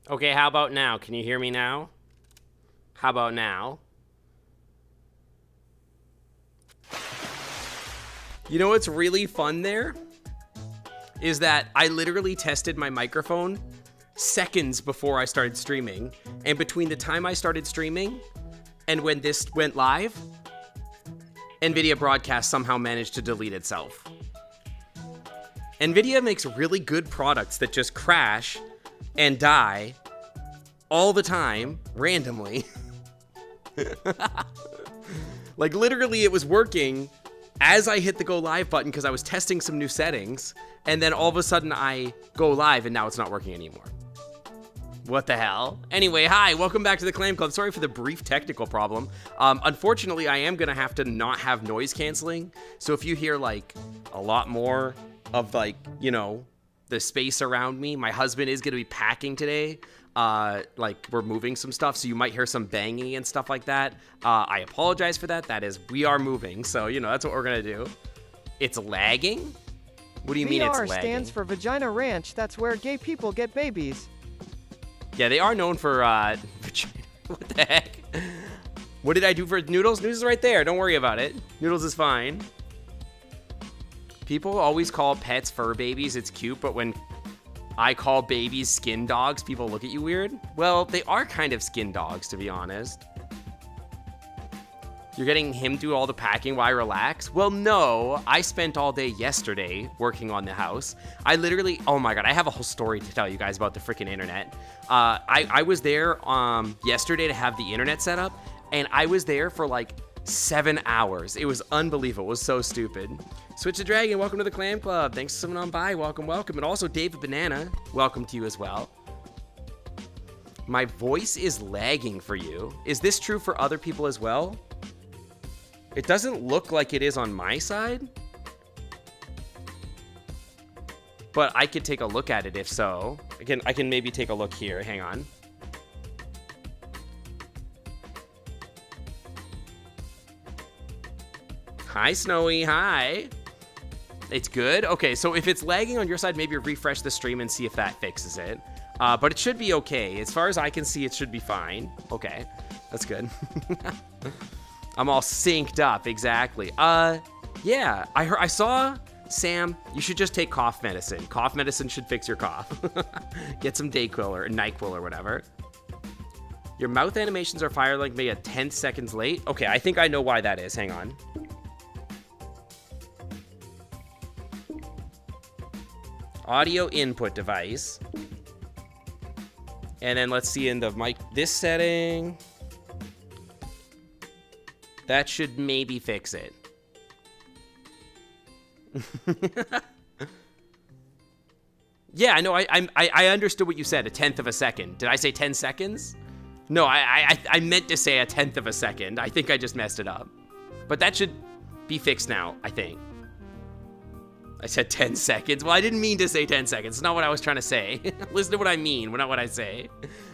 Okay, how about now? Can you hear me now? How about now? You know what's really fun there? Is that I literally tested my microphone seconds before I started streaming. And between the time I started streaming and when this went live, NVIDIA Broadcast somehow managed to delete itself. NVIDIA makes really good products that just crash and die all the time, randomly. Like, literally, it was working as I hit the go live button because I was testing some new settings, and then all of a sudden I go live and now it's not working anymore. What the hell? Anyway, hi, welcome back to the Clam Club. Sorry for the brief technical problem. Unfortunately, I am gonna have to not have noise canceling. So if you hear like a lot more of like, you know, the space around me, my husband is gonna be packing today. Like we're moving some stuff, so you might hear some banging and stuff like that. I apologize for that. That is, we are moving, so you know that's what we're gonna do. It's lagging? What do you mean it's lagging? VR stands for Vagina Ranch. That's where gay people get babies. Yeah, they are known for vagina. What the heck? What did I do for Noodles? Noodles is right there. Don't worry about it. Noodles is fine. People always call pets fur babies. It's cute, but when I call babies skin dogs, people look at you weird. Well, they are kind of skin dogs, to be honest. You're getting him do all the packing while I relax? Well, no. I spent all day yesterday working on the house. I literally, oh my god, I have a whole story to tell you guys about the freaking internet. I was there yesterday to have the internet set up, and I was there for like 7 hours. It was unbelievable. It was so stupid. Switch the Dragon, welcome to the Clam Club. Thanks for coming on by. Welcome, welcome. And also David Banana, welcome to you as well. My voice is lagging for you. Is this true for other people as well? It doesn't look like it is on my side, but I could take a look at it if so. I can maybe take a look here. Hang on. Hi, Snowy. Hi. It's good. Okay, so if it's lagging on your side, maybe refresh the stream and see if that fixes it. But it should be okay. As far as I can see, it should be fine. Okay, that's good. I'm all synced up, exactly. Yeah, I saw, Sam, you should just take cough medicine. Cough medicine should fix your cough. Get some Dayquil or NyQuil or whatever. Your mouth animations are fired like maybe 10 seconds late. Okay, I think I know why that is. Hang on. Audio input device. And then let's see in the mic, this setting. That should maybe fix it. Yeah, I know. I understood what you said. 1/10 of a second. Did I say 10 seconds? No, I meant to say 1/10 of a second. I think I just messed it up. But that should be fixed now, I think. I said 10 seconds. Well, I didn't mean to say 10 seconds. It's not what I was trying to say. Listen to what I mean, not what I say.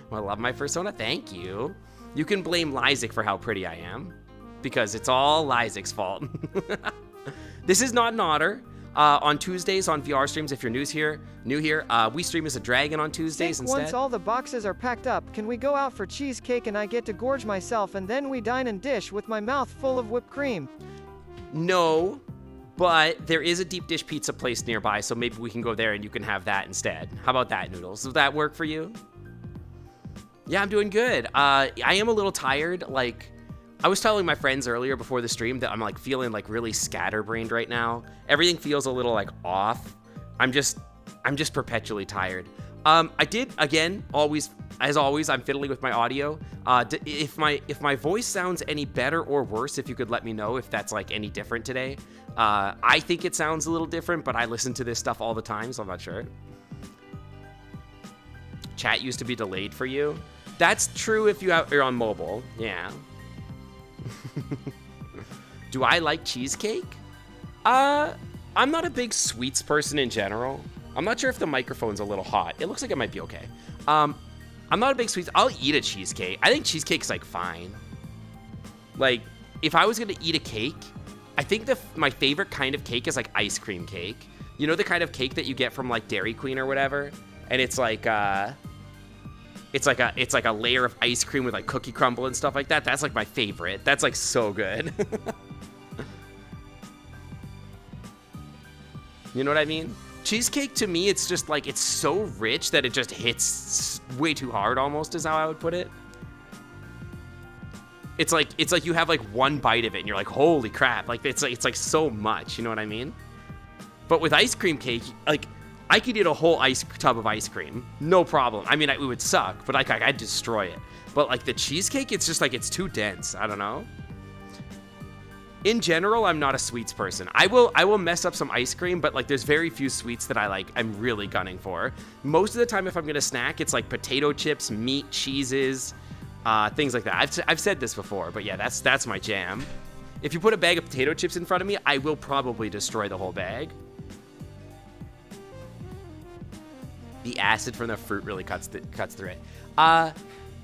Well, I love my persona. Thank you. You can blame Lysic for how pretty I am, because it's all Lysic's fault. This is not an otter. On Tuesdays on VR streams, if you're new here, we stream as a dragon on Tuesdays instead. Once all the boxes are packed up, can we go out for cheesecake and I get to gorge myself and then we dine and dish with my mouth full of whipped cream? No, but there is a deep dish pizza place nearby, so maybe we can go there and you can have that instead. How about that, Noodles? Does that work for you? Yeah, I'm doing good. I am a little tired. Like, I was telling my friends earlier before the stream that I'm like feeling like really scatterbrained right now. Everything feels a little like off. I'm just perpetually tired. I did, again, as always, I'm fiddling with my audio. If my voice sounds any better or worse, if you could let me know if that's like any different today. I think it sounds a little different, but I listen to this stuff all the time, so I'm not sure. Chat used to be delayed for you. That's true if you're on mobile, yeah. Do I like cheesecake? I'm not a big sweets person in general. I'm not sure if the microphone's a little hot. It looks like it might be okay. I'm not a big sweets. I'll eat a cheesecake. I think cheesecake's like fine. Like, if I was gonna eat a cake, I think my favorite kind of cake is like ice cream cake. You know, the kind of cake that you get from like Dairy Queen or whatever? And it's like, It's like a layer of ice cream with like cookie crumble and stuff like that. That's like my favorite. That's like so good. You know what I mean? Cheesecake to me, it's just like, it's so rich that it just hits way too hard almost is how I would put it. It's like you have like one bite of it and you're like, holy crap. Like it's like so much, you know what I mean? But with ice cream cake, like I could eat a whole tub of ice cream, no problem. I mean, it would suck, but I'd destroy it. But like the cheesecake, it's just like, it's too dense. I don't know. In general, I'm not a sweets person. I will mess up some ice cream, but like there's very few sweets that I'm really gunning for. Most of the time, if I'm gonna snack, it's like potato chips, meat, cheeses, things like that. I've said this before, but yeah, that's my jam. If you put a bag of potato chips in front of me, I will probably destroy the whole bag. The acid from the fruit really cuts through it.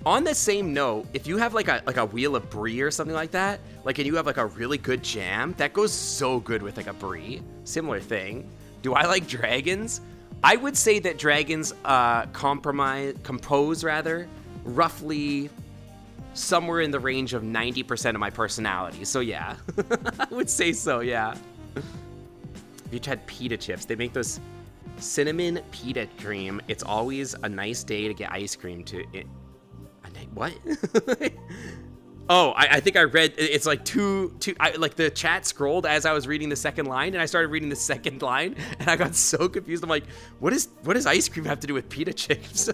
On the same note, if you have like a wheel of brie or something like that, like, and you have like a really good jam, that goes so good with like a brie. Similar thing. Do I like dragons? I would say that dragons compose roughly somewhere in the range of 90% of my personality. So yeah, I would say so. Yeah. You had pita chips. They make those cinnamon pita cream. It's always a nice day to get ice cream to it. What? Oh, I think I read, it's like like the chat scrolled as I was reading the second line, and I started reading the second line, and I got so confused. I'm like, what does ice cream have to do with pita chips?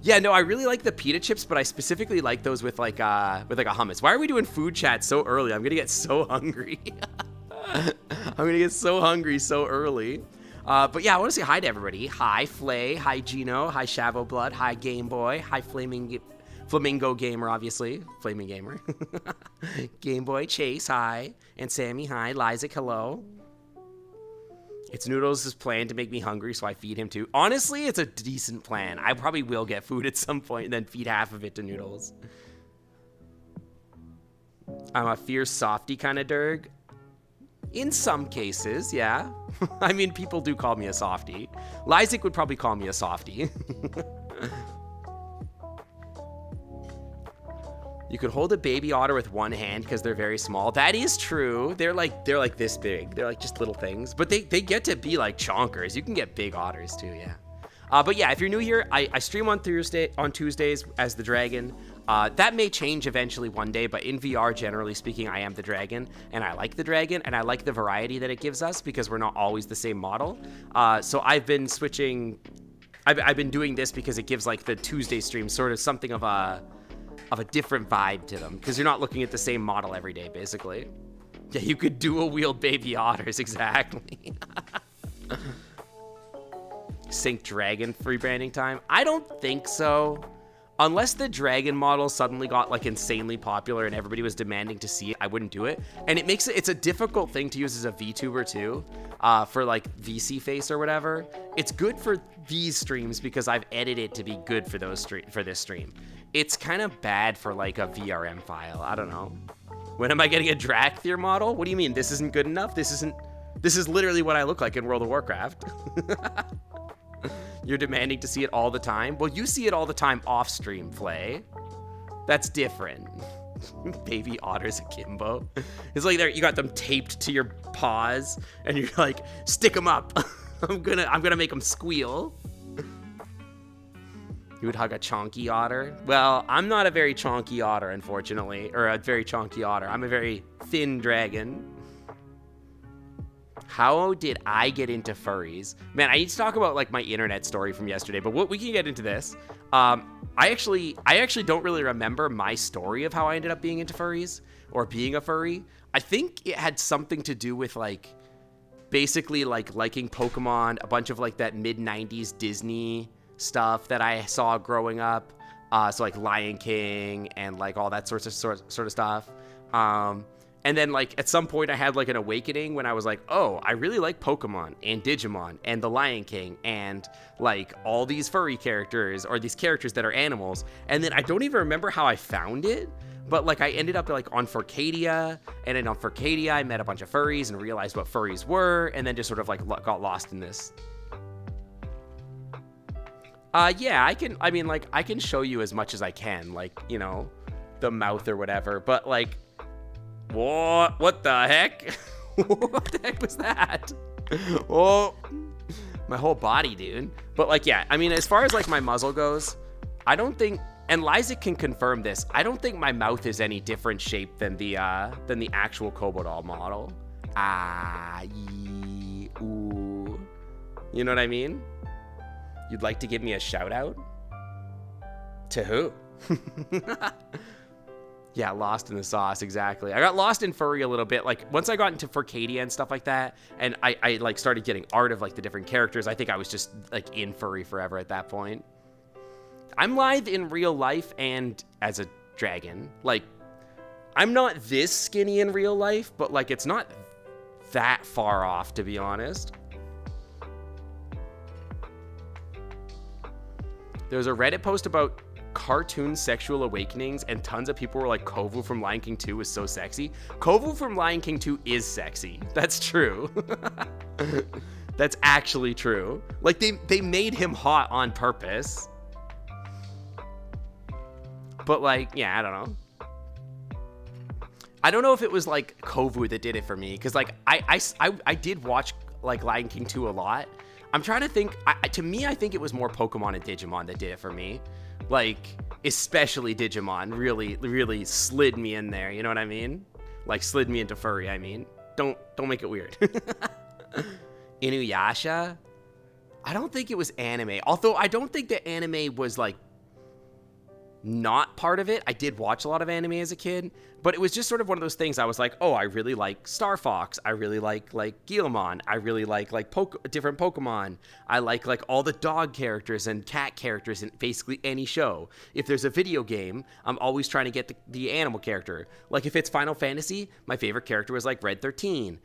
Yeah, no, I really like the pita chips, but I specifically like those with like a hummus. Why are we doing food chat so early? I'm gonna get so hungry. I'm gonna get so hungry so early. But yeah, I want to say hi to everybody. Hi, Flay. Hi, Gino. Hi, Shavo Blood. Hi, Game Boy. Hi, Flamingo Gamer, obviously. Flaming Gamer. Game Boy. Chase, hi. And Sammy, hi. Lysic, hello. It's Noodles' plan to make me hungry, so I feed him too. Honestly, it's a decent plan. I probably will get food at some point and then feed half of it to Noodles. I'm a fierce softy kind of derg. In some cases, yeah. I mean, people do call me a softie. Lysic would probably call me a softie. You could hold a baby otter with one hand because they're very small. That is true. They're like this big. They're like just little things. But they get to be like chonkers. You can get big otters too, yeah. But yeah, if you're new here, I stream on Tuesdays as the dragon. That may change eventually one day, but in VR, generally speaking, I am the dragon, and I like the dragon, and I like the variety that it gives us because we're not always the same model. So I've been switching. I've been doing this because it gives like the Tuesday stream sort of something of a different vibe to them because you're not looking at the same model every day, basically. Yeah, you could dual wield baby otters, exactly. Sync dragon free branding time? I don't think so. Unless the dragon model suddenly got like insanely popular and everybody was demanding to see it, I wouldn't do it. And it's a difficult thing to use as a VTuber too, for like VC face or whatever. It's good for these streams because I've edited it to be good for this stream. It's kind of bad for like a VRM file. I don't know. When am I getting a Drakthir model? What do you mean? This isn't good enough? This is literally what I look like in World of Warcraft. You're demanding to see it all the time? Well, you see it all the time off stream, Flay. That's different. Baby otters akimbo. It's like you got them taped to your paws, and you're like, stick them up. I'm gonna make them squeal. You would hug a chonky otter? Well, I'm not a very chonky otter, unfortunately, or a very chonky otter. I'm a very thin dragon. How did I get into furries? Man, I need to talk about like my internet story from yesterday, but we can get into this. I actually don't really remember my story of how I ended up being into furries or being a furry. I think it had something to do with like basically like liking Pokemon, a bunch of like that mid-90s Disney stuff that I saw growing up. So like Lion King and like all that sort of stuff. And then, like, at some point I had, like, an awakening when I was like, oh, I really like Pokemon and Digimon and The Lion King and, like, all these furry characters or these characters that are animals. And then I don't even remember how I found it, but, like, I ended up, like, on Furcadia. And then on Furcadia, I met a bunch of furries and realized what furries were and then just sort of, like, got lost in this. Yeah, I mean, like, I can show you as much as I can, like, you know, the mouth or whatever, but, like, what the heck? What the heck was that? Oh, my whole body, dude. But, like, yeah, I mean, as far as, like, my muzzle goes, I don't think, and Liza can confirm this, I don't think my mouth is any different shape than the actual Kobo doll model. Ooh. You know what I mean? You'd like to give me a shout out? To who? Yeah, lost in the sauce, exactly. I got lost in furry a little bit. Like, once I got into Furcadia and stuff like that, and I like started getting art of like the different characters, I think I was just like in furry forever at that point. I'm lithe in real life and as a dragon. Like, I'm not this skinny in real life, but like it's not that far off, to be honest. There was a Reddit post about cartoon sexual awakenings, and tons of people were like, Kovu from Lion King 2 is so sexy. Kovu from Lion King 2 is sexy. That's true. That's actually true. Like, they made him hot on purpose. But, like, yeah, I don't know. I don't know if it was, like, Kovu that did it for me. Because, like, I did watch, like, Lion King 2 a lot. I'm trying to think. To me, I think it was more Pokemon and Digimon that did it for me. Like, especially Digimon really, really slid me in there. You know what I mean? Like, slid me into furry, I mean. Don't make it weird. Inuyasha? I don't think it was anime. Although, I don't think that anime was, like, not part of it. I did watch a lot of anime as a kid, but it was just sort of one of those things. I was like, oh, I really like Star Fox. I really like Guilmon. I really like different Pokemon. I like all the dog characters and cat characters in basically any show. If there's a video game, I'm always trying to get the animal character. Like if it's Final Fantasy, my favorite character was like Red 13,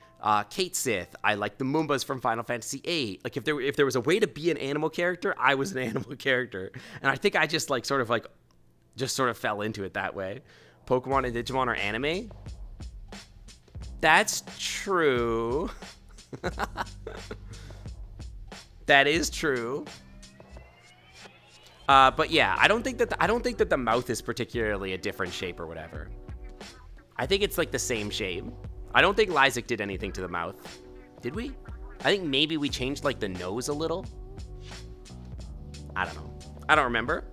Kate Sith. I like the Moombas from Final Fantasy 8. Like if there was a way to be an animal character, I was an animal character. And I think I just sort of fell into it that way. Pokemon and Digimon are anime? That's true. That is true. But yeah, I don't think that the mouth is particularly a different shape or whatever. I think it's like the same shape. I don't think Lysic did anything to the mouth. Did we? I think maybe we changed like the nose a little. I don't know. I don't remember.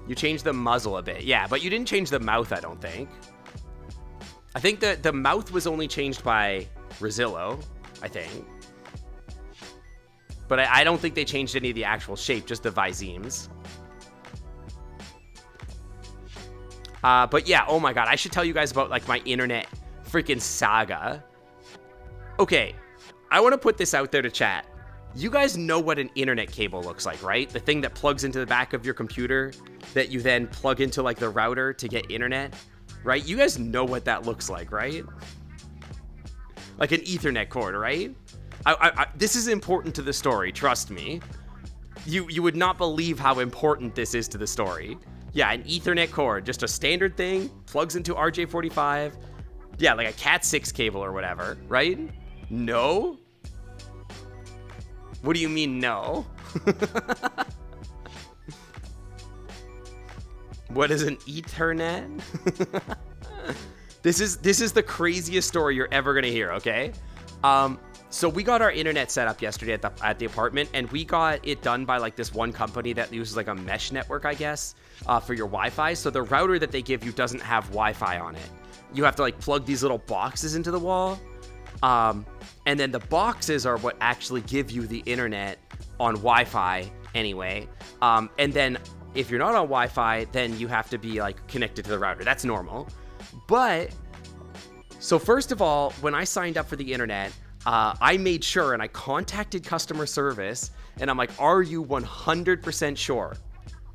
You changed the muzzle a bit. Yeah, but you didn't change the mouth, I don't think. I think that the mouth was only changed by Rosillo, I think. But I don't think they changed any of the actual shape, just the Visemes. But yeah, oh my god, I should tell you guys about like my internet freaking saga. Okay, I want to put this out there to chat. You guys know what an internet cable looks like, right? The thing that plugs into the back of your computer that you then plug into like the router to get internet, right? You guys know what that looks like, right? Like an Ethernet cord, right? This is important to the story, trust me. You would not believe how important this is to the story. Yeah, an Ethernet cord, just a standard thing, plugs into RJ45. Yeah, like a Cat 6 cable or whatever, right? No? What do you mean, no? What is an Ethernet? This is the craziest story you're ever gonna hear, okay? So we got our internet set up yesterday at the apartment, and we got it done by like this one company that uses like a mesh network, I guess, for your Wi-Fi. So the router that they give you doesn't have Wi-Fi on it. You have to like plug these little boxes into the wall. And then the boxes are what actually give you the internet on Wi-Fi anyway. And then if you're not on Wi-Fi, then you have to be like connected to the router. That's normal. But so first of all, when I signed up for the internet, I made sure and I contacted customer service and I'm like, are you 100% sure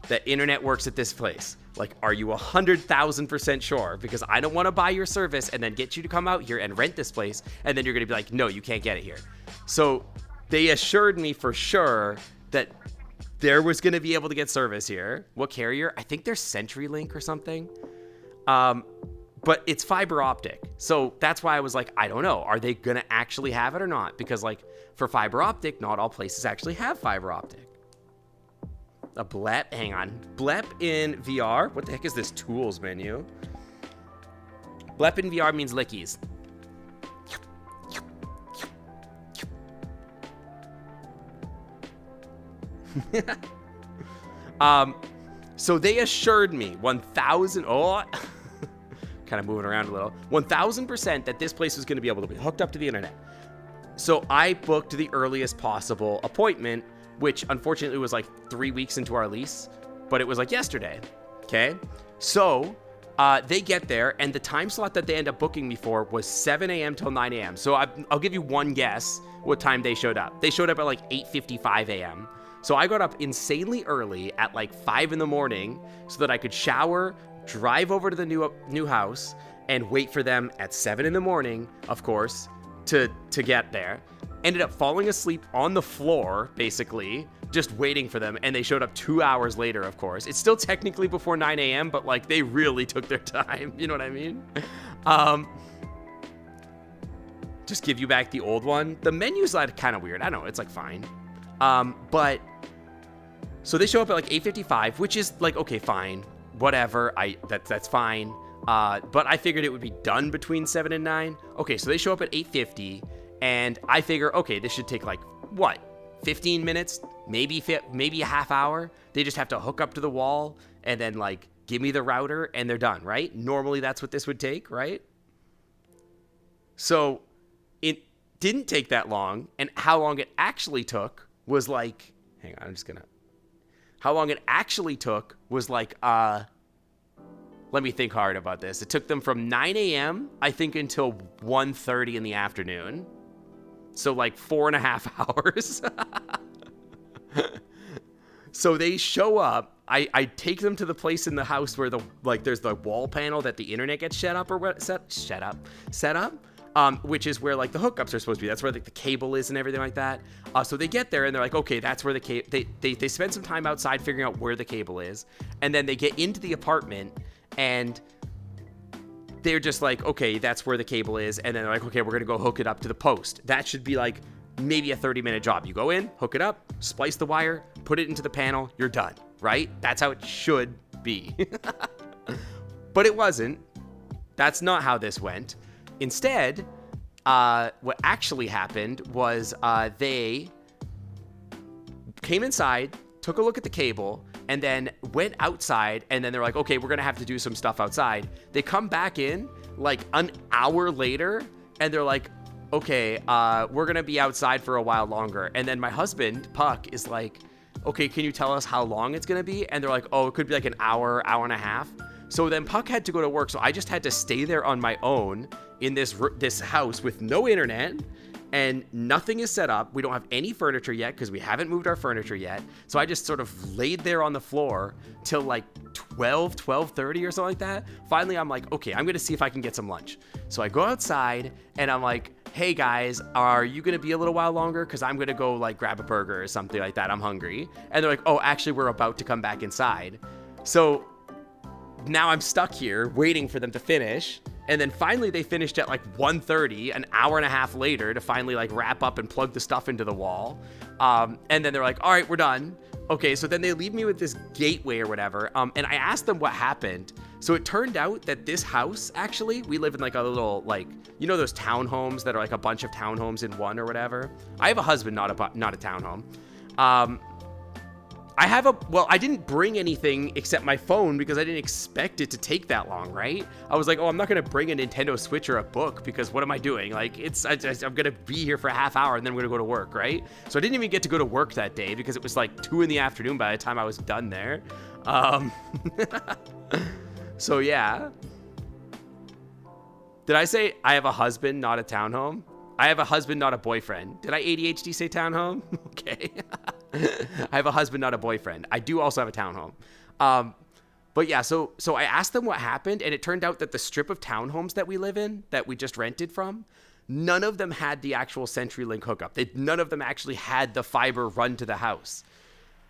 that internet works at this place? Like, are you 100,000% sure? Because I don't want to buy your service and then get you to come out here and rent this place. And then you're going to be like, no, you can't get it here. So they assured me for sure that there was going to be able to get service here. What carrier? I think they're CenturyLink or something. but it's fiber optic. So that's why I was like, I don't know. Are they going to actually have it or not? Because like for fiber optic, not all places actually have fiber optic. A blep, hang on. Blep in VR? What the heck is this tools menu? Blep in VR means lickies. So they assured me 1,000, kind of moving around a little, 1,000% that this place was going to be able to be hooked up to the internet. So I booked the earliest possible appointment, which unfortunately was like 3 weeks into our lease, but it was like yesterday. Okay. So they get there, and the time slot that they end up booking me for was 7 a.m. till 9 a.m. So I'll give you one guess what time they showed up. They showed up at like 8:55 a.m. So I got up insanely early at like 5 in the morning so that I could shower, drive over to the new house, and wait for them at 7 in the morning, of course, to get there. Ended up falling asleep on the floor, basically, just waiting for them. And they showed up 2 hours later, of course. It's still technically before 9 a.m., but like they really took their time. You know what I mean? Just give you back the old one. The menu's like kind of weird. I know, it's like fine. But so they show up at like 8:55, which is like, okay, fine, whatever. That's fine. But I figured it would be done between 7 and 9. Okay, so they show up at 8:50, and I figure, okay, this should take like what, 15 minutes, maybe a half hour. They just have to hook up to the wall and then like give me the router, and they're done, right? Normally that's what this would take, right? So it didn't take that long, and how long it actually took was like, hang on, how long it actually took was like, let me think hard about this. It took them from 9 a.m., I think, until 1:30 in the afternoon. So like 4.5 hours. So they show up. I take them to the place in the house where there's the wall panel that the internet gets set up, which is where like the hookups are supposed to be. That's where like the cable is and everything like that. So they get there and they're like, okay, that's where the cable. They spend some time outside figuring out where the cable is, and then they get into the apartment and they're just like, okay, that's where the cable is, and then they're like, okay, we're gonna go hook it up to the post. That should be like maybe a 30-minute job. You go in, hook it up, splice the wire, put it into the panel, you're done, right? That's how it should be. But it wasn't. That's not how this went. Instead, what actually happened was they came inside, took a look at the cable, and then went outside, and then they're like, okay, we're going to have to do some stuff outside. They come back in like an hour later, and they're like, okay, we're going to be outside for a while longer. And then my husband, Puck, is like, okay, can you tell us how long it's going to be? And they're like, oh, it could be like an hour and a half. So then Puck had to go to work, so I just had to stay there on my own in this house with no internet, and nothing is set up. We don't have any furniture yet because we haven't moved our furniture yet. So I just sort of laid there on the floor till like 12:30 or something like that. Finally, I'm like, okay, I'm going to see if I can get some lunch. So I go outside and I'm like, hey guys, are you going to be a little while longer? Because I'm going to go like grab a burger or something like that. I'm hungry. And they're like, oh, actually, we're about to come back inside. So now I'm stuck here waiting for them to finish. And then finally they finished at like 1:30, an hour and a half later, to finally like wrap up and plug the stuff into the wall. And then they're like, all right, we're done. Okay, so then they leave me with this gateway or whatever. And I asked them what happened. So it turned out that this house, actually, we live in like a little, like, you know those townhomes that are like a bunch of townhomes in one or whatever? I have a husband, not a townhome. I didn't bring anything except my phone because I didn't expect it to take that long, right? I was like, oh, I'm not going to bring a Nintendo Switch or a book because what am I doing? Like, I'm going to be here for a half hour and then we're going to go to work, right? So I didn't even get to go to work that day because it was like 2 in the afternoon by the time I was done there. So yeah. Did I say I have a husband, not a townhome? I have a husband, not a boyfriend. Did I ADHD say townhome? Okay. I have a husband, not a boyfriend. I do also have a townhome. But yeah, so I asked them what happened, and it turned out that the strip of townhomes that we live in, that we just rented from, none of them had the actual CenturyLink hookup. None of them actually had the fiber run to the house.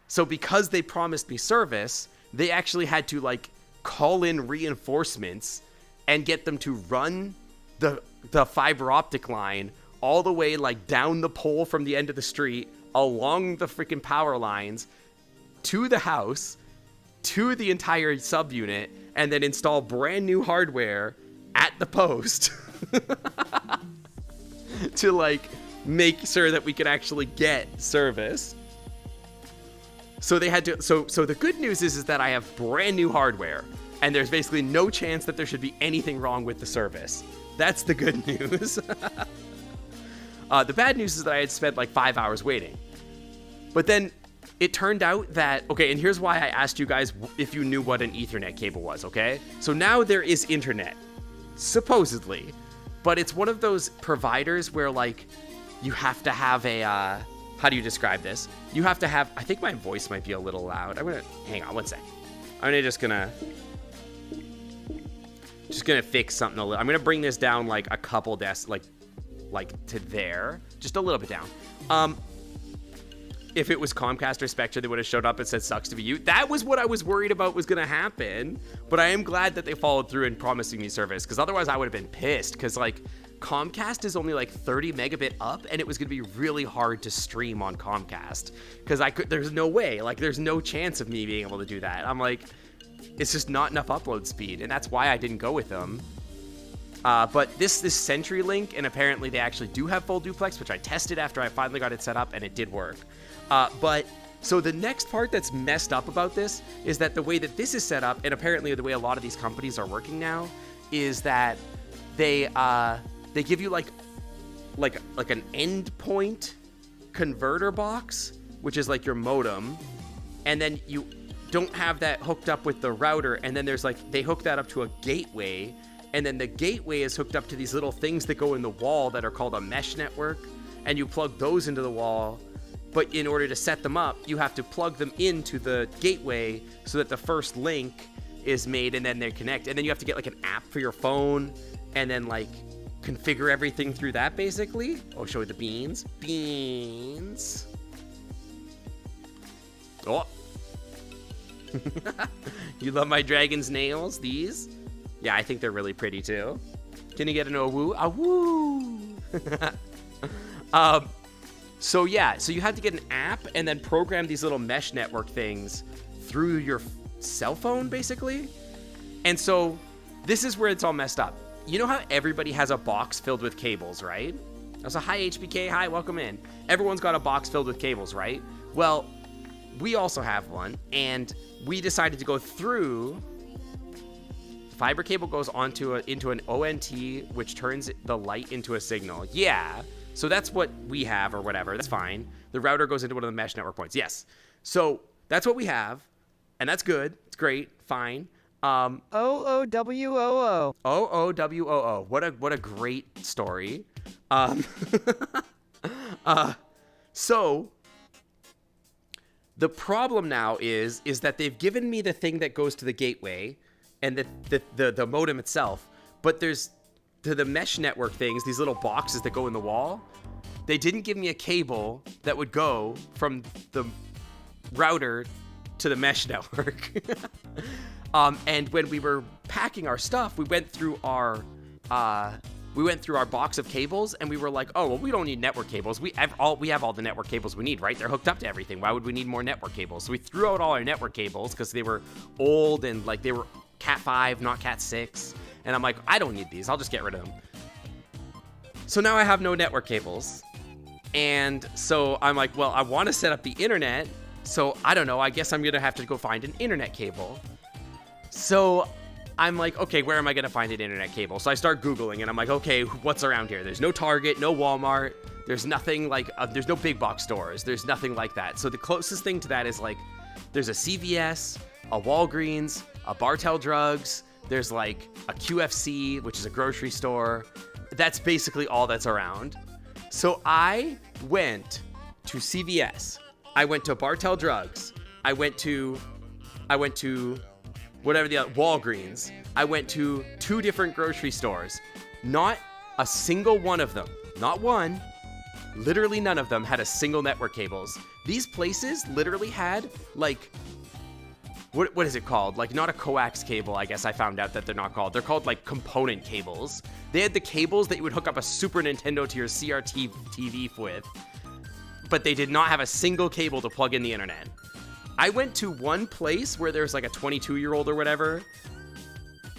So because they promised me service, they actually had to like call in reinforcements and get them to run the fiber optic line all the way like down the pole from the end of the street, along the freaking power lines, to the house, to the entire subunit, and then install brand new hardware at the post to like make sure that we could actually get service. So they had to. So the good news is that I have brand new hardware, and there's basically no chance that there should be anything wrong with the service. That's the good news. The bad news is that I had spent like 5 hours waiting. But then it turned out that, okay, and here's why I asked you guys if you knew what an Ethernet cable was, okay? So now there is internet, supposedly, but it's one of those providers where like you have to have a, how do you describe this? You have to have, I think my voice might be a little loud. I'm gonna, hang on one sec. I'm just gonna fix something a little. I'm gonna bring this down like a couple desks, like to there, just a little bit down. If it was Comcast or Spectre, they would have showed up and said, sucks to be you. That was what I was worried about was gonna happen, but I am glad that they followed through in promising me service, because otherwise I would have been pissed, because like Comcast is only like 30 megabit up, and it was gonna be really hard to stream on Comcast, because there's no way, like there's no chance of me being able to do that. I'm like, it's just not enough upload speed, and that's why I didn't go with them. But this CenturyLink, and apparently they actually do have full duplex, which I tested after I finally got it set up, and it did work. But so the next part that's messed up about this is that the way that this is set up, and apparently the way a lot of these companies are working now, is that they give you like an endpoint converter box, which is like your modem, and then you don't have that hooked up with the router, and then there's like, they hook that up to a gateway, and then the gateway is hooked up to these little things that go in the wall that are called a mesh network, and you plug those into the wall. But in order to set them up, you have to plug them into the gateway so that the first link is made, and then they connect. And then you have to get like an app for your phone, and then like configure everything through that basically. Oh, show you the beans. Beans. Oh. You love my dragon's nails, these? Yeah, I think they're really pretty too. Can you get an awoo? Awoo! So yeah, so you had to get an app and then program these little mesh network things through your cell phone, basically. And so this is where it's all messed up. You know how everybody has a box filled with cables, right? That's a hi HBK, hi, welcome in. Everyone's got a box filled with cables, right? Well, we also have one, and we decided to go through. Fiber cable goes into an ONT, which turns the light into a signal. Yeah, so that's what we have or whatever. That's fine. The router goes into one of the mesh network points. Yes. So that's what we have, and that's good. It's great. Fine. OOWOO. OOWOO. What a great story. So the problem now is that they've given me the thing that goes to the gateway and the modem itself, but there's to the mesh network things, these little boxes that go in the wall. They didn't give me a cable that would go from the router to the mesh network. And when we were packing our stuff, we went through our box of cables, and we were like, oh, well, we don't need network cables. We have all the network cables we need, right? They're hooked up to everything. Why would we need more network cables? So we threw out all our network cables because they were old and like they were Cat 5, not Cat 6. And I'm like, I don't need these. I'll just get rid of them. So now I have no network cables. And so I'm like, well, I want to set up the internet. So I don't know. I guess I'm going to have to go find an internet cable. So I'm like, okay, where am I going to find an internet cable? So I start Googling, and I'm like, okay, what's around here? There's no Target, no Walmart. There's nothing like, there's no big box stores. There's nothing like that. So the closest thing to that is like, there's a CVS, a Walgreens, a Bartell Drugs. There's like a QFC, which is a grocery store. That's basically all that's around. So I went to CVS. I went to Bartell Drugs. I went to whatever the other, Walgreens. I went to 2 different grocery stores. Not a single one of them, not one, literally none of them had a single network cables. These places literally had like what is it called? Like, not a coax cable, I guess I found out that they're not called. They're called, like, component cables. They had the cables that you would hook up a Super Nintendo to your CRT TV with, but they did not have a single cable to plug in the internet. I went to one place where there's, like, a 22-year-old or whatever.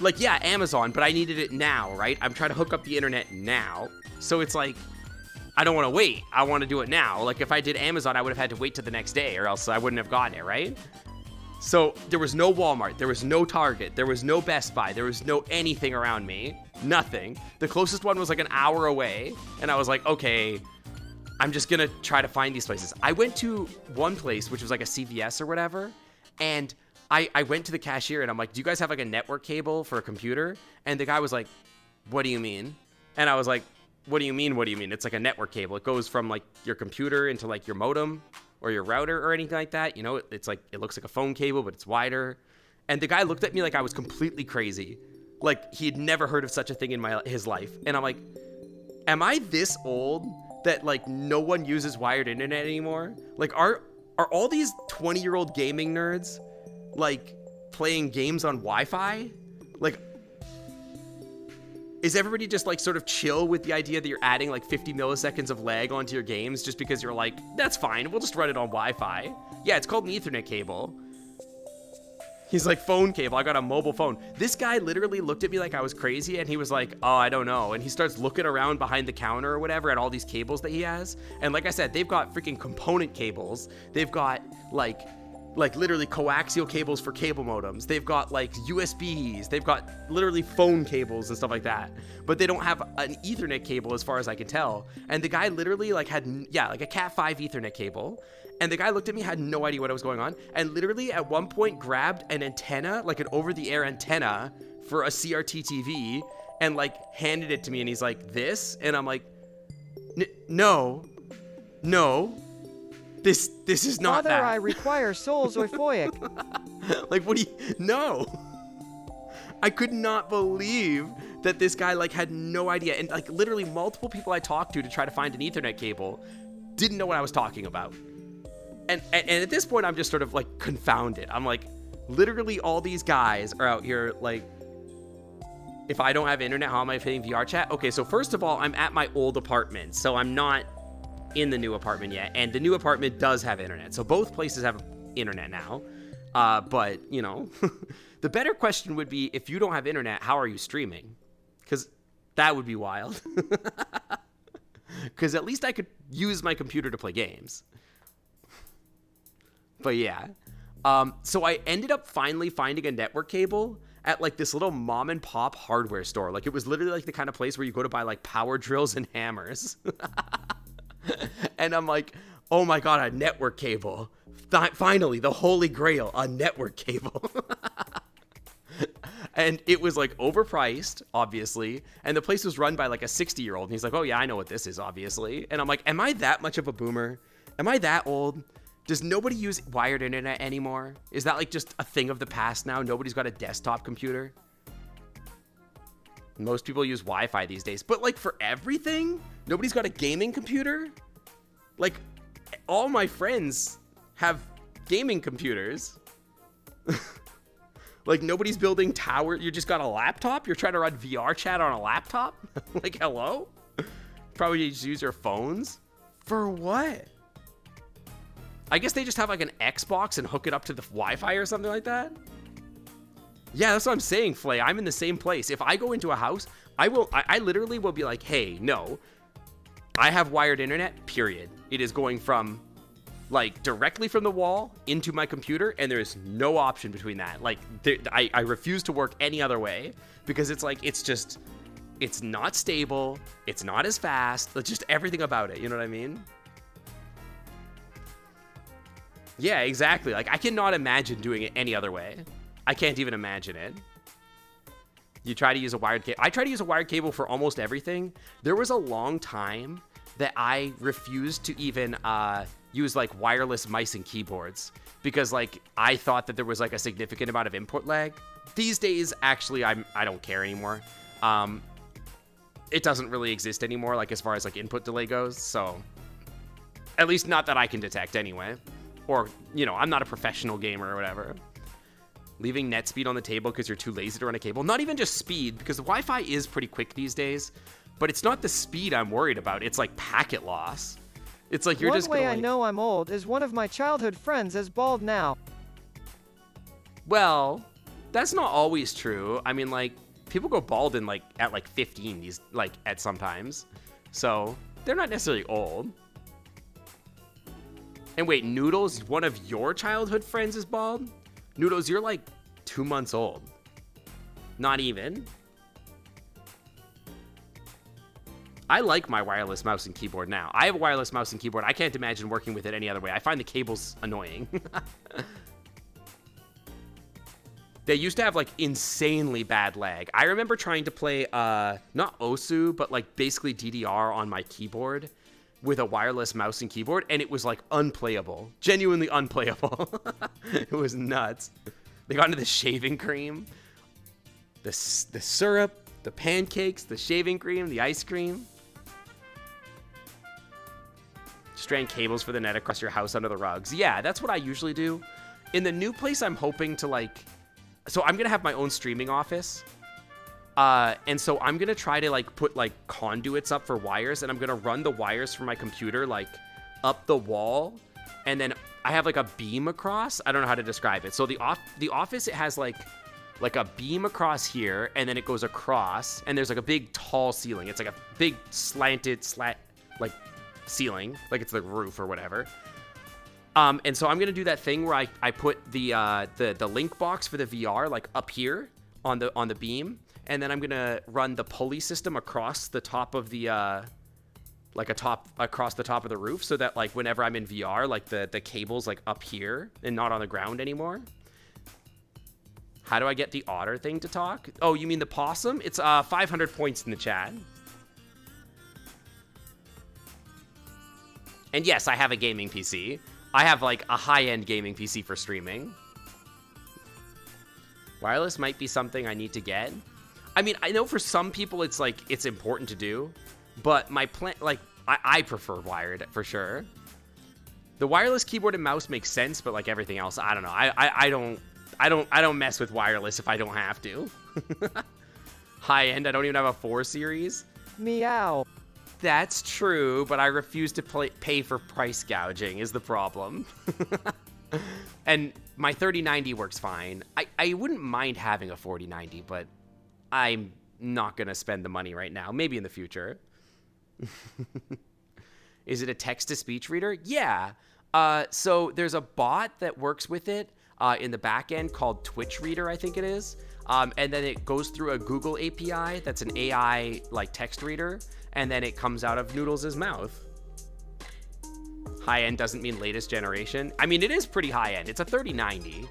Like, yeah, Amazon, but I needed it now, right? I'm trying to hook up the internet now. So it's like, I don't want to wait. I want to do it now. Like, if I did Amazon, I would have had to wait till the next day, or else I wouldn't have gotten it, right? So there was no Walmart, there was no Target, there was no Best Buy, there was no anything around me, nothing. The closest one was like an hour away, and I was like, okay, I'm just gonna try to find these places. I went to one place, which was like a CVS or whatever, and I went to the cashier and I'm like, do you guys have like a network cable for a computer? And the guy was like, what do you mean? And I was like, what do you mean? What do you mean? It's like a network cable. It goes from like your computer into like your modem or your router or anything like that. You know, it's like, it looks like a phone cable, but it's wider. And the guy looked at me like I was completely crazy. Like he'd never heard of such a thing in his life. And I'm like, am I this old that like no one uses wired internet anymore? Like are all these 20-year-old gaming nerds like playing games on Wi-Fi? Like, is everybody just like sort of chill with the idea that you're adding like 50 milliseconds of lag onto your games just because you're like, that's fine, we'll just run it on Wi-Fi? Yeah, it's called an Ethernet cable. He's like, phone cable, I got a mobile phone. This guy literally looked at me like I was crazy, and he was like, oh, I don't know. And he starts looking around behind the counter or whatever at all these cables that he has. And like I said, they've got freaking component cables. They've got like literally coaxial cables for cable modems. They've got like USBs. They've got literally phone cables and stuff like that. But they don't have an Ethernet cable as far as I can tell. And the guy literally like had, yeah, like a Cat5 Ethernet cable. And the guy looked at me, had no idea what was going on, and literally at one point grabbed an antenna, like an over-the-air antenna for a CRT TV, and like handed it to me, and he's like, this? And I'm like, no, this is not Father, that. I require souls oifoic. Like, what do you, no. I could not believe that this guy like had no idea, and like literally multiple people I talked to try to find an Ethernet cable didn't know what I was talking about. And at this point, I'm just sort of like confounded. I'm like, literally all these guys are out here like, if I don't have internet, how am I playing VR chat? Okay, so first of all, I'm at my old apartment, so I'm not in the new apartment yet. And the new apartment does have internet. So both places have internet now. But, you know, the better question would be, if you don't have internet, how are you streaming? Because that would be wild. Because at least I could use my computer to play games. But yeah, so I ended up finally finding a network cable at like this little mom and pop hardware store. Like it was literally like the kind of place where you go to buy like power drills and hammers. And I'm like, oh my God, a network cable. Finally, the holy grail, a network cable. And it was like overpriced, obviously. And the place was run by like a 60-year-old. And he's like, oh yeah, I know what this is, obviously. And I'm like, am I that much of a boomer? Am I that old? Does nobody use wired internet anymore? Is that like just a thing of the past now? Nobody's got a desktop computer? Most people use Wi-Fi these days, but like for everything? Nobody's got a gaming computer? Like all my friends have gaming computers. Like nobody's building tower. You just got a laptop? You're trying to run VR chat on a laptop? Like hello? Probably just use your phones? For what? I guess they just have like an Xbox and hook it up to the Wi-Fi or something like that. Yeah, that's what I'm saying, Flay. I'm in the same place. If I go into a house, I literally will be like, hey, no, I have wired internet, period. It is going from like directly from the wall into my computer, and there is no option between that. Like I refuse to work any other way, because it's like, it's not stable. It's not as fast. It's just everything about it. You know what I mean? Yeah, exactly. Like, I cannot imagine doing it any other way. I can't even imagine it. You try to use a wired cable. I try to use a wired cable for almost everything. There was a long time that I refused to even use, like, wireless mice and keyboards, because, like, I thought that there was, like, a significant amount of input lag. These days, actually, I don't care anymore. It doesn't really exist anymore, like, as far as, like, input delay goes, so... At least not that I can detect, anyway. Or, you know, I'm not a professional gamer or whatever. leaving net speed on the table because you're too lazy to run a cable. Not even just speed, because the Wi-Fi is pretty quick these days, but it's not the speed I'm worried about. It's like packet loss. It's like you're just gonna, One way I know I'm old is one of my childhood friends is bald now. Well, that's not always true. I mean, like, people go bald in, like, at, like, 15, these, like, at sometimes. So, they're not necessarily old. And wait, Noodles, one of your childhood friends is bald? Noodles, you're, like, 2 months old. Not even. I like my wireless mouse and keyboard now. I have a wireless mouse and keyboard. I can't imagine working with it any other way. I find the cables annoying. They used to have, like, insanely bad lag. I remember trying to play, not OSU, but, like, basically DDR on my keyboard with a wireless mouse and keyboard, and it was, like, unplayable. Genuinely unplayable. It was nuts. They got into the shaving cream, the syrup, the pancakes, the shaving cream, the ice cream. Strand cables for the net across your house under the rugs. Yeah, that's what I usually do. In the new place, I'm hoping to, like... So I'm going to have my own streaming office. And so I'm going to try to, like, put, like, conduits up for wires. And I'm going to run the wires from my computer, like, up the wall. And then I have, like, a beam across. I don't know how to describe it. So the office, it has, like a beam across here. And then it goes across. And there's, like, a big, tall ceiling. It's, like, a big slanted, like, ceiling. Like, it's the roof or whatever. And so I'm going to do that thing where I put the link box for the VR, like, up here on the beam. And then I'm going to run the pulley system across the top of the, across the top of the roof. So that, like, whenever I'm in VR, like, the cable's, like, up here and not on the ground anymore. How do I get the otter thing to talk? Oh, you mean the possum? It's 500 points in the chat. And yes, I have a gaming PC. I have, like, a high-end gaming PC for streaming. Wireless might be something I need to get. I mean, I know for some people it's, like, it's important to do. But my plan, like, I prefer wired, for sure. The wireless keyboard and mouse makes sense, but, like, everything else, I don't know. I don't mess with wireless if I don't have to. High-end, I don't even have a 4 series. Meow. That's true, but I refuse to pay for price gouging is the problem. And my 3090 works fine. I wouldn't mind having a 4090, but I'm not going to spend the money right now. Maybe in the future. Is it a text-to-speech reader? Yeah. So there's a bot that works with it in the back end called Twitch Reader, I think it is. And then it goes through a Google API that's an AI, like, text reader. And then it comes out of Noodles' mouth. High-end doesn't mean latest generation. I mean, it is pretty high-end. It's a 3090.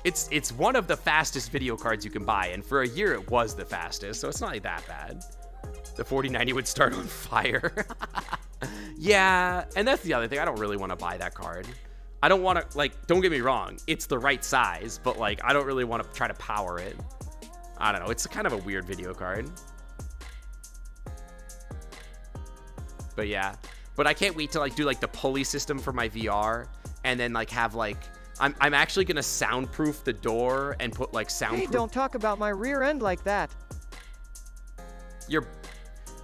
It's one of the fastest video cards you can buy. And for a year, it was the fastest. So it's not like that bad. The 4090 would start on fire. Yeah, and that's the other thing. I don't really want to buy that card. I don't want to, like, don't get me wrong. It's the right size. But, like, I don't really want to try to power it. I don't know. It's kind of a weird video card. But yeah, but I can't wait to, like, do, like, the pulley system for my VR and then, like, have, like, I'm actually gonna soundproof the door and put, like, soundproof. Hey, don't talk about my rear end like that. Your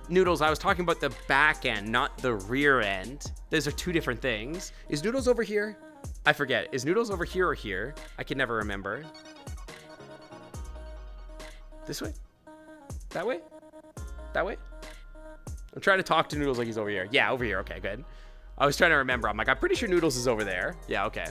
Noodles, I was talking about the back end, not the rear end. Those are two different things. Is Noodles over here? I forget. Is Noodles over here or here? I can never remember. This way? That way? That way? I'm trying to talk to Noodles like he's over here. Yeah, over here. Okay, good. I was trying to remember. I'm like, I'm pretty sure Noodles is over there. Yeah, okay.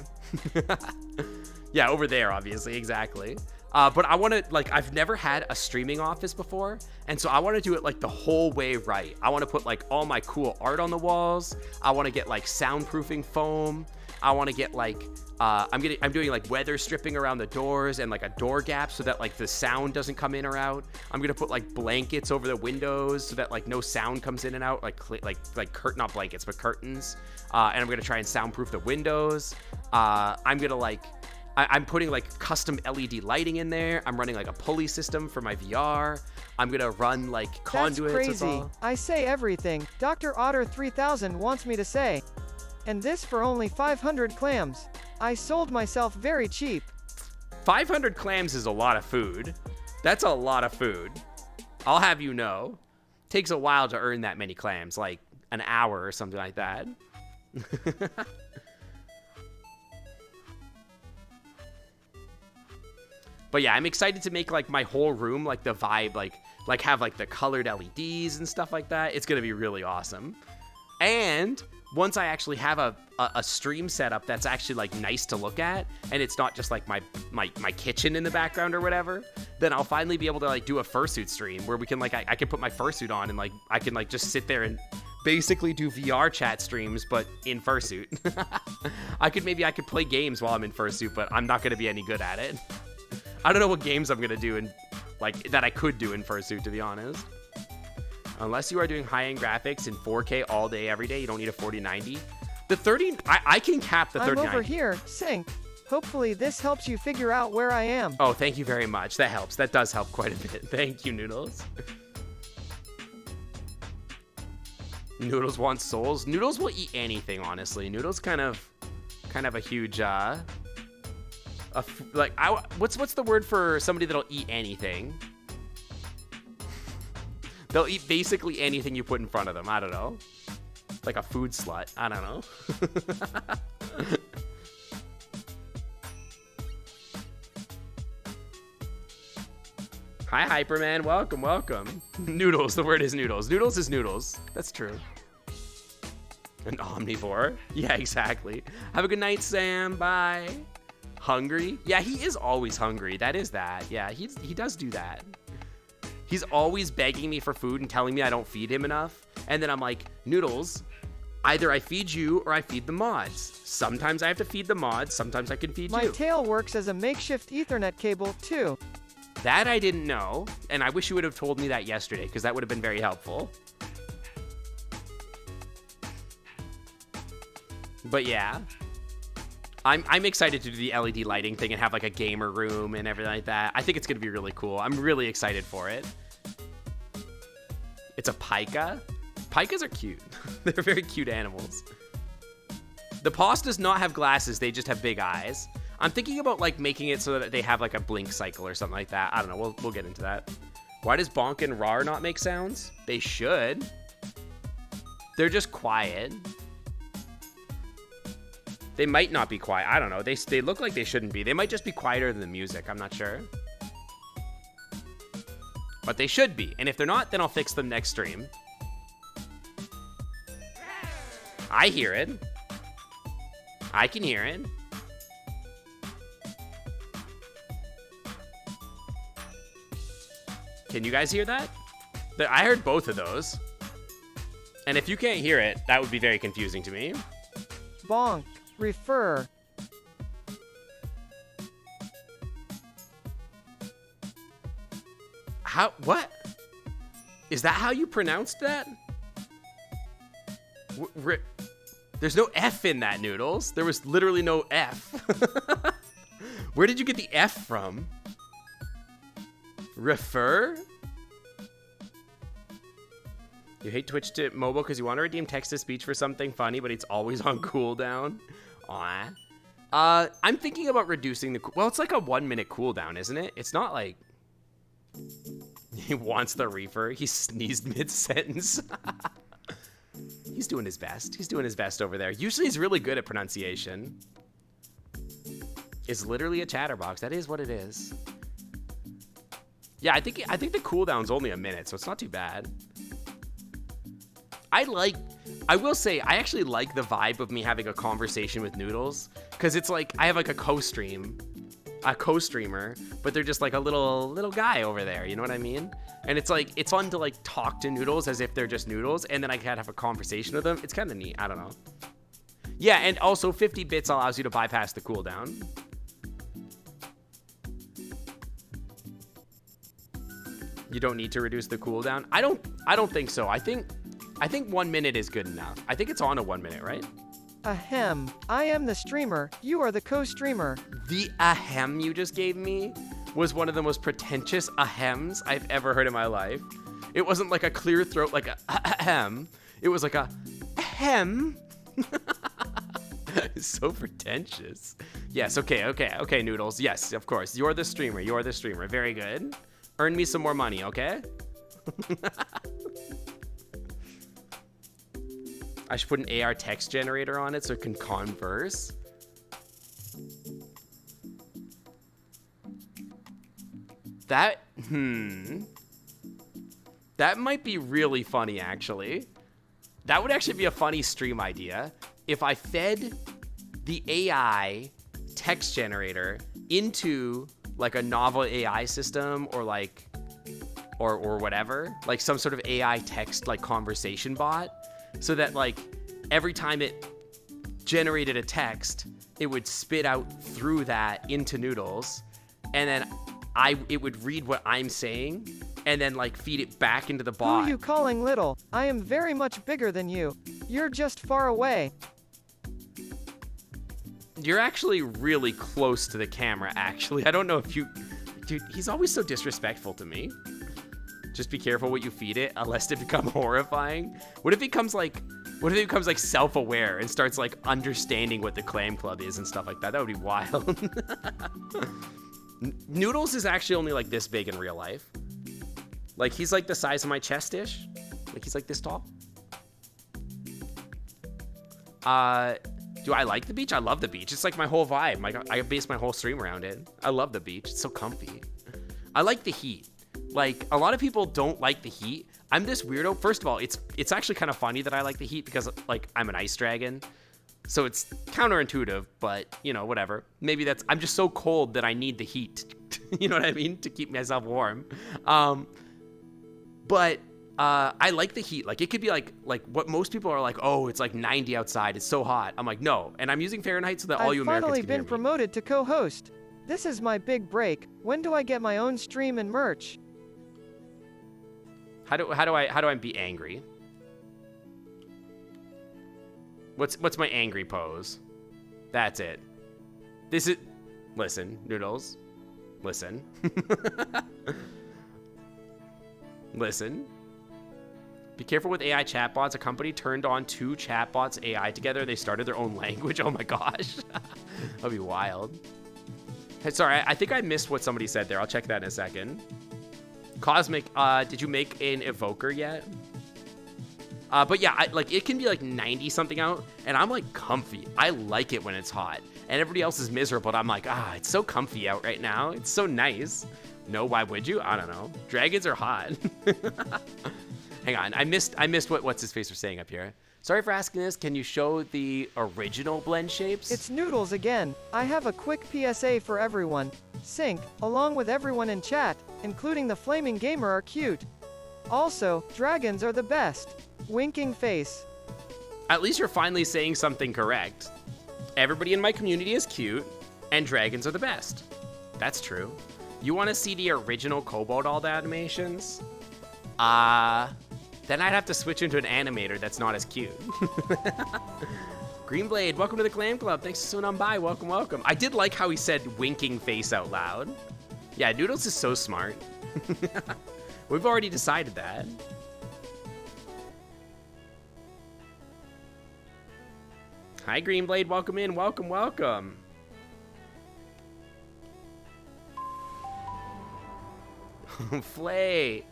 Yeah, over there, obviously. Exactly. But I want to, like, I've never had a streaming office before. And so I want to do it, like, the whole way right. I want to put, like, all my cool art on the walls. I want to get, like, soundproofing foam. I want to get, like, I'm doing, like, weather stripping around the doors and, like, a door gap so that, like, the sound doesn't come in or out. I'm gonna put, like, blankets over the windows so that, like, no sound comes in and out, like not blankets but curtains. And I'm gonna try and soundproof the windows. I'm gonna, like, I'm putting, like, custom LED lighting in there. I'm running, like, a pulley system for my VR. I'm gonna run, like, conduits. That's crazy. I say everything Dr. Otter 3000 wants me to say. And this for only 500 clams. I sold myself very cheap. 500 clams is a lot of food. That's a lot of food. I'll have you know. Takes a while to earn that many clams, like an hour or something like that. But yeah, I'm excited to make like my whole room like the vibe, like have like the colored LEDs and stuff like that. It's gonna be really awesome. And once I actually have a stream setup that's actually like nice to look at, and it's not just like my kitchen in the background or whatever, then I'll finally be able to like do a fursuit stream where we can like I can put my fursuit on and like I can like just sit there and basically do VR chat streams, but in fursuit. I could play games while I'm in fursuit, but I'm not gonna be any good at it. I don't know what games I'm gonna do in like that I could do in fursuit, to be honest. Unless you are doing high-end graphics in 4K all day, every day, you don't need a 4090. The 30, I can cap the 3090. I'm over here, sync. Hopefully this helps you figure out where I am. Oh, thank you very much. That helps. That does help quite a bit. Thank you, Noodles. Noodles wants souls. Noodles will eat anything, honestly. Noodles kind of a huge, what's the word for somebody that'll eat anything? They'll eat basically anything you put in front of them. I don't know. Like a food slut. I don't know. Hi, Hyperman. Welcome, welcome. Noodles. The word is noodles. Noodles is noodles. That's true. An omnivore? Yeah, exactly. Have a good night, Sam. Bye. Hungry? Yeah, he is always hungry. That is that. Yeah, he does do that. He's always begging me for food and telling me I don't feed him enough. And then I'm like, Noodles, either I feed you or I feed the mods. Sometimes I have to feed the mods. Sometimes I can feed you. My tail works as a makeshift Ethernet cable, too. That I didn't know. And I wish you would have told me that yesterday, because that would have been very helpful. But yeah. I'm excited to do the LED lighting thing and have like a gamer room and everything like that. I think it's going to be really cool. I'm really excited for it. It's a pika. Pikas are cute. They're very cute animals. The Poss does not have glasses. They just have big eyes. I'm thinking about like making it so that they have like a blink cycle or something like that. I don't know. We'll get into that. Why does Bonk and Rar not make sounds? They should. They're just quiet. They might not be quiet. I don't know. They look like they shouldn't be. They might just be quieter than the music. I'm not sure. But they should be. And if they're not, then I'll fix them next stream. I hear it. I can hear it. Can you guys hear that? I heard both of those. And if you can't hear it, that would be very confusing to me. Bonk. Refer. How? What? Is that how you pronounced that? There's no F in that, Noodles. There was literally no F. Where did you get the F from? Refer? You hate Twitch to mobile because you want to redeem text-to-speech for something funny, but it's always on cooldown. Aw. I'm thinking about reducing the... Well, it's like a 1-minute cooldown, isn't it? It's not like... He wants the reefer. He sneezed mid-sentence. He's doing his best. He's doing his best over there. Usually he's really good at pronunciation. It's literally a chatterbox. That is what it is. Yeah, I think the cooldown's only a minute, so it's not too bad. I will say, I actually like the vibe of me having a conversation with Noodles, because it's like, I have like a co-streamer, but they're just like a little guy over there, you know what I mean? And it's like, it's fun to like talk to Noodles as if they're just Noodles, and then I can have a conversation with them. It's kind of neat, I don't know. Yeah, and also 50 bits allows you to bypass the cooldown. You don't need to reduce the cooldown? I don't think so. I think 1 minute is good enough. I think it's on a 1 minute, right? Ahem. I am the streamer. You are the co-streamer. The ahem you just gave me was one of the most pretentious ahems I've ever heard in my life. It wasn't like a clear throat, like a ahem. It was like a ahem. It's so pretentious. Yes, okay, Noodles. Yes, of course. You're the streamer. You're the streamer. Very good. Earn me some more money, okay? I should put an AR text generator on it so it can converse. That might be really funny, actually. That would actually be a funny stream idea. If I fed the AI text generator into like a novel AI system or like, or whatever, like some sort of AI text like conversation bot, so that like every time it generated a text, it would spit out through that into Noodles, and then it would read what I'm saying and then like feed it back into the bot. Who you calling little? I am very much bigger than you. You're just far away. You're actually really close to the camera, actually. I don't know if you... Dude, he's always so disrespectful to me. Just be careful what you feed it, unless it becomes horrifying. What if it becomes like... What if it becomes like self-aware and starts like understanding what the Clam Club is and stuff like that? That would be wild. Noodles is actually only like this big in real life. Like he's like the size of my chest-ish. Like he's like this tall. Do I like the beach? I love the beach. It's like my whole vibe. I base my whole stream around it. I love the beach. It's so comfy. I like the heat. Like a lot of people don't like the heat. I'm this weirdo. First of all, it's actually kind of funny that I like the heat because like I'm an ice dragon. So it's counterintuitive, but you know, whatever. Maybe I'm just so cold that I need the heat. You know what I mean? To keep myself warm. But I like the heat. Like it could be like what most people are like, oh, it's like 90 outside. It's so hot. I'm like, no. And I'm using Fahrenheit so that all you Americans can hear me. I've finally been promoted to co-host. This is my big break. When do I get my own stream and merch? How do I be angry? What's my angry pose? That's it. Listen, Noodles. Listen. Listen. Be careful with AI chatbots. A company turned on 2 chatbots AI together. They started their own language. Oh my gosh. That'd be wild. Hey, sorry, I think I missed what somebody said there. I'll check that in a second. Cosmic, did you make an evoker yet? But yeah, like it can be like 90 something out and I'm like comfy. I like it when it's hot and everybody else is miserable. But I'm like, it's so comfy out right now. It's so nice. No, why would you? I don't know. Dragons are hot. Hang on, I missed what's his face was saying up here. Sorry for asking this. Can you show the original blend shapes? It's Noodles again. I have a quick PSA for everyone. Sync, along with everyone in chat, including the Flaming Gamer, are cute. Also, dragons are the best. Winking face. At least you're finally saying something correct. Everybody in my community is cute, and dragons are the best. That's true. You want to see the original Cobalt All animations? Then I'd have to switch into an animator that's not as cute. Greenblade, welcome to the Clam Club. Thanks for swinging on by. Welcome, welcome. I did like how he said winking face out loud. Yeah, Noodles is so smart. We've already decided that. Hi, Greenblade. Welcome in. Welcome, welcome. Flay.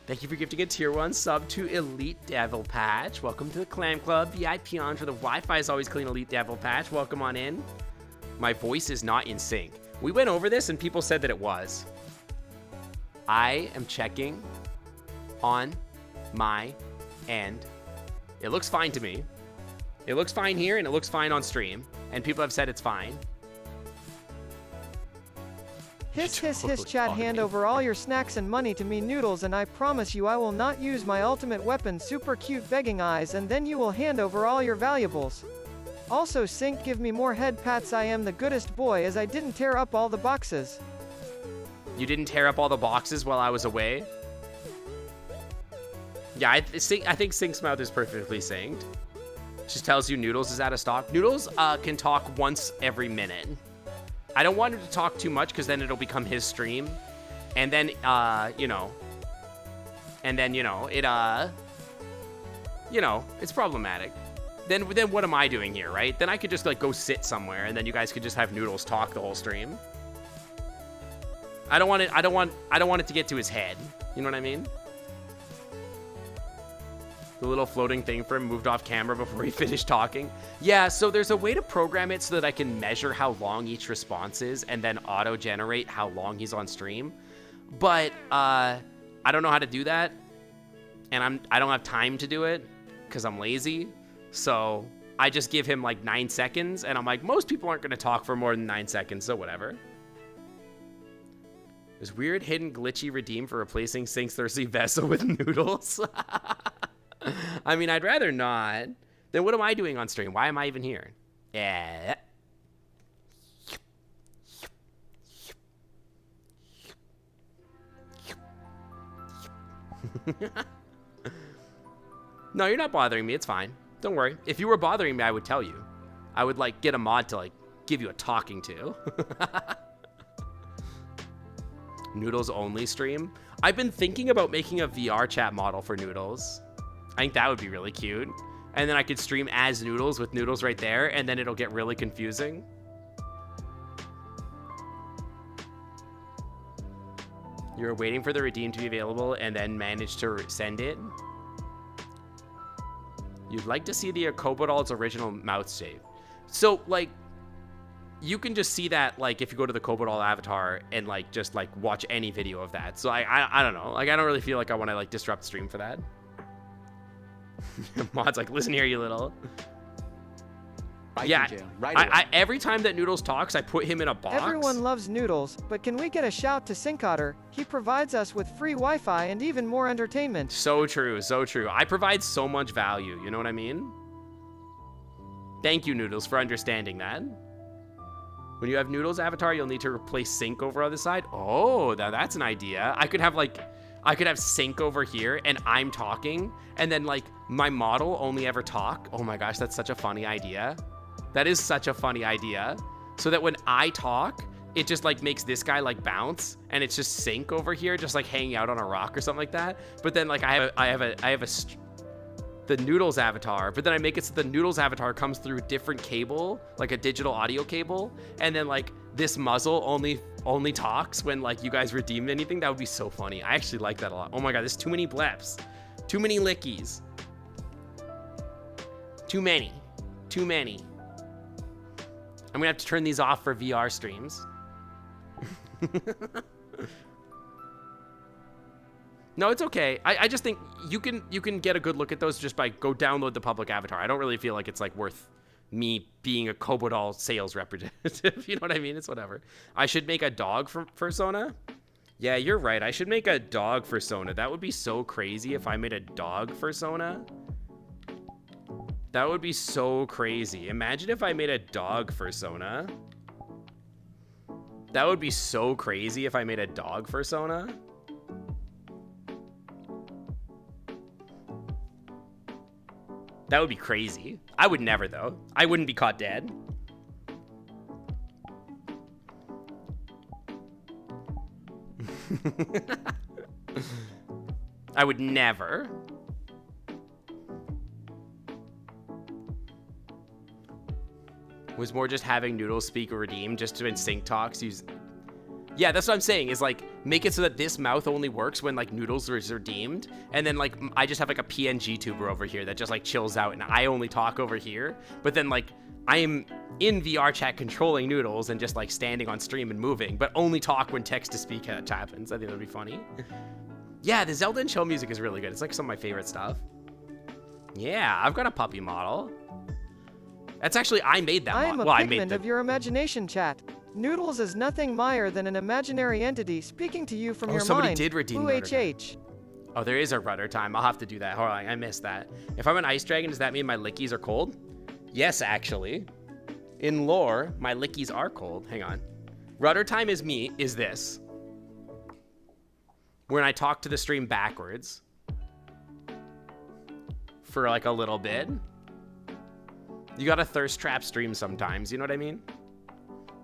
Thank you for gifting a tier 1 sub to Elite Devil Patch. Welcome to the Clam Club. VIP on for the Wi-Fi is always clean, Elite Devil Patch. Welcome on in. My voice is not in sync. We went over this and people said that it was. I am checking on my end. It looks fine to me. It looks fine here and it looks fine on stream. And people have said it's fine. Hiss hiss hiss chat, hand over all your snacks and money to me Noodles and I promise you I will not use my ultimate weapon super cute begging eyes and then you will hand over all your valuables. Also Sync, give me more head pats. I am the goodest boy as I didn't tear up all the boxes. You didn't tear up all the boxes while I was away? Yeah, I think Sync's mouth is perfectly synced. Just tells you Noodles is out of stock. Noodles can talk once every minute. I don't want him to talk too much because then it'll become his stream. And then, you know, it's problematic. then what am I doing here, right? Then I could just like go sit somewhere, and then you guys could just have Noodles talk the whole stream. I don't want it to get to his head. You know what I mean? The little floating thing for him moved off camera before he finished talking. Yeah, so there's a way to program it so that I can measure how long each response is and then auto-generate how long he's on stream. But I don't know how to do that, and I don't have time to do it because I'm lazy. So I just give him like 9 seconds, and I'm like, most people aren't going to talk for more than 9 seconds, so whatever. There's weird hidden glitchy redeem for replacing Sink's Thirsty Vessel with Noodles. I mean, I'd rather not. Then what am I doing on stream? Why am I even here? Yeah. No, you're not bothering me. It's fine. Don't worry. If you were bothering me, I would tell you. I would, like, get a mod to, like, give you a talking to. Noodles only stream. I've been thinking about making a VR chat model for Noodles. I think that would be really cute. And then I could stream as Noodles with Noodles right there, and then it'll get really confusing. You're waiting for the redeem to be available and then manage to send it. You'd like to see the Kobold's original mouth shape. So, like, you can just see that, like, if you go to the Kobold avatar and, like, just, like, watch any video of that. So, I don't know. Like, I don't really feel like I want to, like, disrupt stream for that. Mod's like, listen here, you little. Right, yeah, right every time that Noodles talks, I put him in a box. Everyone loves Noodles, but can we get a shout to Sinkotter? He provides us with free Wi-Fi and even more entertainment. So true, so true. I provide so much value, you know what I mean? Thank you, Noodles, for understanding that. When you have Noodles avatar, you'll need to replace Sink over on the side. Oh, that's an idea. I could have Sink over here, and I'm talking, and then, like, my model only ever talk. Oh my gosh, that's such a funny idea. That is such a funny idea. So that when I talk, it just, like, makes this guy, like, bounce, and it's just Sink over here, just, like, hanging out on a rock or something like that. But then, like, I have the Noodles avatar, but then I make it so the Noodles avatar comes through a different cable, like a digital audio cable, and then, like, this muzzle only talks when, like, you guys redeem anything. That would be so funny. I actually like that a lot. Oh my god, there's too many bleps. Too many lickies. Too many. I'm gonna have to turn these off for VR streams. No, it's okay. I just think you can get a good look at those just by go download the public avatar. I don't really feel like it's, like, worth me being a Kobold sales representative. You know what I mean? It's whatever. I should make a dog persona. Yeah, you're right. I should make a dog persona. That would be so crazy if I made a dog persona. That would be so crazy. Imagine if I made a dog persona. That would be so crazy if I made a dog persona. That would be crazy. I would never, though. I wouldn't be caught dead. I would never. Was more just having Noodles speak or redeem just to in sync talks. Yeah, that's what I'm saying, is, like, make it so that this mouth only works when, like, Noodles is redeemed, and then, like, I just have, like, a PNG tuber over here that just, like, chills out, and I only talk over here, but then, like, I am in VR chat controlling Noodles and just, like, standing on stream and moving, but only talk when text-to-speak happens. I think that would be funny. Yeah, the Zelda and Chill music is really good. It's, like, some of my favorite stuff. Yeah, I've got a puppy model. That's actually, I made that model. I am a figment of your imagination, chat. Noodles is nothing more than an imaginary entity speaking to you from your somebody mind. Did redeem UHH. Oh, there is a rudder time. I'll have to do that. Hold on, I missed that. If I'm an ice dragon, does that mean my lickies are cold? Yes, actually. In lore, my lickies are cold. Hang on. Rudder time is this. When I talk to the stream backwards. For, like, a little bit. You gotta thirst trap stream sometimes, you know what I mean?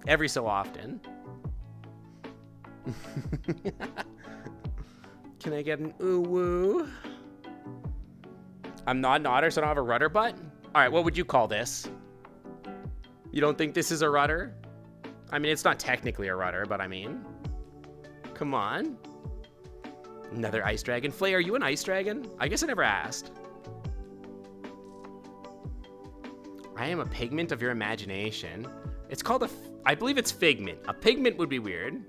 Every so often. Can I get an ooh woo? I'm not an otter, so I don't have a rudder butt? All right, what would you call this? You don't think this is a rudder? I mean, it's not technically a rudder, but I mean, come on. Another ice dragon. Flay, are you an ice dragon? I guess I never asked. I am a pigment of your imagination. It's called a, I believe it's figment. A pigment would be weird.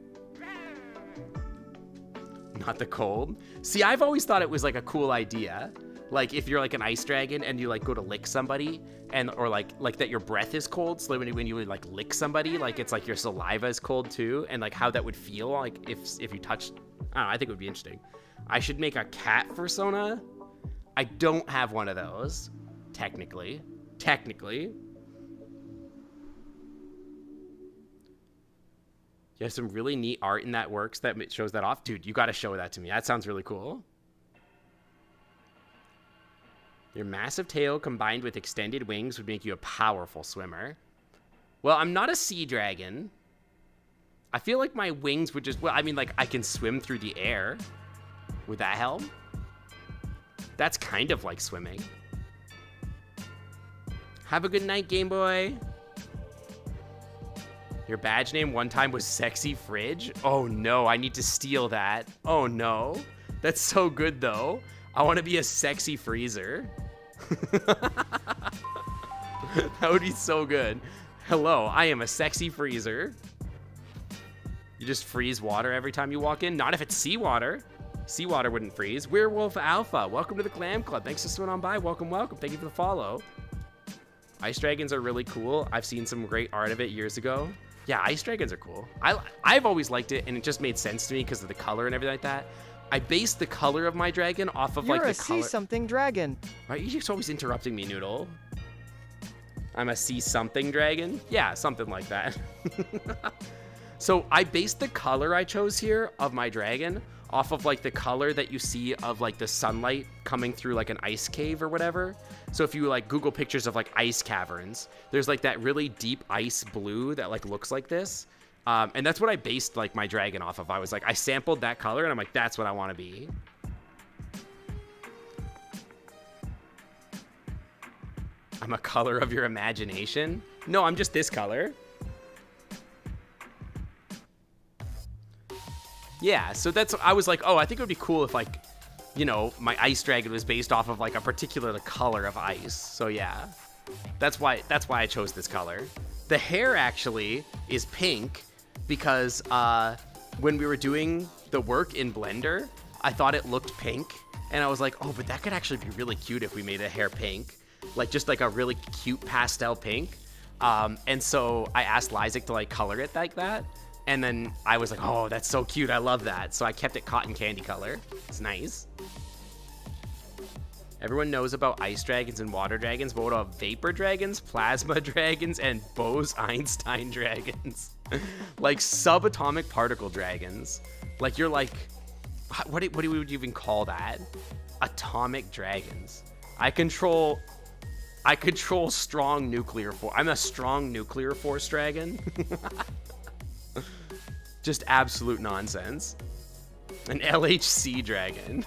Not the cold. See, I've always thought it was like a cool idea. Like if you're like an ice dragon and you like go to lick somebody and, or like that your breath is cold. So when you would like lick somebody, like it's like your saliva is cold too. And like how that would feel like if you touched, I don't know, I think it would be interesting. I should make a cat persona. I don't have one of those, technically. You have some really neat art in that works that shows that off. Dude, you got to show that to me. That sounds really cool. Your massive tail combined with extended wings would make you a powerful swimmer. Well, I'm not a sea dragon. I feel like my wings would just, well, I mean, like I can swim through the air. Would that help? That's kind of like swimming. Have a good night, Game Boy. Your badge name one time was Sexy Fridge? Oh no, I need to steal that. Oh no. That's so good though. I want to be a sexy freezer. That would be so good. Hello, I am a sexy freezer. You just freeze water every time you walk in? Not if it's seawater. Seawater wouldn't freeze. Werewolf Alpha, welcome to the Glam Club. Thanks for swimming on by. Welcome. Thank you for the follow. Ice dragons are really cool. I've seen some great art of it years ago. Yeah, ice dragons are cool. I've always liked it, and it just made sense to me because of the color and everything like that. I based the color of my dragon off of like the color. You're a see-something dragon. Right, you're just always interrupting me, Noodle. I'm a see-something dragon? Yeah, something like that. So I based the color I chose here of my dragon off of like the color that you see of like the sunlight coming through like an ice cave or whatever. So if you like Google pictures of like ice caverns, there's like that really deep ice blue that like looks like this. And that's what I based like my dragon off of. I was like, I sampled that color and I'm like, that's what I want to be. I'm a color of your imagination. No, I'm just this color. Yeah, so that's, I was like, oh, I think it would be cool if like, you know, my ice dragon was based off of like a particular color of ice. So yeah, that's why I chose this color. The hair actually is pink because when we were doing the work in Blender, I thought it looked pink. And I was like, oh, but that could actually be really cute if we made the hair pink. Like just like a really cute pastel pink. And so I asked Lysic to like color it like that. And then I was like, oh, that's so cute. I love that. So I kept it cotton candy color. It's nice. Everyone knows about ice dragons and water dragons, but what about vapor dragons, plasma dragons, and Bose-Einstein dragons? Like subatomic particle dragons. Like you're like, what do we even call that? Atomic dragons. I control strong nuclear force. I'm a strong nuclear force dragon. Just absolute nonsense. An LHC dragon.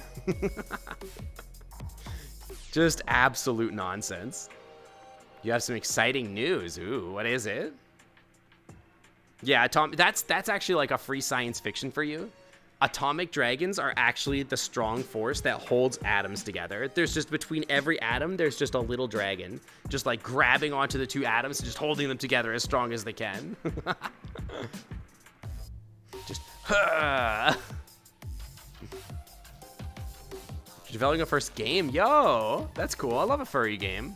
Just absolute nonsense. You have some exciting news. Ooh, what is it? Yeah, that's actually like a free science fiction for you. Atomic dragons are actually the strong force that holds atoms together. There's just between every atom, there's just a little dragon. Just like grabbing onto the two atoms and just holding them together as strong as they can. Just, developing a first game. Yo, that's cool. I love a furry game.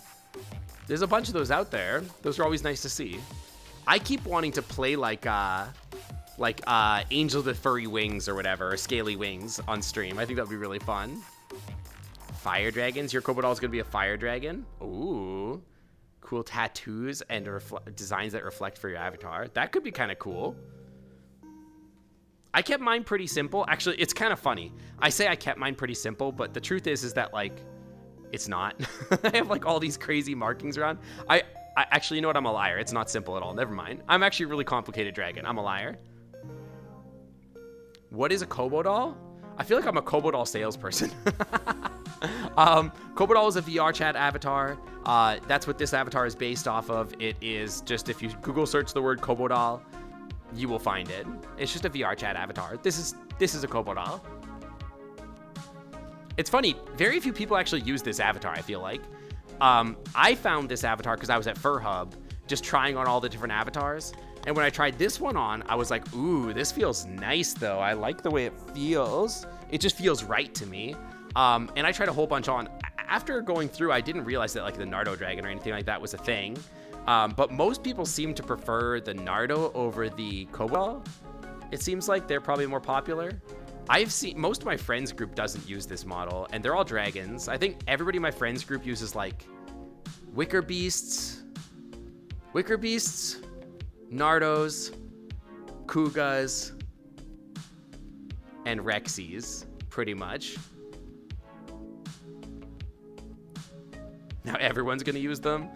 There's a bunch of those out there. Those are always nice to see. I keep wanting to play like Angel with Furry Wings or whatever, or Scaly Wings on stream. I think that would be really fun. Fire dragons. Your Kobold is going to be a fire dragon. Ooh. Cool tattoos and designs that reflect for your avatar. That could be kind of cool. I kept mine pretty simple. Actually, it's kind of funny. I say I kept mine pretty simple, but the truth is that like, it's not. I have like all these crazy markings around. I actually, you know what? I'm a liar. It's not simple at all. Never mind. I'm actually a really complicated dragon. I'm a liar. What is a Kobo doll? I feel like I'm a Kobo doll salesperson. Kobodal is a VR chat avatar. That's what this avatar is based off of. It is just, if you Google search the word Kobodal, you will find it. It's just a VR chat avatar. This is a Kobodal. It's funny, very few people actually use this avatar, I feel like. I found this avatar because I was at Fur Hub, just trying on all the different avatars. And when I tried this one on, I was like, ooh, this feels nice though. I like the way it feels. It just feels right to me. And I tried a whole bunch on. After going through, I didn't realize that like the Nardo dragon or anything like that was a thing. But most people seem to prefer the Nardo over the Kobodal. It seems like they're probably more popular. I've seen, most of my friends group doesn't use this model, and they're all dragons. I think everybody in my friends group uses like Wicker Beasts, Nardos, Kugas, and Rexies, pretty much. Now everyone's gonna use them.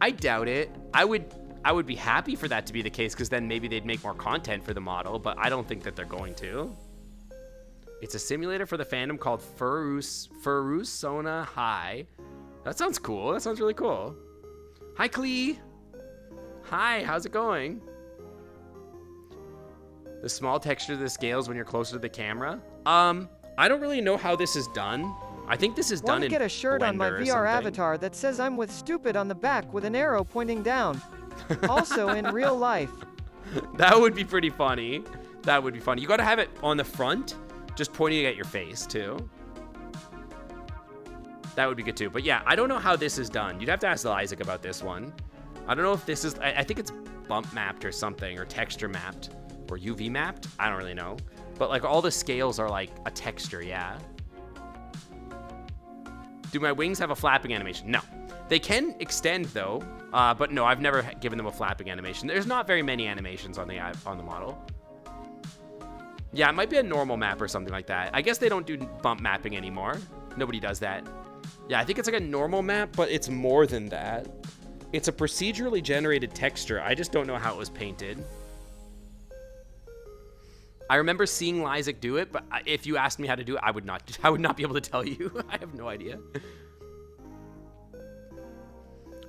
I doubt it. I would be happy for that to be the case, because then maybe they'd make more content for the model, but I don't think that they're going to. It's a simulator for the fandom called Furusona High. That sounds cool. That sounds really cool. Hi, Klee. Hi, how's it going? The small texture of the scales when you're closer to the camera. I don't really know how this is done. I think this is done in Want to get a shirt on my Blender or VR something. avatar that says I'm with stupid on the back with an arrow pointing down. Also in real life. That would be pretty funny. That would be funny. You got to have it on the front, just pointing at your face too. That would be good too. But yeah, I don't know how this is done. You'd have to ask Isaac about this one. I don't know if this is, I think it's bump mapped or something, or texture mapped, or UV mapped. I don't really know. But like all the scales are like a texture, yeah. Do my wings have a flapping animation? No. They can extend though, but no, I've never given them a flapping animation. There's not very many animations on the model. Yeah, it might be a normal map or something like that. I guess they don't do bump mapping anymore. Nobody does that. Yeah, I think it's like a normal map, but it's more than that. It's a procedurally generated texture. I just don't know how it was painted. I remember seeing Isaac do it, but if you asked me how to do it, I would not be able to tell you. I have no idea.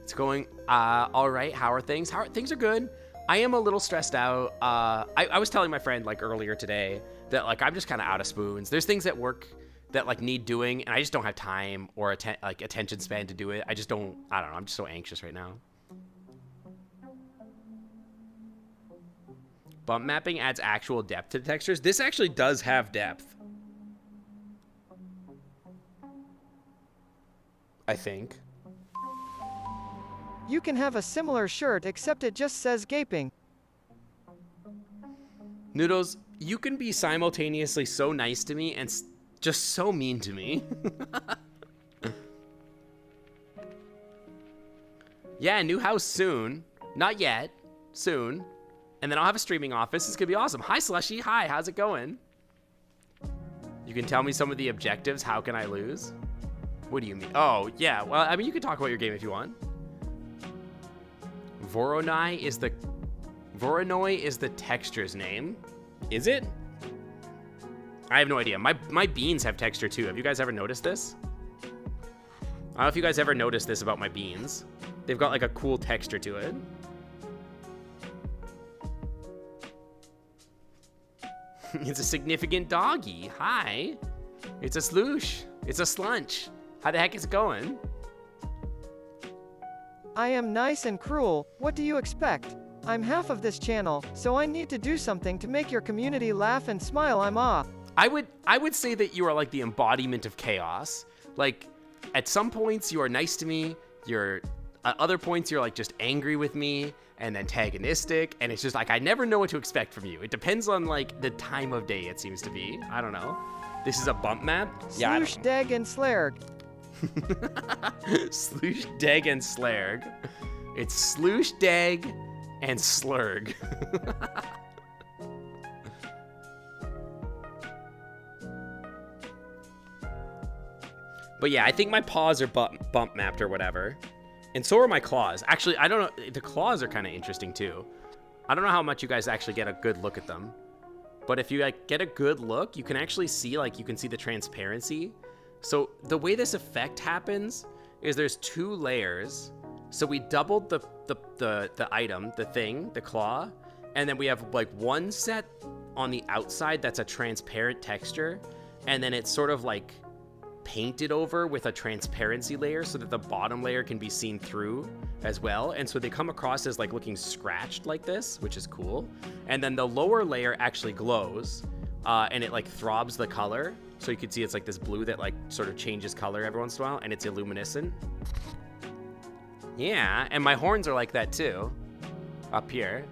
It's going all right. How are things? Things are good. I am a little stressed out. I was telling my friend like earlier today that like I'm just kind of out of spoons. There's things at work that like need doing, and I just don't have time or attention span to do it. I don't know. I'm just so anxious right now. Bump mapping adds actual depth to the textures. This actually does have depth, I think. You can have a similar shirt except it just says gaping. Noodles, you can be simultaneously so nice to me and just so mean to me. Yeah, new house soon. Not yet. Soon. And then I'll have a streaming office. It's gonna be awesome. Hi, Slushy. Hi, how's it going? You can tell me some of the objectives. How can I lose? What do you mean? Oh, yeah. Well, I mean, you can talk about your game if you want. Voronoi is the texture's name. Is it? I have no idea. My beans have texture too. Have you guys ever noticed this? I don't know if you guys ever noticed this about my beans. They've got like a cool texture to it. It's a significant doggy. Hi. It's a sloosh. It's a slunch. How the heck is it going? I am nice and cruel. What do you expect? I'm half of this channel, so I need to do something to make your community laugh and smile. I'm off. I would say that you are like the embodiment of chaos. Like at some points you are nice to me. You're at other points you're like just angry with me and antagonistic, and it's just like I never know what to expect from you. It depends on like the time of day, it seems to be. I don't know. This is a bump map? Yeah, I don't Sloosh, know. Deg, and Slarg. Sloosh, Deg, and Slarg. It's Sloosh, Deg, and Slurg. But yeah, I think my paws are bump mapped or whatever. And so are my claws. Actually, I don't know. The claws are kind of interesting too. I don't know how much you guys actually get a good look at them. But if you like get a good look, you can actually see, like, you can see the transparency So the way this effect happens is there's 2 layers. So we doubled the item, the thing, the claw, and then we have like one set on the outside that's a transparent texture, and then it's sort of like painted over with a transparency layer so that the bottom layer can be seen through as well. And so they come across as like looking scratched like this, which is cool. And then the lower layer actually glows, and it like throbs the color. So you can see it's like this blue that like sort of changes color every once in a while, and it's illuminescent. Yeah, and my horns are like that too, up here.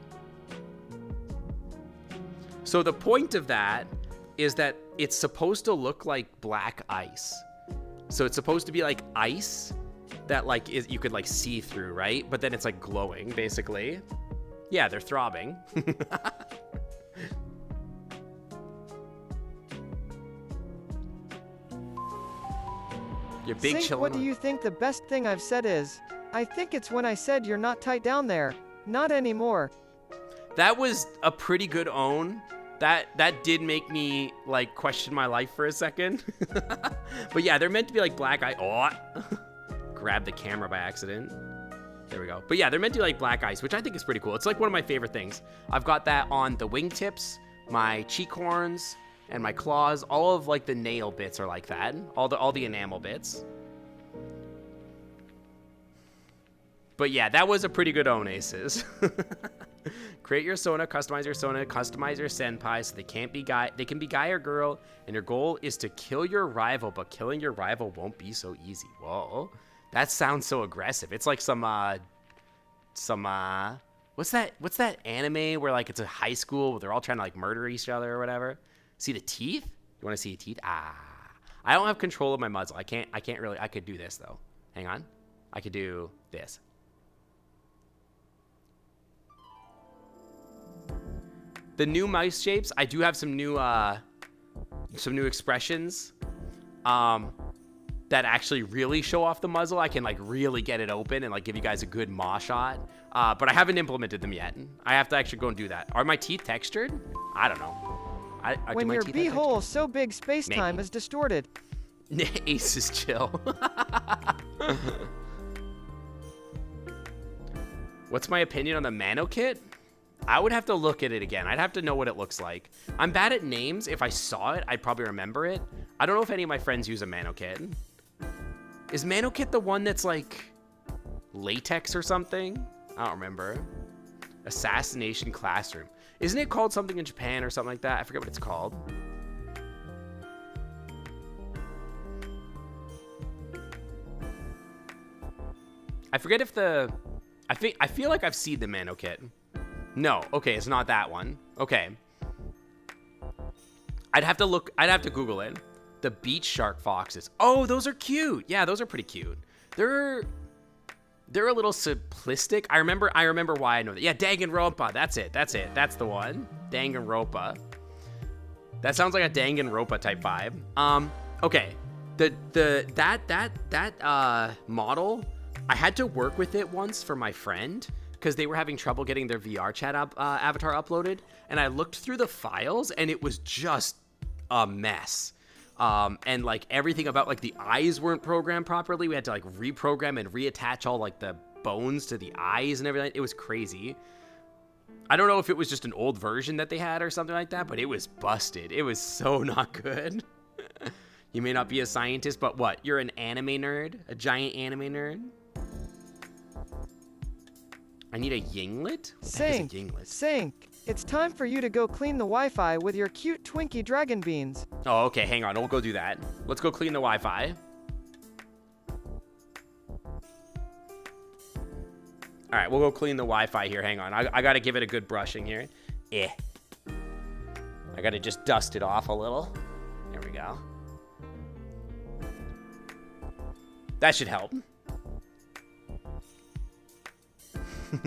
So the point of that is that it's supposed to look like black ice. So it's supposed to be like ice that like you could like see through, right? But then it's like glowing, basically. Yeah, they're throbbing. Your big Sink, chillin'. what do you think the best thing I've said is? I think it's when I said you're not tight down there. Not anymore. That was a pretty good own. That did make me like question my life for a second. But yeah, they're meant to be like black ice. Oh, grabbed the camera by accident. There we go. But yeah, they're meant to be like black ice, which I think is pretty cool. It's like one of my favorite things. I've got that on the wingtips, my cheek horns, and my claws. All of like the nail bits are like that. All the enamel bits. But yeah, that was a pretty good own, Aces. Create your Sona, customize your senpai so they can be guy or girl, and your goal is to kill your rival, but killing your rival won't be so easy. Whoa. That sounds so aggressive. It's like some what's that anime where like it's a high school where they're all trying to like murder each other or whatever? See the teeth? You want to see the teeth? Ah. I don't have control of my muzzle. I can't really. I could do this though. Hang on. I could do this. The new mouse shapes, I do have some new expressions that actually really show off the muzzle. I can like really get it open and like give you guys a good maw shot. But I haven't implemented them yet. I have to actually go and do that. Are my teeth textured? I don't know. When your beehole is so big, space-time is distorted. Aces, chill. What's my opinion on the Mano kit? I would have to look at it again. I'd have to know what it looks like. I'm bad at names. If I saw it, I'd probably remember it. I don't know if any of my friends use a Mano kit. Is Mano kit the one that's like latex or something? I don't remember. Assassination Classroom. Isn't it called something in Japan or something like that? I forget what it's called. I forget if I feel like I've seen the Mano kit. No, okay, it's not that one. Okay. I'd have to Google it. The beach shark foxes. Oh, those are cute. Yeah, those are pretty cute. They're a little simplistic. I remember why I know that. Yeah, Danganronpa. That's it. That's the one. Danganronpa. That sounds like a Danganronpa type vibe. Okay. That model, I had to work with it once for my friend because they were having trouble getting their VR chat avatar uploaded, and I looked through the files and it was just a mess. And like everything about like the eyes weren't programmed properly. We had to like reprogram and reattach all like the bones to the eyes and everything. It was crazy. I don't know if it was just an old version that they had or something like that, but it was busted. It was so not good. You may not be a scientist, but what? You're an anime nerd? A giant anime nerd? I need a yinglet? What the heck is a yinglet? Sink. It's time for you to go clean the Wi-Fi with your cute Twinkie dragon beans. Oh, okay, hang on. We'll go do that. Let's go clean the Wi-Fi. All right, we'll go clean the Wi-Fi here. Hang on. I got to give it a good brushing here. I got to just dust it off a little. There we go. That should help. You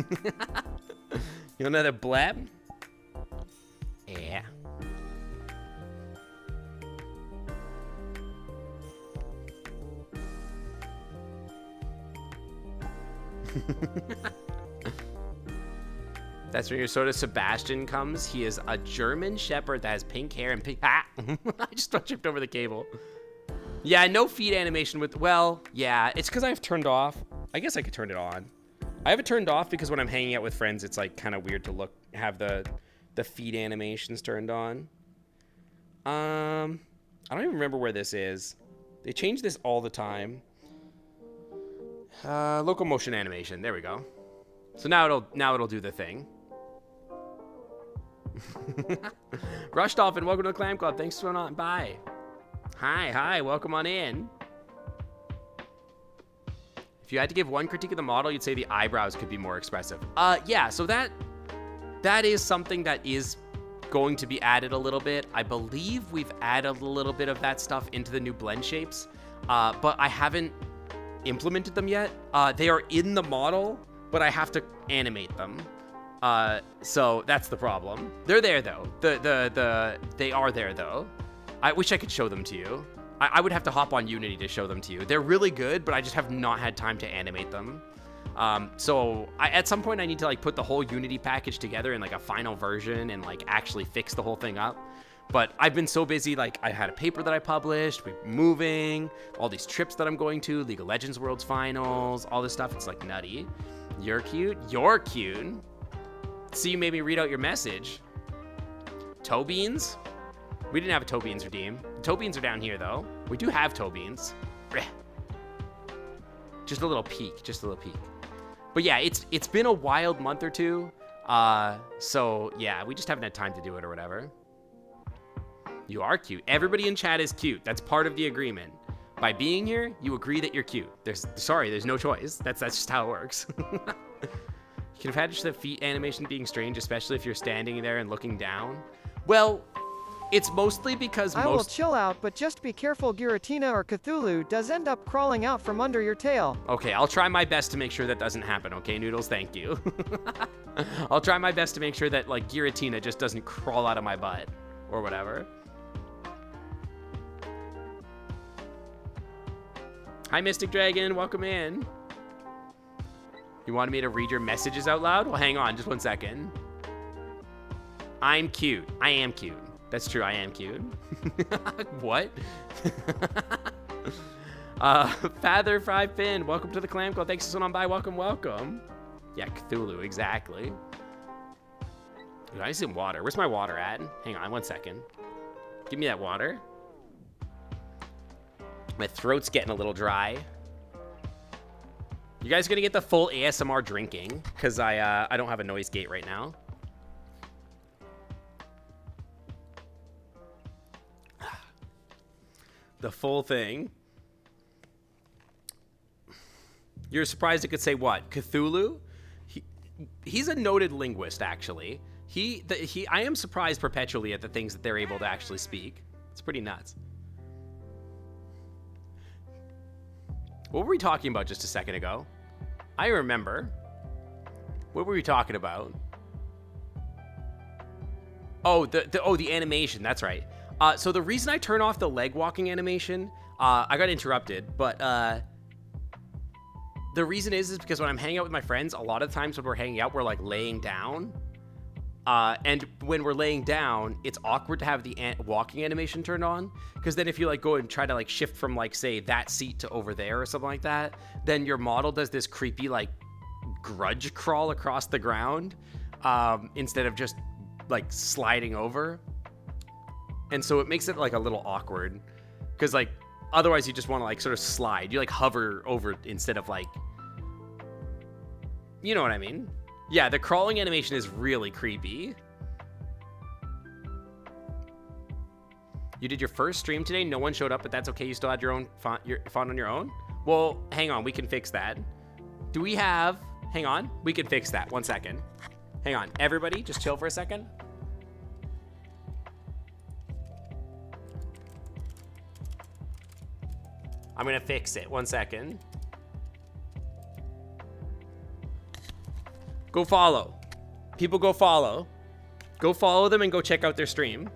want another blab? Yeah. That's where your sort of Sebastian comes. He is a German Shepherd that has pink hair and pink... Ah! I just tripped over the cable. Yeah, no feed animation with, well, yeah, it's because I've turned off. I guess I could turn it on. I have it turned off because when I'm hanging out with friends, it's like kind of weird to have the feed animations turned on. I don't even remember where this is. They change this all the time. Local motion animation. There we go. So now it'll do the thing. Rush Dolphin, welcome to the Clam Club. Thanks for on by. Hi, welcome on in. If you had to give one critique of the model, you'd say the eyebrows could be more expressive. Yeah, so that is something that is going to be added a little bit. I believe we've added a little bit of that stuff into the new blend shapes, but I haven't implemented them yet. They are in the model, but I have to animate them. So that's the problem. They're there though. They are there though. I wish I could show them to you. I would have to hop on Unity to show them to you. They're really good, but I just have not had time to animate them. So at some point I need to like put the whole Unity package together in like a final version and like actually fix the whole thing up. But I've been so busy, like I had a paper that I published, we're moving, all these trips that I'm going to, League of Legends Worlds Finals, all this stuff. It's like nutty. You're cute. You're cute. See, you made me read out your message. Toe beans? We didn't have a toe beans redeem. Toe beans are down here though. We do have toe beans. Just a little peek, just a little peek. But yeah, it's been a wild month or two. So yeah, we just haven't had time to do it or whatever. You are cute. Everybody in chat is cute. That's part of the agreement. By being here, you agree that you're cute. There's no choice. That's just how it works. You can imagine the feet animation being strange, especially if you're standing there and looking down. Well, it's mostly because I will chill out, but just be careful. Giratina or Cthulhu does end up crawling out from under your tail. Okay, I'll try my best to make sure that doesn't happen. Okay, Noodles, thank you. I'll try my best to make sure that like Giratina just doesn't crawl out of my butt or whatever. Hi, Mystic Dragon. Welcome in. You wanted me to read your messages out loud? Well, hang on just one second. I'm cute. I am cute. That's true. I am cute. What? Father Fry Finn. Welcome to the Clam Club. Thanks for sitting on by. Welcome, welcome. Yeah, Cthulhu. Exactly. Dude, I need some water. Where's my water at? Hang on 1 second. Give me that water. My throat's getting a little dry. You guys gonna get the full ASMR drinking because I don't have a noise gate right now. The full thing. You're surprised it could say what? Cthulhu? He's a noted linguist, actually. I am surprised perpetually at the things that they're able to actually speak. It's pretty nuts. What were we talking about just a second ago? I remember. What were we talking about? Oh, the animation. That's right. So the reason I turn off the leg walking animation, I got interrupted, but the reason is because when I'm hanging out with my friends, a lot of times when we're hanging out, we're like laying down. And when we're laying down, it's awkward to have the walking animation turned on, because then if you like go and try to like shift from like say that seat to over there or something like that, then your model does this creepy like grudge crawl across the ground instead of just like sliding over. And so it makes it like a little awkward, because like otherwise you just want to like sort of slide, you like hover over instead of like, you know what I mean? Yeah, the crawling animation is really creepy. You did your first stream today. No one showed up, but that's okay. You still had your own font on your own. Well, hang on. We can fix that. Do we have... Hang on. We can fix that. 1 second. Hang on. Everybody, just chill for a second. I'm going to fix it. 1 second. Go follow. People go follow. Go follow them and go check out their stream.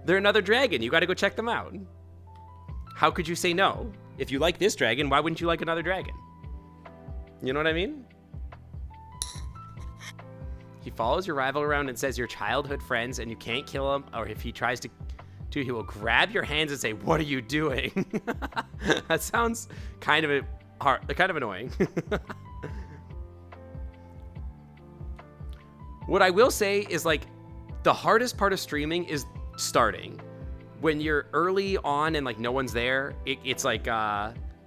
They're another dragon. You got to go check them out. How could you say no? If you like this dragon, why wouldn't you like another dragon? You know what I mean? He follows your rival around and says you're childhood friends and you can't kill him, or if he tries to, he will grab your hands and say, "What are you doing?" That sounds kind of annoying. What I will say is, like, the hardest part of streaming is starting. When you're early on and like no one's there, it's like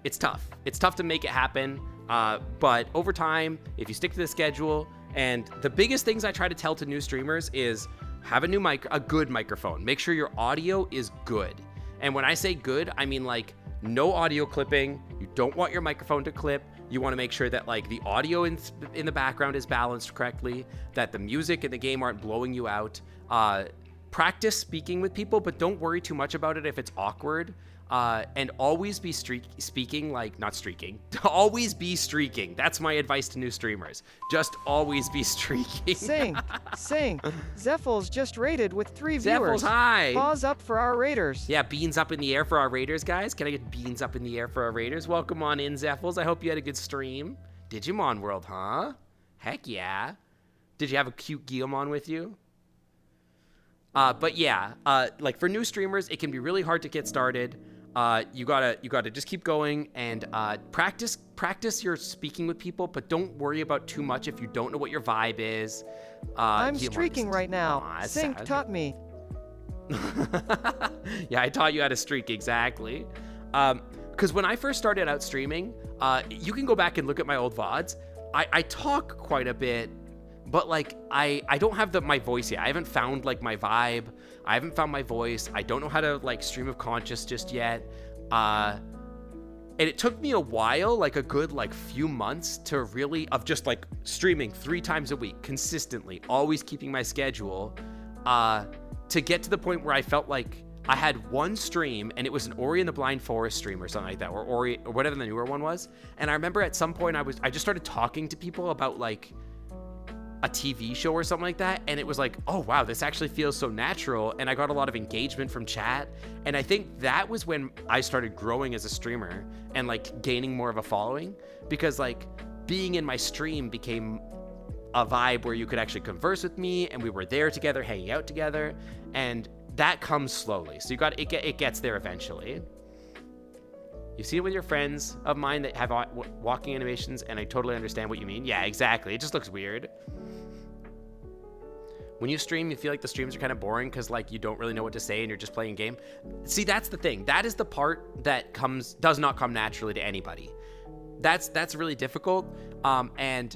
it's tough. It's tough to make it happen. But over time, if you stick to the schedule, and the biggest things I try to tell to new streamers is have a good microphone. Make sure your audio is good. And when I say good, I mean like no audio clipping. You don't want your microphone to clip. You want to make sure that like the audio in the background is balanced correctly, that the music and the game aren't blowing you out. Practice speaking with people, but don't worry too much about it if it's awkward. And always be always be streaking. That's my advice to new streamers. Just always be streaking. Sync. Zeffles just rated with 3 viewers. Zeffles, hi. Pause up for our raiders. Yeah, beans up in the air for our raiders, guys. Can I get beans up in the air for our raiders? Welcome on in, Zeffles. I hope you had a good stream. Digimon World, huh? Heck yeah. Did you have a cute Guillemon with you? But yeah, like for new streamers, it can be really hard to get started. You gotta just keep going and practice your speaking with people, but don't worry about too much if you don't know what your vibe is. I'm streaking right now. Sync taught me. Yeah, I taught you how to streak, exactly. Because when I first started out streaming, you can go back and look at my old VODs. I talk quite a bit, but like I don't have my voice yet. I haven't found like my vibe. I haven't found my voice. I don't know how to like stream of conscious just yet. And it took me a while, like a good like few months to really of just like streaming 3 times a week consistently, always keeping my schedule, to get to the point where I felt like I had one stream and it was an Ori and the Blind Forest stream or something like that, or Ori or whatever the newer one was. And I remember at some point I just started talking to people about like a TV show or something like that, and it was like, oh wow, this actually feels so natural, and I got a lot of engagement from chat. And I think that was when I started growing as a streamer and like gaining more of a following, because like being in my stream became a vibe where you could actually converse with me and we were there together, hanging out together, and that comes slowly. So it gets there eventually. You see it with your friends of mine that have walking animations, and I totally understand what you mean. Yeah, exactly. It just looks weird. When you stream, you feel like the streams are kind of boring because like you don't really know what to say and you're just playing a game. See, that's the thing. That is the part that does not come naturally to anybody. That's really difficult, and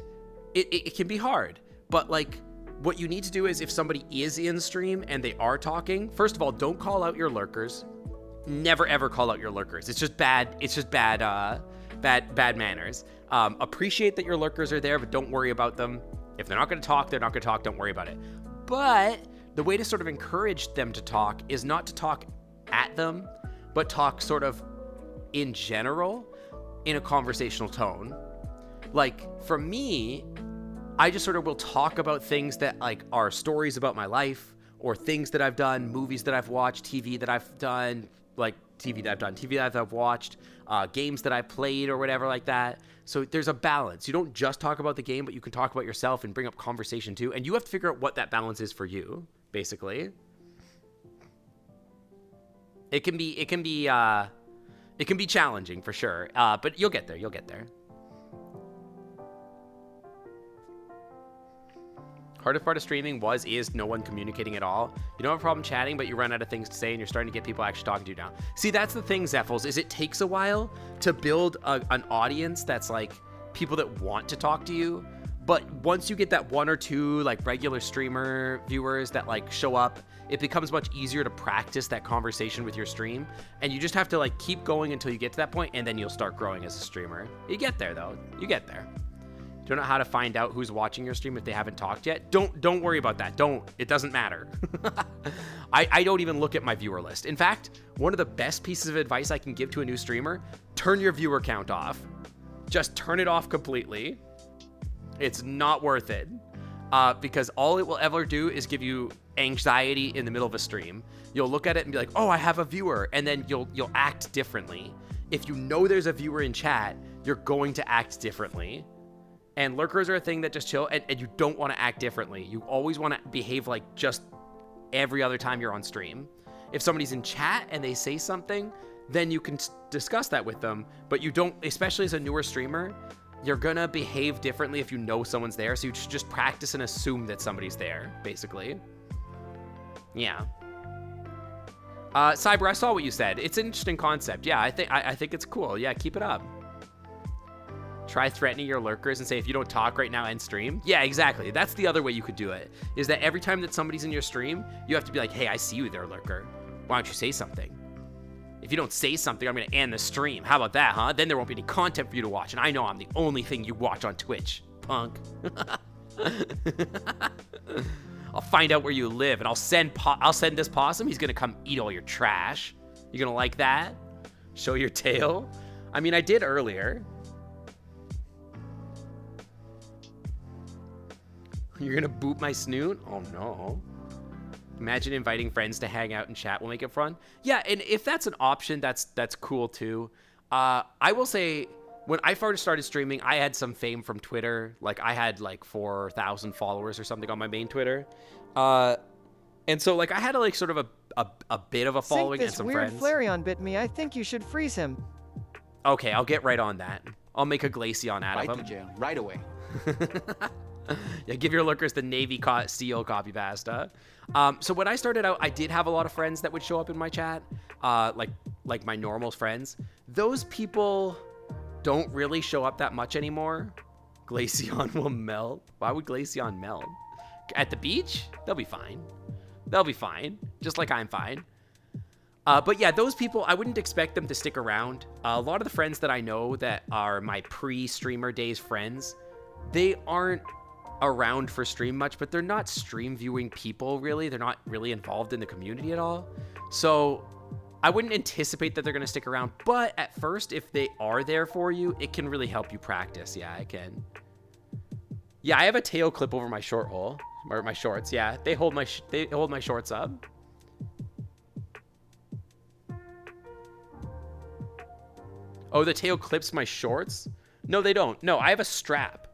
it can be hard. But like, what you need to do is, if somebody is in stream and they are talking, first of all, don't call out your lurkers. Never ever call out your lurkers. It's just bad. It's just bad manners. Appreciate that your lurkers are there, but don't worry about them. If they're not going to talk, they're not going to talk. Don't worry about it. But the way to sort of encourage them to talk is not to talk at them, but talk sort of in general in a conversational tone. Like for me, I just sort of will talk about things that like are stories about my life, or things that I've done, movies that I've watched, TV that I've done, TV that I've watched, games that I played or whatever like that. So there's a balance. You don't just talk about the game, but you can talk about yourself and bring up conversation too. And you have to figure out what that balance is for you, basically. It can be challenging for sure, but you'll get there. You'll get there. Hardest part of streaming is no one communicating at all. You don't have a problem chatting, but you run out of things to say, and you're starting to get people actually talking to you now. See, that's the thing, Zeffles, is it takes a while to build an audience that's like people that want to talk to you. But once you get that 1 or 2 like regular streamer viewers that like show up, it becomes much easier to practice that conversation with your stream. And you just have to like keep going until you get to that point, and then you'll start growing as a streamer. You get there though. You get there. Don't know how to find out who's watching your stream if they haven't talked yet. Don't worry about that. It doesn't matter. I don't even look at my viewer list. In fact, one of the best pieces of advice I can give to a new streamer: turn your viewer count off. Just turn it off completely. It's not worth it, because all it will ever do is give you anxiety in the middle of a stream. You'll look at it and be like, oh, I have a viewer, and then you'll act differently. If you know there's a viewer in chat, you're going to act differently. And lurkers are a thing that just chill, and you don't want to act differently. You always want to behave like just every other time you're on stream. If somebody's in chat and they say something, then you can discuss that with them. But you don't, especially as a newer streamer, you're gonna behave differently if you know someone's there. So you should just practice and assume that somebody's there, basically. Yeah. Cyber, I saw what you said. It's an interesting concept. Yeah, I think it's cool. Yeah, keep it up. Try threatening your lurkers and say, if you don't talk right now, end stream. Yeah, exactly. That's the other way you could do it, is that every time that somebody's in your stream, you have to be like, hey, I see you there, lurker. Why don't you say something? If you don't say something, I'm going to end the stream. How about that, huh? Then there won't be any content for you to watch. And I know I'm the only thing you watch on Twitch, punk. I'll find out where you live, and I'll send this possum. He's going to come eat all your trash. You going to like that? Show your tail? I mean, I did earlier. You're gonna boot my snoot? Oh no. Imagine inviting friends to hang out and chat will make it fun. Yeah, and if that's an option, that's cool too. I will say, when I first started streaming, I had some fame from Twitter. Like, I had like 4,000 followers or something on my main Twitter. And so like I had like sort of a bit of a following and some friends. This weird Flareon bit me. I think you should freeze him. Okay, I'll get right on that. I'll make a Glaceon out of him. Right to jail, right away. Yeah, give your lurkers the Navy SEAL copy pasta. So when I started out, I did have a lot of friends that would show up in my chat, like my normal friends. Those people don't really show up that much anymore. Glaceon will melt. Why would Glaceon melt? At the beach? They'll be fine. They'll be fine, just like I'm fine. But yeah, those people, I wouldn't expect them to stick around. A lot of the friends that I know that are my pre-streamer days friends, they aren't around for stream much, but they're not stream viewing people really. They're not really involved in the community at all. So I wouldn't anticipate that they're going to stick around. But at first, if they are there for you, it can really help you practice. Yeah, it can. Yeah, I have a tail clip over my short hole, or my shorts. Yeah, they hold my shorts up. Oh, the tail clips my shorts? No, they don't. No, I have a strap.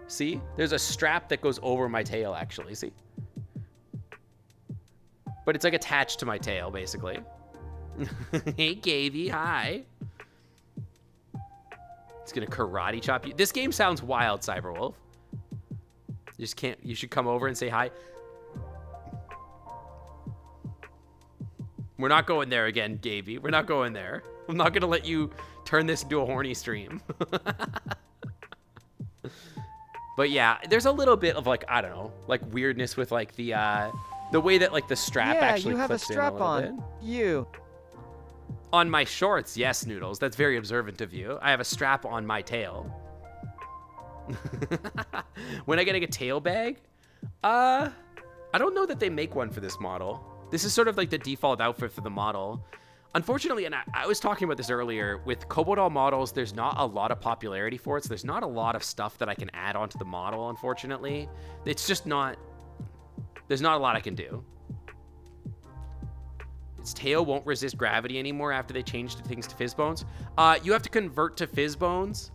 See? There's a strap that goes over my tail, actually. See? But it's like attached to my tail, basically. Hey, Gavy. Hi. It's gonna karate chop you. This game sounds wild, Cyberwolf. You just can't. You should come over and say hi. We're not going there again, Gavy. We're not going there. I'm not gonna let you turn this into a horny stream. But yeah, there's a little bit of like, I don't know, like weirdness with like the way that like the strap actually clips in a little bit. You. On my shorts, yes, Noodles. That's very observant of you. I have a strap on my tail. When I get a tail bag, I don't know that they make one for this model. This is sort of like the default outfit for the model. Unfortunately, and I was talking about this earlier, with Kobold models, there's not a lot of popularity for it, so there's not a lot of stuff that I can add onto the model, unfortunately. It's just not, there's not a lot I can do. Its tail won't resist gravity anymore after they changed things to Fizzbones. You have to convert to Fizzbones.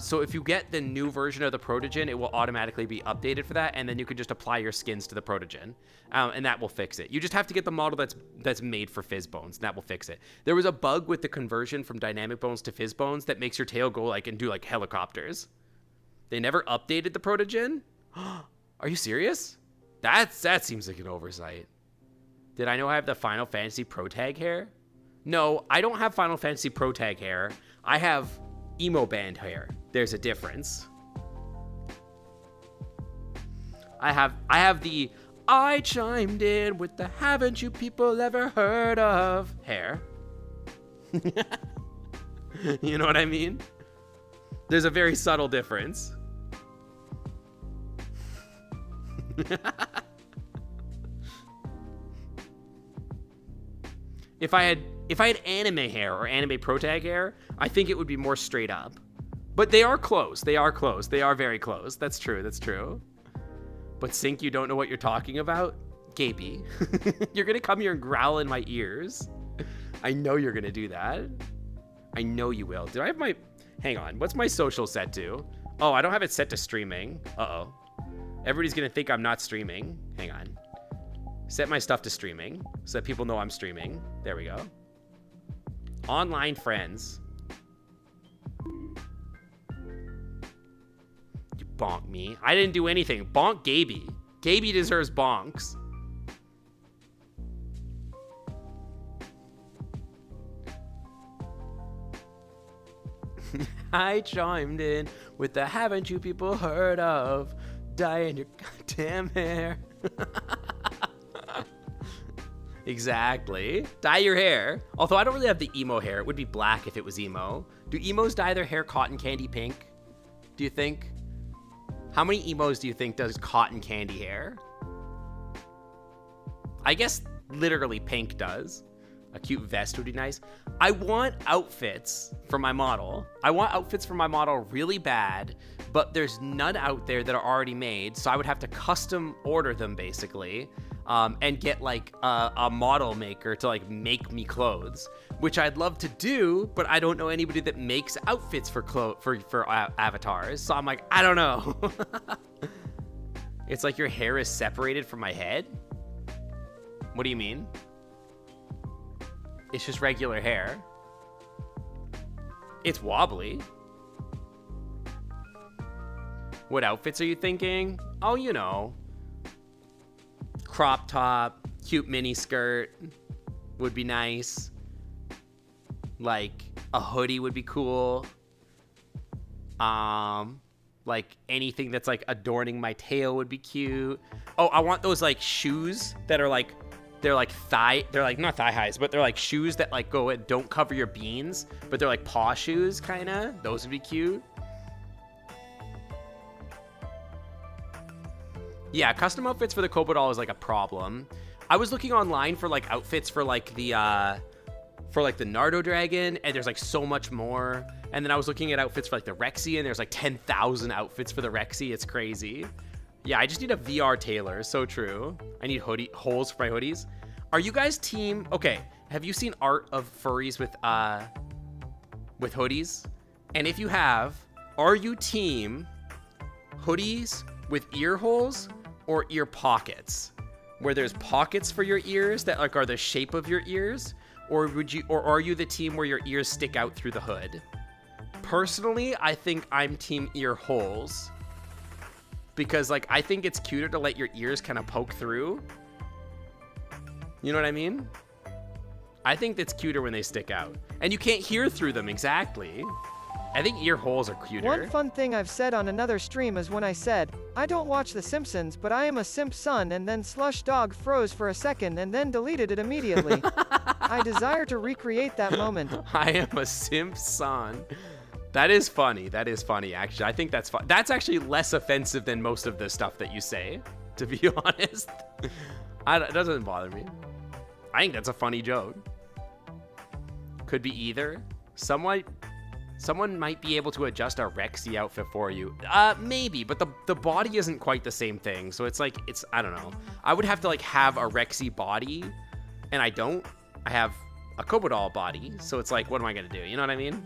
So if you get the new version of the Protogen, it will automatically be updated for that, and then you can just apply your skins to the Protogen, and that will fix it. You just have to get the model that's made for Fizzbones, and that will fix it. There was a bug with the conversion from Dynamic Bones to Fizzbones that makes your tail go like and do like helicopters. They never updated the Protogen? Are you serious? That seems like an oversight. Did I know I have the Final Fantasy Pro Tag hair? No, I don't have Final Fantasy Pro Tag hair. I have emo band hair. There's a difference. I have the I chimed in with the haven't you people ever heard of hair. You know what I mean? There's a very subtle difference. If I had anime hair or anime pro tag hair, I think it would be more straight up. But they are close. They are close. They are very close. That's true. That's true. But Sync, you don't know what you're talking about? Gaby. You're going to come here and growl in my ears. I know you're going to do that. I know you will. Do I have my... Hang on. What's my social set to? Oh, I don't have it set to streaming. Uh-oh. Everybody's gonna think I'm not streaming. Hang on. Set my stuff to streaming so that people know I'm streaming. There we go. Online friends. You bonk me. I didn't do anything. Bonk Gaby. Gaby deserves bonks. I chimed in with the haven't you people heard of dyeing your goddamn hair. Exactly. Dye your hair. Although I don't really have the emo hair. It would be black if it was emo. Do emos dye their hair cotton candy pink? Do you think? How many emos do you think does cotton candy hair? I guess literally pink does. A cute vest would be nice. I want outfits for my model. I want outfits for my model really bad, but there's none out there that are already made, so I would have to custom order them basically, and get like a model maker to like make me clothes, which I'd love to do, but I don't know anybody that makes outfits for avatars, so I'm like, I don't know. It's like your hair is separated from my head? What do you mean? It's just regular hair. It's wobbly. What outfits are you thinking? Oh, you know. Crop top, cute mini skirt would be nice. Like a hoodie would be cool. Like anything that's like adorning my tail would be cute. Oh, I want those like shoes that are like, they're like not thigh highs, but they're like shoes that like go and don't cover your beans, but they're like paw shoes kind of. Those would be cute. Yeah, custom outfits for the Kobo doll is like a problem. I was looking online for like outfits for like the Nardo dragon, and there's like so much more. And then I was looking at outfits for like the Rexy, and there's like 10,000 outfits for the Rexy. It's crazy. Yeah, I just need a VR tailor. So true. I need holes for my hoodies. Are you guys team? Okay, have you seen art of furries with hoodies? And if you have, are you team hoodies with ear holes or ear pockets, where there's pockets for your ears that like are the shape of your ears, or are you the team where your ears stick out through the hood? Personally, I think I'm team ear holes. Because, like, I think it's cuter to let your ears kind of poke through. You know what I mean? I think it's cuter when they stick out. And you can't hear through them, exactly. I think ear holes are cuter. One fun thing I've said on another stream is when I said, I don't watch The Simpsons, but I am a simp son, and then Slush Dog froze for a second and then deleted it immediately. I desire to recreate that moment. I am a simp son. That is funny. That is funny, actually. I think that's fun. That's actually less offensive than most of the stuff that you say, to be honest. It doesn't bother me. I think that's a funny joke. Could be either. Someone might be able to adjust a Rexy outfit for you. Maybe, but the body isn't quite the same thing. So it's like, I don't know. I would have to like have a Rexy body, and I don't. I have a Kobo doll body. So it's like, what am I going to do? You know what I mean?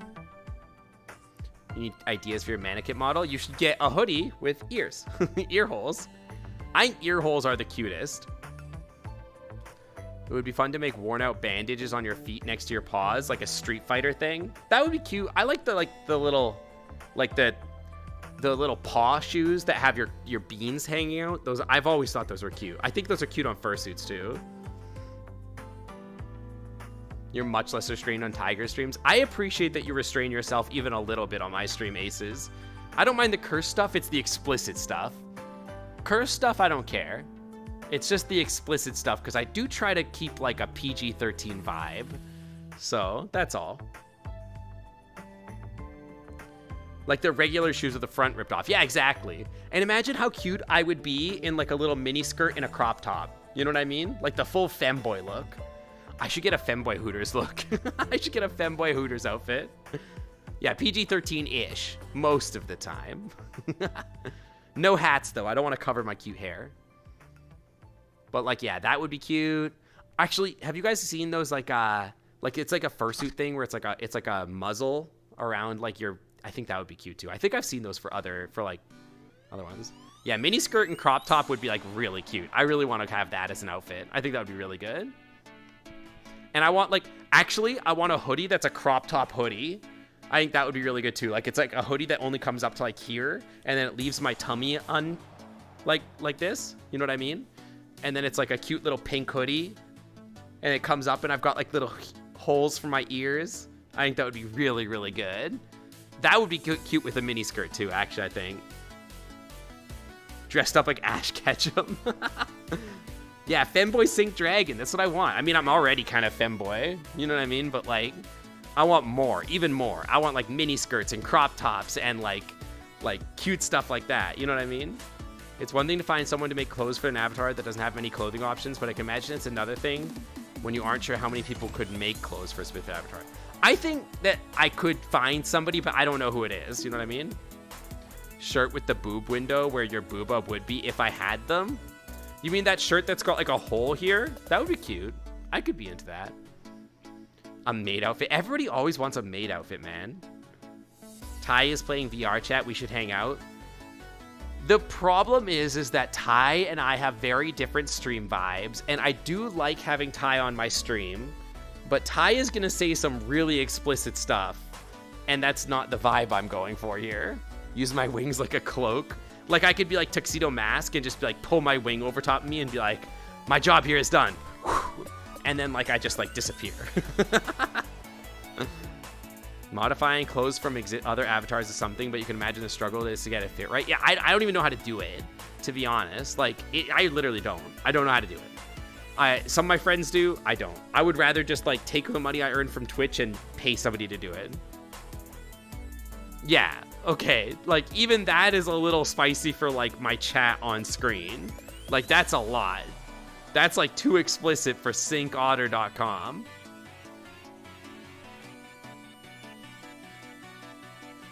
You need ideas for your mannequin model? You should get a hoodie with ears. Ear holes. I think ear holes are the cutest. It would be fun to make worn out bandages on your feet next to your paws, like a Street Fighter thing. That would be cute. I like the little paw shoes that have your beans hanging out. Those, I've always thought those were cute. I think those are cute on fursuits too. You're much less restrained on Tiger streams. I appreciate that you restrain yourself even a little bit on my stream, Aces. I don't mind the curse stuff, it's the explicit stuff. Curse stuff, I don't care. It's just the explicit stuff, because I do try to keep like a PG-13 vibe. So, that's all. Like the regular shoes with the front ripped off. Yeah, exactly. And imagine how cute I would be in like a little mini skirt and a crop top. You know what I mean? Like the full femboy look. I should get a femboy Hooters look. I should get a femboy Hooters outfit. Yeah, PG-13-ish, most of the time. No hats, though. I don't want to cover my cute hair. But, like, yeah, that would be cute. Actually, have you guys seen those, like it's like a fursuit thing where it's like a muzzle around, like, your I think that would be cute too. I think I've seen those for like other ones. Yeah, mini skirt and crop top would be like really cute. I really want to have that as an outfit. I think that would be really good. And I want like, actually, I want a hoodie that's a crop top hoodie. I think that would be really good too. Like it's like a hoodie that only comes up to like here, and then it leaves my tummy like this. You know what I mean? And then it's like a cute little pink hoodie, and it comes up, and I've got like little holes for my ears. I think that would be really, really good. That would be cute with a mini skirt too, actually, I think. Dressed up like Ash Ketchum. Yeah, femboy sync dragon. That's what I want. I mean, I'm already kind of femboy. You know what I mean? But like, I want more, even more. I want like mini skirts and crop tops and like cute stuff like that. You know what I mean? It's one thing to find someone to make clothes for an avatar that doesn't have many clothing options, but I can imagine it's another thing when you aren't sure how many people could make clothes for a specific avatar. I think that I could find somebody, but I don't know who it is. You know what I mean? Shirt with the boob window where your booba would be if I had them. You mean that shirt that's got like a hole here? That would be cute. I could be into that. A maid outfit. Everybody always wants a maid outfit, man. Ty is playing VR chat. We should hang out. The problem is that Ty and I have very different stream vibes, and I do like having Ty on my stream, but Ty is gonna say some really explicit stuff, and that's not the vibe I'm going for here. Use my wings like a cloak. Like I could be like Tuxedo Mask and just be like pull my wing over top of me and be like, my job here is done. And then like I just like disappear. Modifying clothes from other avatars is something, but you can imagine the struggle it is to get it fit right. Yeah, I don't even know how to do it, to be honest. Like I literally don't. I don't know how to do it. Some of my friends do. I don't. I would rather just like take the money I earn from Twitch and pay somebody to do it. Yeah. Okay, like even that is a little spicy for like my chat on screen. Like that's a lot. That's like too explicit for syncotter.com.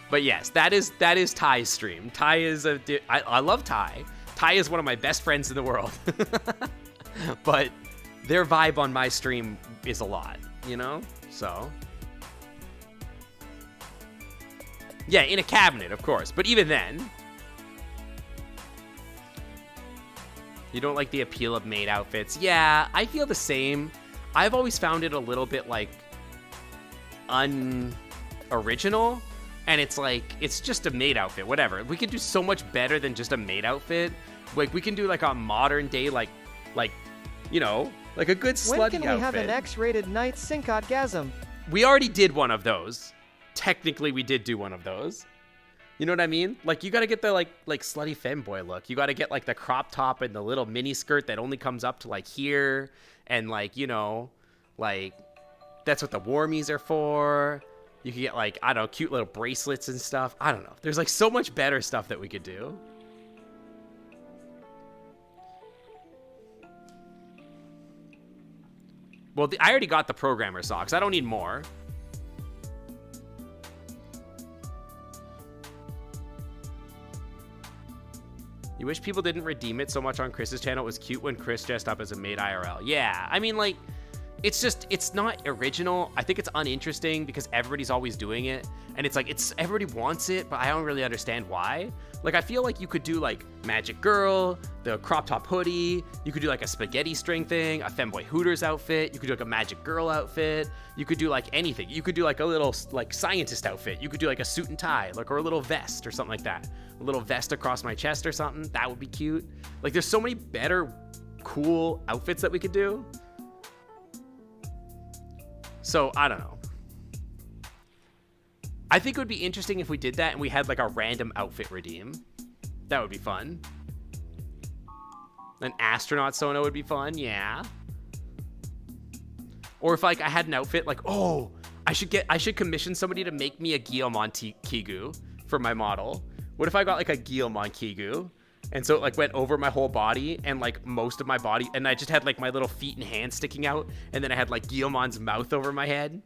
But yes, that is Ty's stream. Ty is I love Ty. Ty is one of my best friends in the world. But their vibe on my stream is a lot, you know? So yeah, in a cabinet, of course. But even then, you don't like the appeal of maid outfits. Yeah, I feel the same. I've always found it a little bit like unoriginal. And it's like, it's just a maid outfit, whatever. We could do so much better than just a maid outfit. Like we can do like a modern day, like, you know, like a good slutty outfit. When can we have an X-rated night sync-outgasm? We already did one of those. Technically, we did do one of those. You know what I mean? Like, you got to get the, like slutty femboy look. You got to get, like, the crop top and the little mini skirt that only comes up to, like, here. And, like, you know, like, that's what the warmies are for. You can get, like, I don't know, cute little bracelets and stuff. I don't know. There's, like, so much better stuff that we could do. Well, I already got the programmer socks. I don't need more. You wish people didn't redeem it so much on Chris's channel. It was cute when Chris dressed up as a maid IRL. Yeah, I mean, like, it's just, it's not original. I think it's uninteresting because everybody's always doing it. And it's like, everybody wants it, but I don't really understand why. Like, I feel like you could do, like, Magic Girl, the crop top hoodie. You could do, like, a spaghetti string thing, a Femboy Hooters outfit. You could do, like, a Magic Girl outfit. You could do, like, anything. You could do, like, a little, like, scientist outfit. You could do, like, a suit and tie, like, or a little vest or something like that. A little vest across my chest or something. That would be cute. Like, there's so many better, cool outfits that we could do. So, I don't know. I think it would be interesting if we did that and we had like a random outfit redeem. That would be fun. An astronaut Sona would be fun, yeah. Or if like I had an outfit like, oh, I should commission somebody to make me a Guillemon Kigu for my model. What if I got like a Guillemon Kigu? And so it like went over my whole body and like most of my body, and I just had like my little feet and hands sticking out, and then I had like Guillemon's mouth over my head.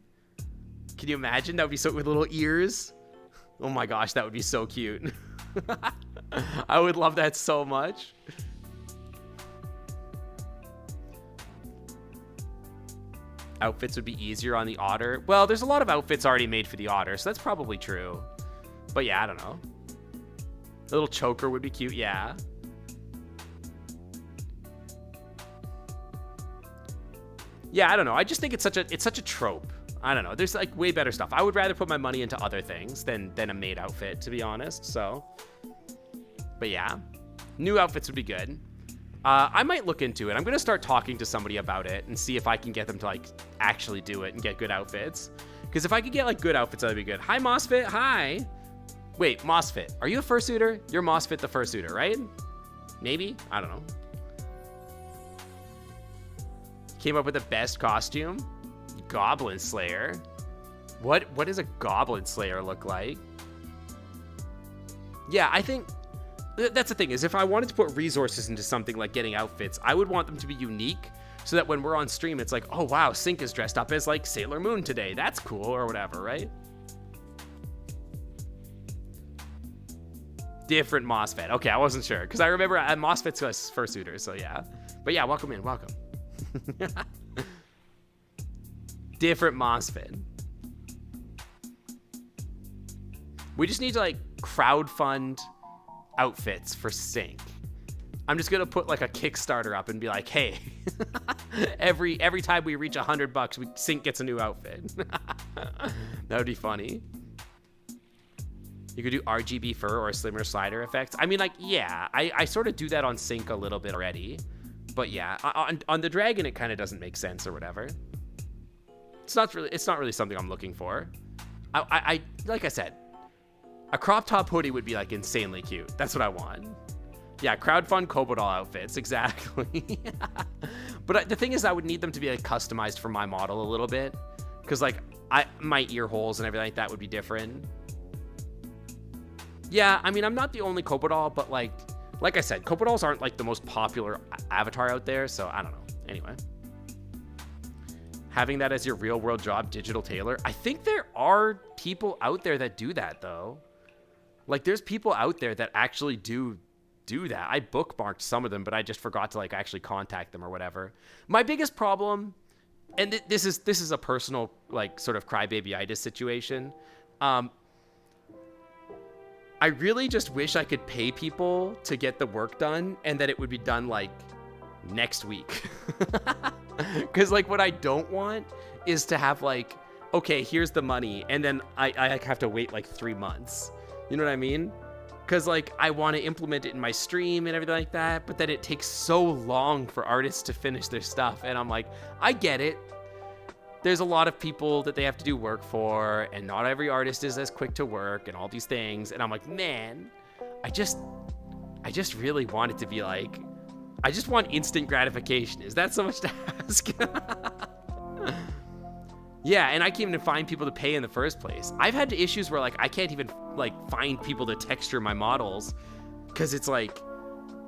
Can you imagine? That would be so, with little ears. Oh my gosh, that would be so cute. I would love that so much. Outfits would be easier on the Otter. Well, there's a lot of outfits already made for the Otter, so that's probably true. But yeah, I don't know. A little choker would be cute, yeah. Yeah, I don't know. I just think it's such a trope. I don't know. There's like way better stuff. I would rather put my money into other things than a maid outfit, to be honest. So, but yeah, new outfits would be good. I might look into it. I'm gonna start talking to somebody about it and see if I can get them to like actually do it and get good outfits. Because if I could get like good outfits, that'd be good. Hi, Mosfit. Hi. Wait, Mosfit. Are you a fursuiter? You're Mosfit the fursuiter, right? Maybe. I don't know. Came up with the best costume. Goblin Slayer. What does a Goblin Slayer look like? Yeah, I think that's the thing, is if I wanted to put resources into something like getting outfits, I would want them to be unique so that when we're on stream, it's like, oh wow, Sync is dressed up as like Sailor Moon today. That's cool, or whatever, right? Different Mosfet. Okay, I wasn't sure because I remember Mosfet's a fursuiter, so yeah. But yeah, welcome in, welcome. Different Mosfet. We just need to like crowdfund outfits for Sync. I'm just gonna put like a Kickstarter up and be like, hey, every time we reach $100, Sync gets a new outfit. That would be funny. You could do RGB fur or slimmer slider effects. I mean, like, yeah, I sort of do that on Sync a little bit already. But yeah, on the dragon, it kind of doesn't make sense or whatever. It's not really something I'm looking for. I like I said, a crop top hoodie would be like insanely cute. That's what I want. Yeah, crowdfund Kobodoll outfits, exactly. But the thing is, I would need them to be like customized for my model a little bit, because like my ear holes and everything like that would be different. Yeah, I mean, I'm not the only Kobodoll, but like I said, Kopodolls aren't like the most popular avatar out there, so I don't know. Anyway. Having that as your real world job, digital tailor. I think there are people out there that do that though. Like there's people out there that actually do that. I bookmarked some of them, but I just forgot to like actually contact them or whatever. My biggest problem, and this is a personal like sort of crybaby-itis situation. I really just wish I could pay people to get the work done and that it would be done like next week. Because like what I don't want is to have like, okay, here's the money, and then I have to wait like 3 months. You know what I mean? Because like I want to implement it in my stream and everything like that, but then it takes so long for artists to finish their stuff, and I'm like, I get it. There's a lot of people that they have to do work for, and not every artist is as quick to work and all these things. And I'm like, man, I just really want it to be like, I just want instant gratification. Is that so much to ask? Yeah, and I can't even find people to pay in the first place. I've had issues where like I can't even like find people to texture my models because it's like,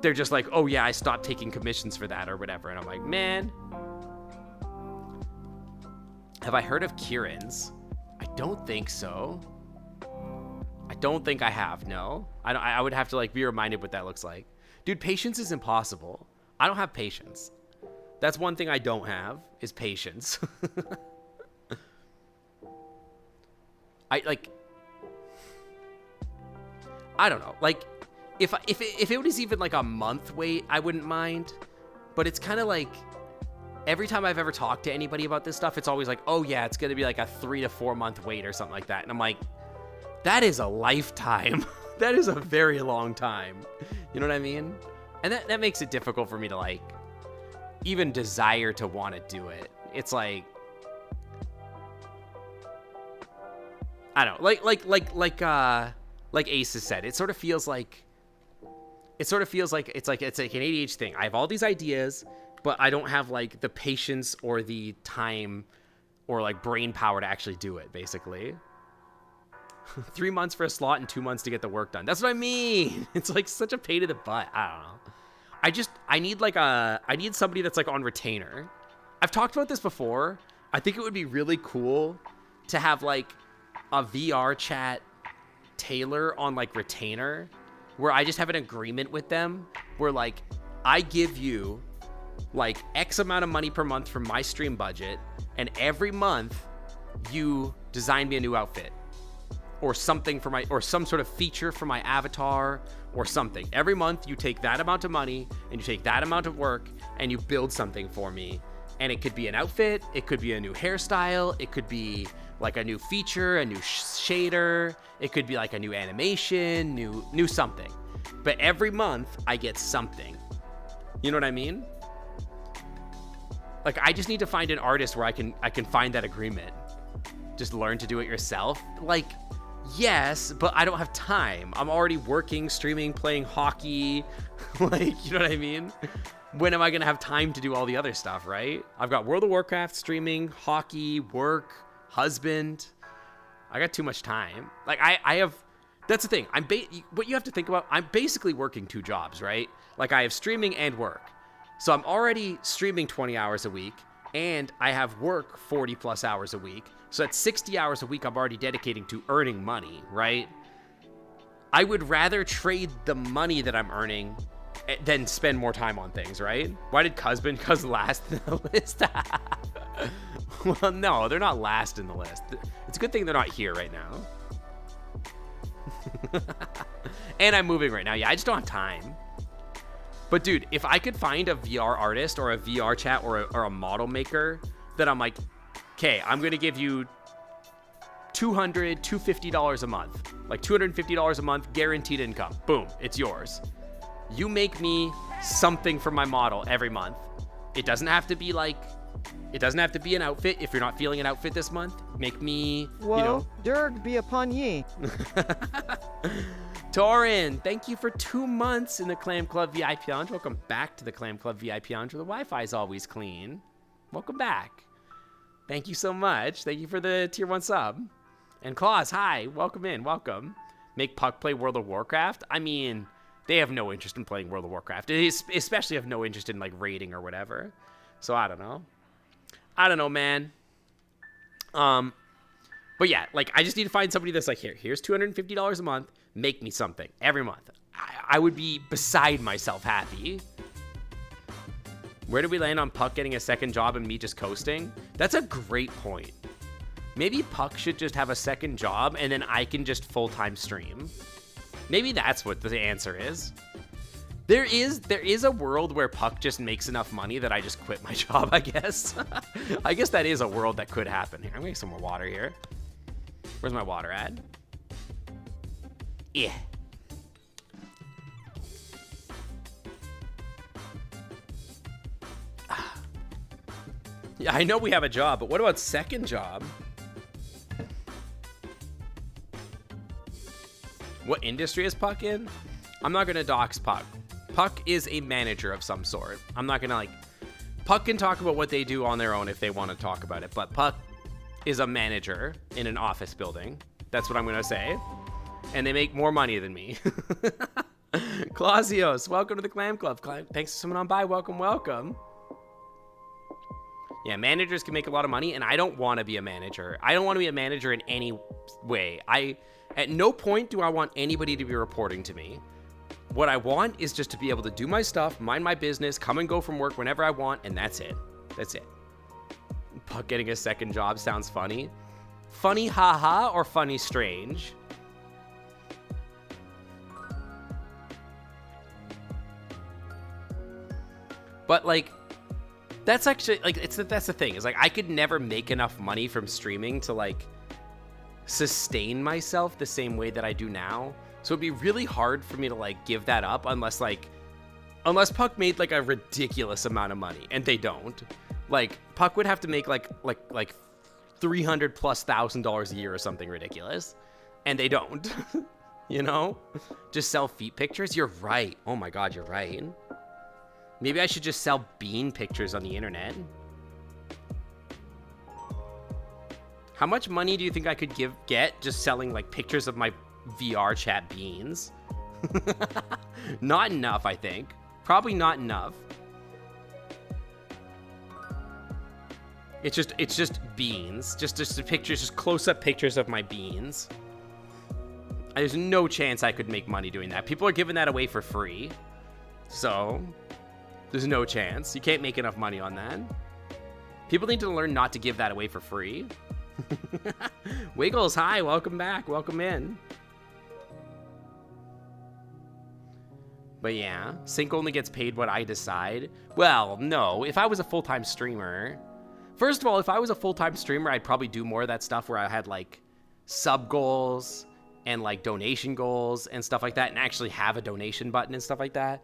they're just like, oh yeah, I stopped taking commissions for that or whatever. And I'm like, man. Have I heard of Kieran's? I don't think so. I don't think I have, no. I would have to like be reminded what that looks like. Dude, patience is impossible. I don't have patience. That's one thing I don't have, is patience. I don't know. Like, if it was even like a month wait, I wouldn't mind. But it's kind of like, every time I've ever talked to anybody about this stuff, it's always like, oh yeah, it's going to be like a 3 to 4 month wait or something like that. And I'm like, that is a lifetime. That is a very long time. You know what I mean? And that makes it difficult for me to like even desire to want to do it. It's like, I don't know, like Ace has said, it sort of feels like it's like an ADHD thing. I have all these ideas, but I don't have like the patience or the time or like brain power to actually do it, basically. 3 months for a slot and 2 months to get the work done. That's what I mean. It's like such a pain in the butt. I don't know. I need somebody that's like on retainer. I've talked about this before. I think it would be really cool to have like a VR chat tailor on like retainer, where I just have an agreement with them where like I give you like X amount of money per month from my stream budget, and every month you design me a new outfit. or something for or some sort of feature for my avatar or something. Every month you take that amount of money and you take that amount of work and you build something for me. And it could be an outfit, it could be a new hairstyle, it could be like a new feature, a new shader, it could be like a new animation, new something. But every month I get something. You know what I mean? Like, I just need to find an artist where I can find that agreement. Just learn to do it yourself. Like, yes, but I don't have time. I'm already working, streaming, playing hockey. Like, you know what I mean? When am I going to have time to do all the other stuff, right? I've got World of Warcraft, streaming, hockey, work, husband. I got too much time. Like, I have... That's the thing. What you have to think about, I'm basically working 2 jobs, right? Like, I have streaming and work. So I'm already streaming 20 hours a week, and I have work 40 plus hours a week. So that's 60 hours a week I'm already dedicating to earning money, right? I would rather trade the money that I'm earning than spend more time on things, right? Why did Cuz last in the list? Well, no, they're not last in the list. It's a good thing they're not here right now. And I'm moving right now. Yeah, I just don't have time. But dude, if I could find a VR artist or a VR chat or a model maker that I'm like, okay, I'm going to give you $200, $250 a month. Like $250 a month, guaranteed income. Boom, it's yours. You make me something for my model every month. It doesn't have to be an outfit. If you're not feeling an outfit this month, make me, Whoa, Durg be upon ye. Torin, thank you for 2 months in the Clam Club VIP Lounge. Welcome back to the Clam Club VIP Lounge where the Wi-Fi is always clean. Welcome back. Thank you so much. Thank you for the tier 1 sub. And Claus, hi. Welcome in. Welcome. Make Puck play World of Warcraft. I mean, they have no interest in playing World of Warcraft. They especially have no interest in like raiding or whatever. So I don't know. I don't know, man. But yeah, like I just need to find somebody that's like, here's $250 a month. Make me something every month. I would be beside myself happy. Where do we land on Puck getting a second job and me just coasting? That's a great point. Maybe Puck should just have a second job and then I can just full-time stream. Maybe that's what the answer is. There is a world where Puck just makes enough money that I just quit my job, I guess. I guess that is a world that could happen. Here, I'm gonna get some more water here. Where's my water at? Yeah. Yeah, I know we have a job, but what about second job? What industry is Puck in? I'm not gonna dox Puck. Puck is a manager of some sort. I'm not gonna Puck can talk about what they do on their own if they want to talk about it, but Puck is a manager in an office building. That's what I'm gonna say. And they make more money than me. Clausios, welcome to the Clam Club. Thanks for coming on by. Welcome, welcome. Yeah, managers can make a lot of money, and I don't want to be a manager. I don't want to be a manager in any way. At no point do I want anybody to be reporting to me. What I want is just to be able to do my stuff, mind my business, come and go from work whenever I want, and that's it. That's it. Puck getting a second job sounds funny. Funny haha or funny strange? But that's actually that's the thing is I could never make enough money from streaming to sustain myself the same way that I do now. So it'd be really hard for me to give that up unless Puck made a ridiculous amount of money, and they don't. Puck would have to make $300,000+ a year or something ridiculous, and they don't. You know, just sell feet pictures. You're right. Oh my God, you're right. Maybe I should just sell bean pictures on the internet. How much money do you think I could get just selling pictures of my VR chat beans? Not enough, I think. Probably not enough. It's just beans. Just pictures, just close-up pictures of my beans. There's no chance I could make money doing that. People are giving that away for free. So there's no chance. You can't make enough money on that. People need to learn not to give that away for free. Wiggles, hi, welcome back, welcome in. But yeah, Sync only gets paid what I decide. Well, no, if I was a full-time streamer... First of all, if I was a full-time streamer, I'd probably do more of that stuff where I had, like, sub goals and, like, donation goals and stuff like that, and actually have a donation button and stuff like that.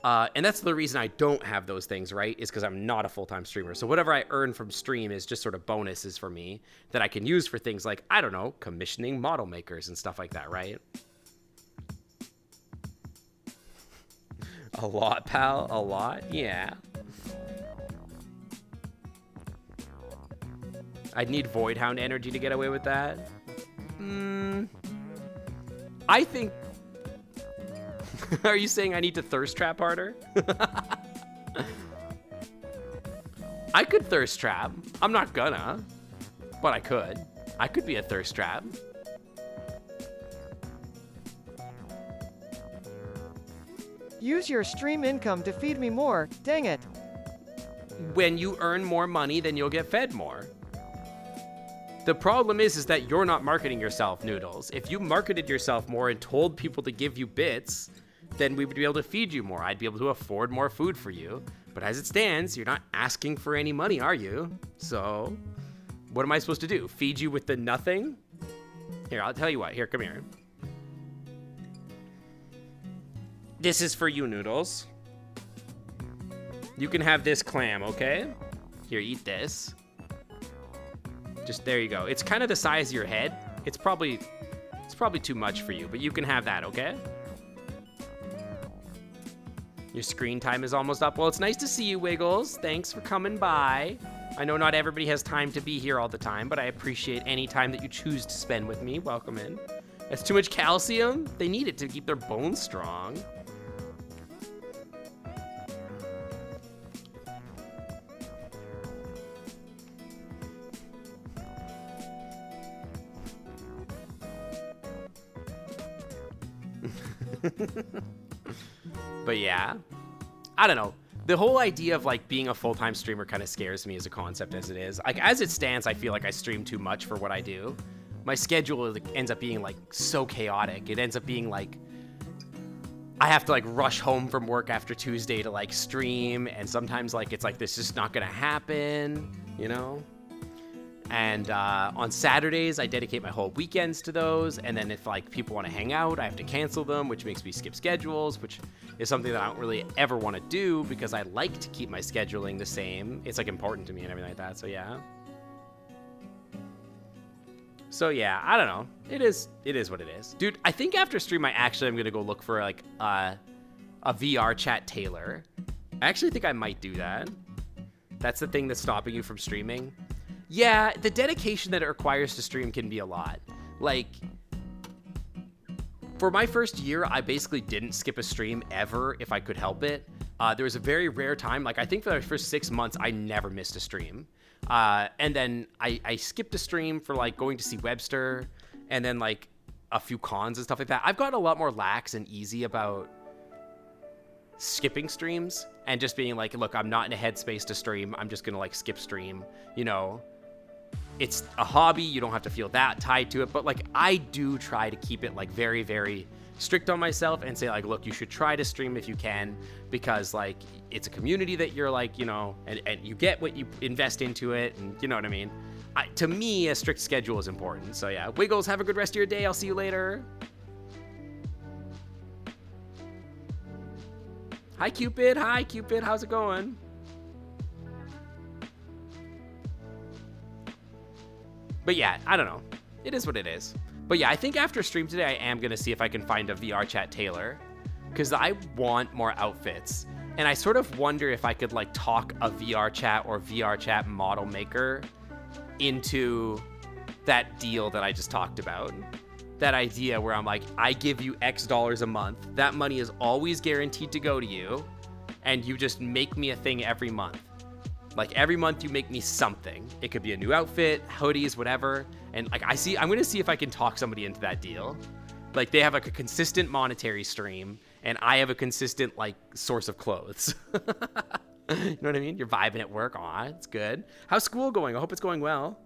And that's the reason I don't have those things, right, is because I'm not a full-time streamer. So whatever I earn from stream is just sort of bonuses for me that I can use for things like, I don't know, commissioning model makers and stuff like that, right? A lot, pal. A lot? Yeah. I'd need Voidhound energy to get away with that. I think... Are you saying I need to thirst trap harder? I could thirst trap. I'm not gonna. But I could. I could be a thirst trap. Use your stream income to feed me more. Dang it. When you earn more money, then you'll get fed more. The problem is that you're not marketing yourself, Noodles. If you marketed yourself more and told people to give you bits, then we would be able to feed you more. I'd be able to afford more food for you. But as it stands, you're not asking for any money, are you? So, what am I supposed to do? Feed you with the nothing? Here, I'll tell you what. Here, come here. This is for you, Noodles. You can have this clam, okay? Here, eat this. Just, there you go. It's kind of the size of your head. It's probably too much for you, but you can have that, okay? Your screen time is almost up. Well, it's nice to see you, Wiggles. Thanks for coming by. I know not everybody has time to be here all the time, but I appreciate any time that you choose to spend with me. Welcome in. That's too much calcium? They need it to keep their bones strong. But yeah, I don't know. The whole idea of like being a full-time streamer kind of scares me as a concept as it is. Like as it stands, I feel like I stream too much for what I do. My schedule ends up being like so chaotic. It ends up being like I have to like rush home from work after Tuesday to like stream, and sometimes like it's like this is just not gonna happen, you know? And on Saturdays, I dedicate my whole weekends to those. And then if like people want to hang out, I have to cancel them, which makes me skip schedules, which is something that I don't really ever want to do because I like to keep my scheduling the same. It's like important to me and everything like that. So yeah. So yeah, I don't know. It is what it is. Dude, I think after stream, I actually am going to go look for like a VR chat tailor. I actually think I might do that. That's the thing that's stopping you from streaming. Yeah, the dedication that it requires to stream can be a lot. Like, for my first year, I basically didn't skip a stream ever if I could help it. There was a very rare time, like I think for the first 6 months, I never missed a stream. And then I skipped a stream for like going to see Webster and then like a few cons and stuff like that. I've gotten a lot more lax and easy about skipping streams and just being like, look, I'm not in a headspace to stream. I'm just gonna like skip stream, you know. It's a hobby, you don't have to feel that tied to it, but like I do try to keep it like very, very strict on myself and say like, look, you should try to stream if you can, because like it's a community that you're like, you know, and you get what you invest into it, and you know what I mean? To me, a strict schedule is important. So yeah, Wiggles, have a good rest of your day. I'll see you later. Hi, Cupid. Hi, Cupid. How's it going? But yeah, I don't know. It is what it is. But yeah, I think after stream today, I am going to see if I can find a VR chat tailor, because I want more outfits. And I sort of wonder if I could like talk a VR chat or VR chat model maker into that deal that I just talked about. That idea where I'm like, I give you X dollars a month. That money is always guaranteed to go to you. And you just make me a thing every month. Like every month you make me something. It could be a new outfit, hoodies, whatever. And like I'm gonna see if I can talk somebody into that deal. Like they have like a consistent monetary stream and I have a consistent like source of clothes. You know what I mean? You're vibing at work. Aw, it's good. How's school going? I hope it's going well.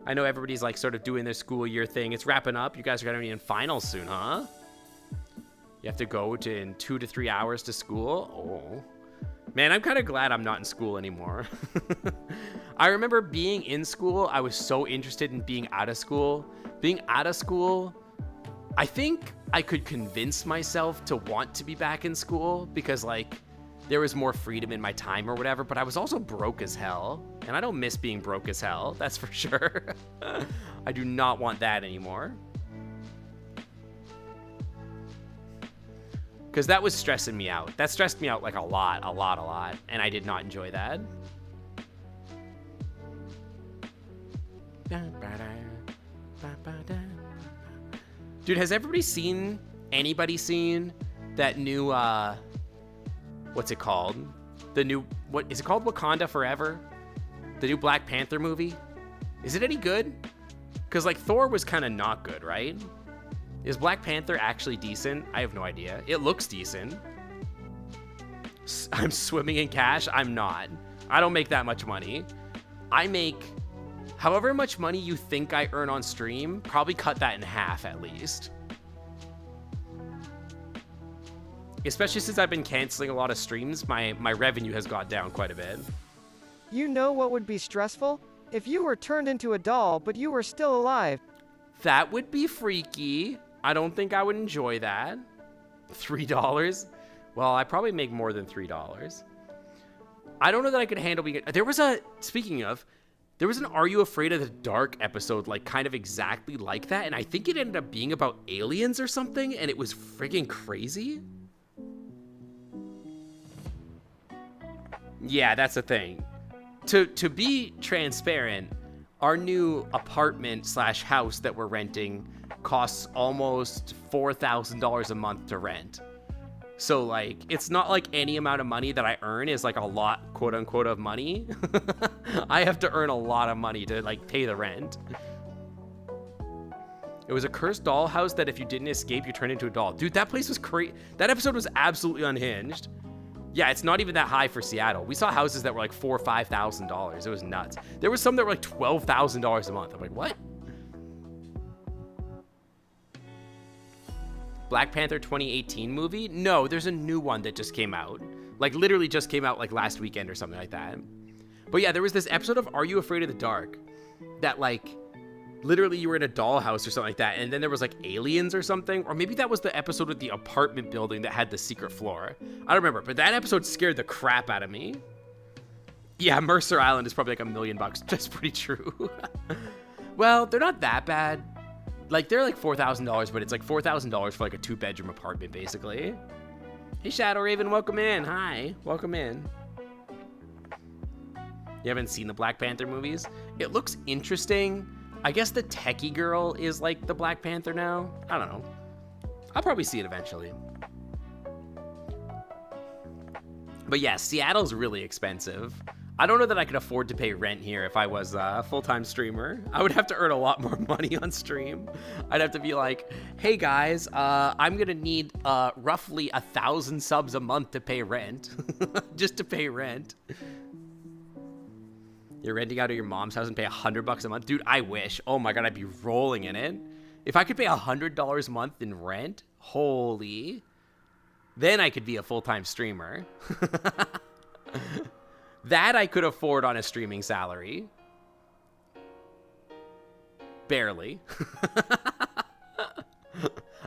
I know everybody's like sort of doing their school year thing. It's wrapping up. You guys are going to be in finals soon, huh? You have to go in 2 to 3 hours to school. Oh, man, I'm kind of glad I'm not in school anymore. I remember being in school. I was so interested in being out of school. Being out of school, I think I could convince myself to want to be back in school because like there was more freedom in my time or whatever, but I was also broke as hell. And I don't miss being broke as hell, that's for sure. I do not want that anymore. Because that was stressing me out. That stressed me out like a lot. And I did not enjoy that. Dude, has anybody seen that new, what's it called? What is it called? Wakanda Forever? The new Black Panther movie? Is it any good? Because like Thor was kind of not good, right? Is Black Panther actually decent? I have no idea. It looks decent. I'm swimming in cash? I'm not. I don't make that much money. I make however much money you think I earn on stream, probably cut that in half at least. Especially since I've been canceling a lot of streams, my revenue has gone down quite a bit. You know what would be stressful? If you were turned into a doll, but you were still alive. That would be freaky. I don't think I would enjoy that. $3? Well, I probably make more than $3. I don't know that I could handle being... Speaking of, there was an Are You Afraid of the Dark episode, like, kind of exactly like that, and I think it ended up being about aliens or something, and it was friggin' crazy. Yeah, that's the thing. To be transparent, our new apartment/house that we're renting costs almost $4,000 a month to rent. So like, it's not like any amount of money that I earn is like a lot, quote unquote, of money. I have to earn a lot of money to like pay the rent. It was a cursed doll house that if you didn't escape, you turned into a doll. Dude, that place was crazy. That episode was absolutely unhinged. Yeah, it's not even that high for Seattle. We saw houses that were like $4,000 or $5,000. It was nuts. There was some that were like $12,000 a month. I'm like, what? Black Panther 2018 movie? No, there's a new one that just came out. Like literally just came out like last weekend or something like that. But yeah, there was this episode of Are You Afraid of the Dark that like literally you were in a dollhouse or something like that, and then there was like aliens or something, or maybe that was the episode with the apartment building that had the secret floor. I don't remember, but that episode scared the crap out of me. Yeah, Mercer Island is probably like $1 million. That's pretty true. Well, they're not that bad. Like they're like $4,000, but it's like $4,000 for like a 2-bedroom apartment basically. Hey Shadow Raven, welcome in. Hi, welcome in. You haven't seen the Black Panther movies? It looks interesting. I guess the techie girl is like the Black Panther now. I don't know. I'll probably see it eventually. But yeah, Seattle's really expensive. I don't know that I could afford to pay rent here if I was a full-time streamer. I would have to earn a lot more money on stream. I'd have to be like, hey guys, I'm gonna need roughly 1,000 subs a month to pay rent. Just to pay rent. You're renting out of your mom's house and pay $100 a month? Dude, I wish. Oh my God, I'd be rolling in it. If I could pay $100 a month in rent, holy, then I could be a full-time streamer. That I could afford on a streaming salary. Barely.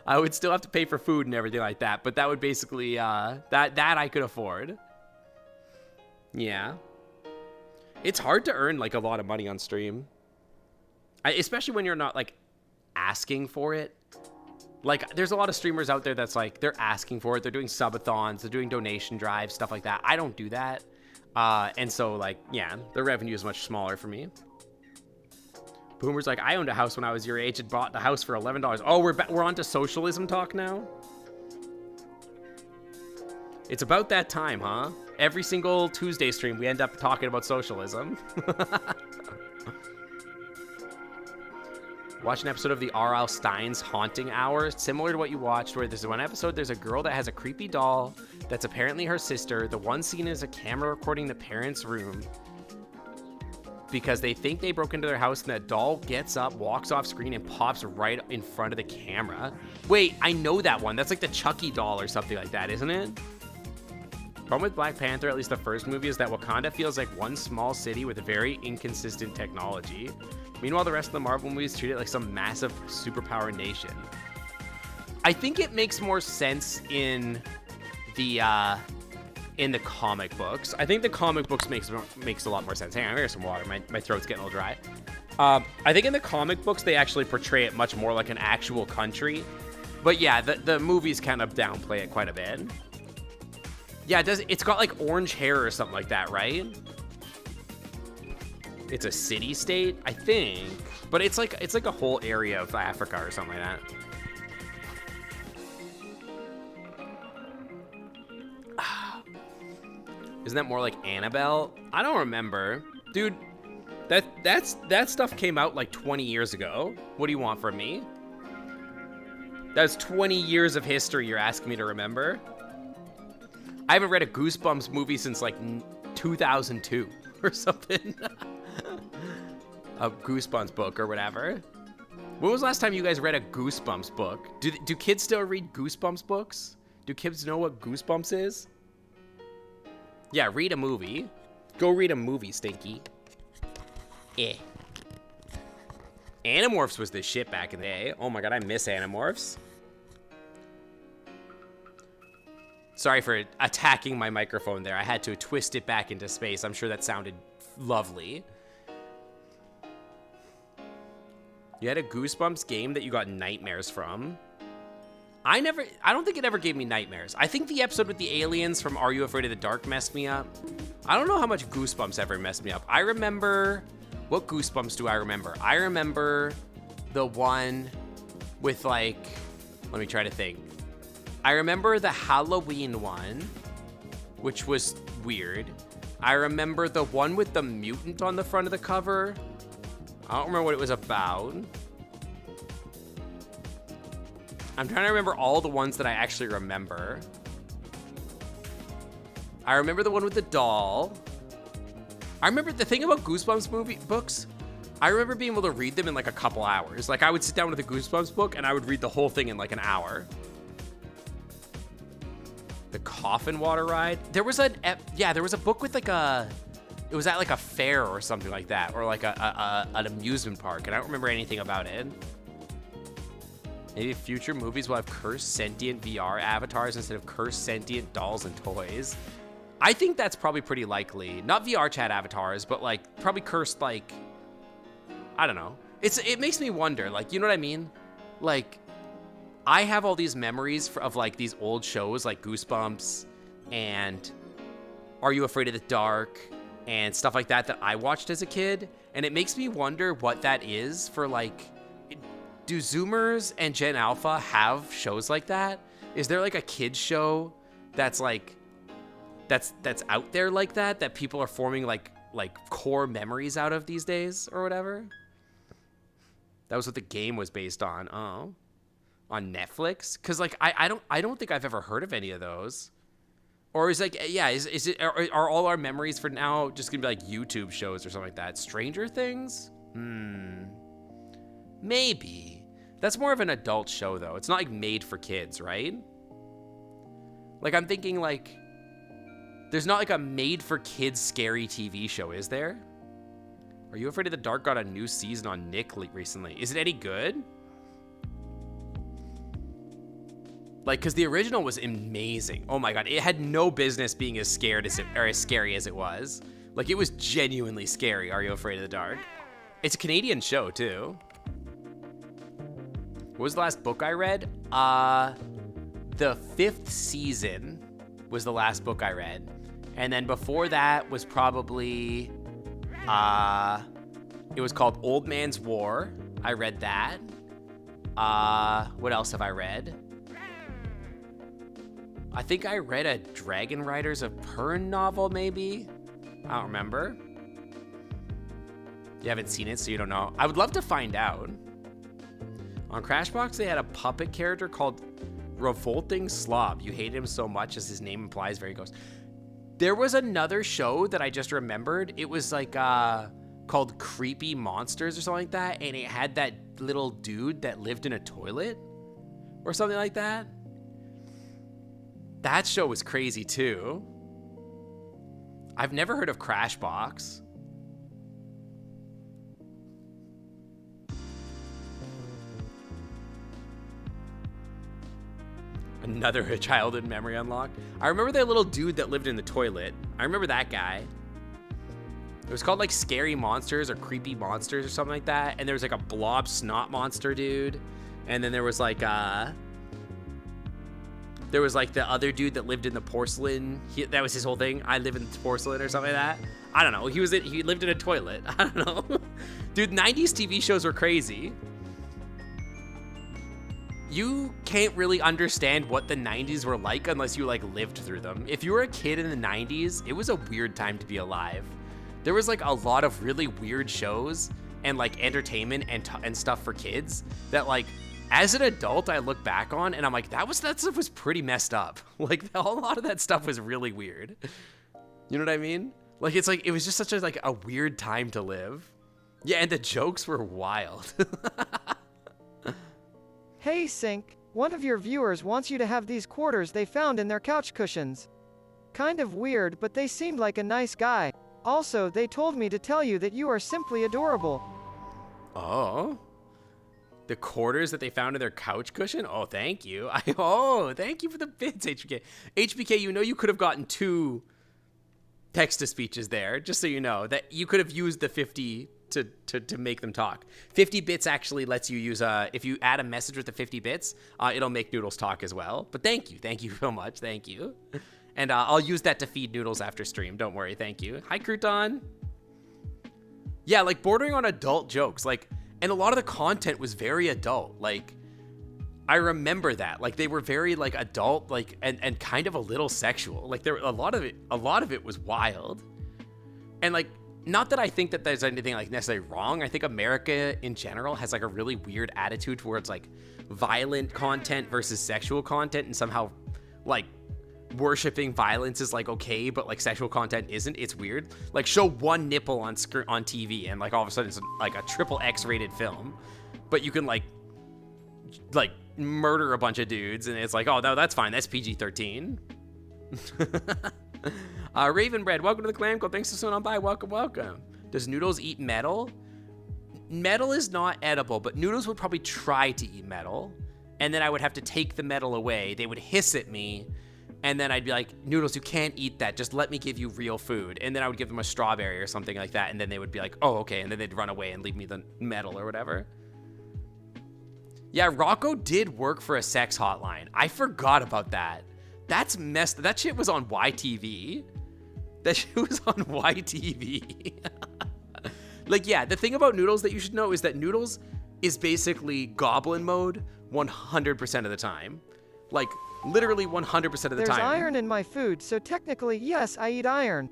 I would still have to pay for food and everything like that, but that would basically, that I could afford. Yeah. It's hard to earn like a lot of money on stream. Especially when you're not like asking for it. Like there's a lot of streamers out there that's like, they're asking for it. They're doing subathons, they're doing donation drives, stuff like that. I don't do that. And so like, yeah, the revenue is much smaller for me. Boomer's like, I owned a house when I was your age and bought the house for $11. Oh, we're on to socialism talk now. It's about that time, huh? Every single Tuesday stream, we end up talking about socialism. Watch an episode of the R.L. Stein's Haunting Hour, similar to what you watched, where there's one episode, there's a girl that has a creepy doll that's apparently her sister. The one scene is a camera recording the parents' room. because they think they broke into their house and that doll gets up, walks off screen, and pops right in front of the camera. Wait, I know that one. That's like the Chucky doll or something like that, isn't it? Problem with Black Panther, at least the first movie, is that Wakanda feels like one small city with a very inconsistent technology. Meanwhile, the rest of the Marvel movies treat it like some massive superpower nation. I think it makes more sense in the comic books. I think the comic books makes a lot more sense. Hang on, I got some water. My throat's getting a little dry. I think in the comic books, they actually portray it much more like an actual country. But yeah, the movies kind of downplay it quite a bit. Yeah, it's got like orange hair or something like that, right? It's a city-state, I think. But it's like a whole area of Africa or something like that. Isn't that more like Annabelle? I don't remember. Dude, that stuff came out like 20 years ago. What do you want from me? That's 20 years of history you're asking me to remember? I haven't read a Goosebumps movie since like 2002 or something. A Goosebumps book or whatever. When was the last time you guys read a Goosebumps book? Do kids still read Goosebumps books? Do kids know what Goosebumps is? Yeah, read a movie. Go read a movie, Stinky. Eh. Animorphs was the shit back in the day. Oh my god, I miss Animorphs. Sorry for attacking my microphone there. I had to twist it back into space. I'm sure that sounded lovely. You had a Goosebumps game that you got nightmares from. I don't think it ever gave me nightmares. I think the episode with the aliens from Are You Afraid of the Dark messed me up. I don't know how much Goosebumps ever messed me up. I remember, what Goosebumps do I remember? I remember the one with like, let me try to think. I remember the Halloween one, which was weird. I remember the one with the mutant on the front of the cover. I don't remember what it was about. I'm trying to remember all the ones that I actually remember. I remember the one with the doll. I remember the thing about Goosebumps books. I remember being able to read them in like a couple hours. Like I would sit down with a Goosebumps book and I would read the whole thing in like an hour. The Coffin Water Ride. There was a book with like it was at like a fair or something like that, or like an amusement park, and I don't remember anything about it. Maybe future movies will have cursed sentient VR avatars instead of cursed sentient dolls and toys. I think that's probably pretty likely. Not VR chat avatars, but like probably cursed, like, I don't know. It makes me wonder, like, you know what I mean? Like, I have all these memories of like these old shows like Goosebumps and Are You Afraid of the Dark and stuff like that I watched as a kid. And it makes me wonder what that is for like, do Zoomers and Gen Alpha have shows like that? Is there like a kid's show that's like, that's out there like that people are forming like core memories out of these days or whatever? That was what the game was based on. Oh, on Netflix? Cause like, I don't think I've ever heard of any of those. Or is like, yeah, is it, are all our memories for now just gonna be like YouTube shows or something like that? Stranger Things? Maybe. That's more of an adult show though. It's not like made for kids, right? Like I'm thinking like, there's not like a made for kids scary TV show, is there? Are You Afraid of the Dark got a new season on Nick recently. Is it any good? Like, cause the original was amazing. Oh my God, it had no business being as scared as as scary as it was. Like it was genuinely scary. Are You Afraid of the Dark? It's a Canadian show too. What was the last book I read? The 5th season was the last book I read. And then before that was probably, it was called Old Man's War. I read that. What else have I read? I think I read a Dragon Riders of Pern novel, maybe? I don't remember. You haven't seen it, so you don't know. I would love to find out. On Crashbox, they had a puppet character called Revolting Slob. You hated him so much, as his name implies, very ghost. There was another show that I just remembered. It was like called Creepy Monsters or something like that, and it had that little dude that lived in a toilet or something like that. That show was crazy too. I've never heard of Crashbox. Another childhood memory unlocked. I remember that little dude that lived in the toilet. I remember that guy. It was called like Scary Monsters or Creepy Monsters or something like that. And there was like a blob snot monster dude. And then there was like the other dude that lived in the porcelain. That was his whole thing. I live in porcelain or something like that. I don't know. He lived in a toilet. I don't know. Dude, 90s TV shows were crazy. You can't really understand what the 90s were like unless you like lived through them. If you were a kid in the 90s, it was a weird time to be alive. There was like a lot of really weird shows and like entertainment and stuff for kids that like as an adult I look back on and I'm like that stuff was pretty messed up. Like a lot of that stuff was really weird. You know what I mean? Like it's like it was just such a weird time to live. Yeah, and the jokes were wild. Hey Sync, one of your viewers wants you to have these quarters they found in their couch cushions. Kind of weird, but they seemed like a nice guy. Also, they told me to tell you that you are simply adorable. Oh. The quarters that they found in their couch cushion? Oh, thank you. Thank you for the bits, HBK. HBK, you know you could have gotten 2 text-to-speeches there, just so you know, that you could have used the 50 to make them talk. 50 bits actually lets you use, if you add a message with the 50 bits, it'll make Noodles talk as well. But thank you so much, thank you. And I'll use that to feed Noodles after stream, don't worry, thank you. Hi, Crouton. Yeah, like bordering on adult jokes, like, and a lot of the content was very adult, like, I remember that, like, they were very, like, adult, like, and kind of a little sexual, like, there a lot of it was wild, and, like, not that I think that there's anything like necessarily wrong. I think America in general has like a really weird attitude towards like violent content versus sexual content, and somehow like worshiping violence is like okay, but like sexual content isn't. It's weird. Like show one nipple on TV and like all of a sudden it's like a triple X rated film, but you can like murder a bunch of dudes and it's like, oh no, that's fine, that's PG-13. Ravenbread, welcome to the Clan Club. Thanks for swinging on by. Welcome. Does Noodles eat metal? Metal is not edible, but Noodles would probably try to eat metal, and then I would have to take the metal away. They would hiss at me, and then I'd be like, Noodles, you can't eat that. Just let me give you real food. And then I would give them a strawberry or something like that, and then they would be like, oh, okay, and then they'd run away and leave me the metal or whatever. Yeah, Rocco did work for a sex hotline. I forgot about that. That's messed. That shit was on YTV. That shit was on YTV. Like, yeah, the thing about Noodles that you should know is that Noodles is basically goblin mode 100% of the time. Like, literally 100% of the time. There's iron in my food, so technically, yes, I eat iron.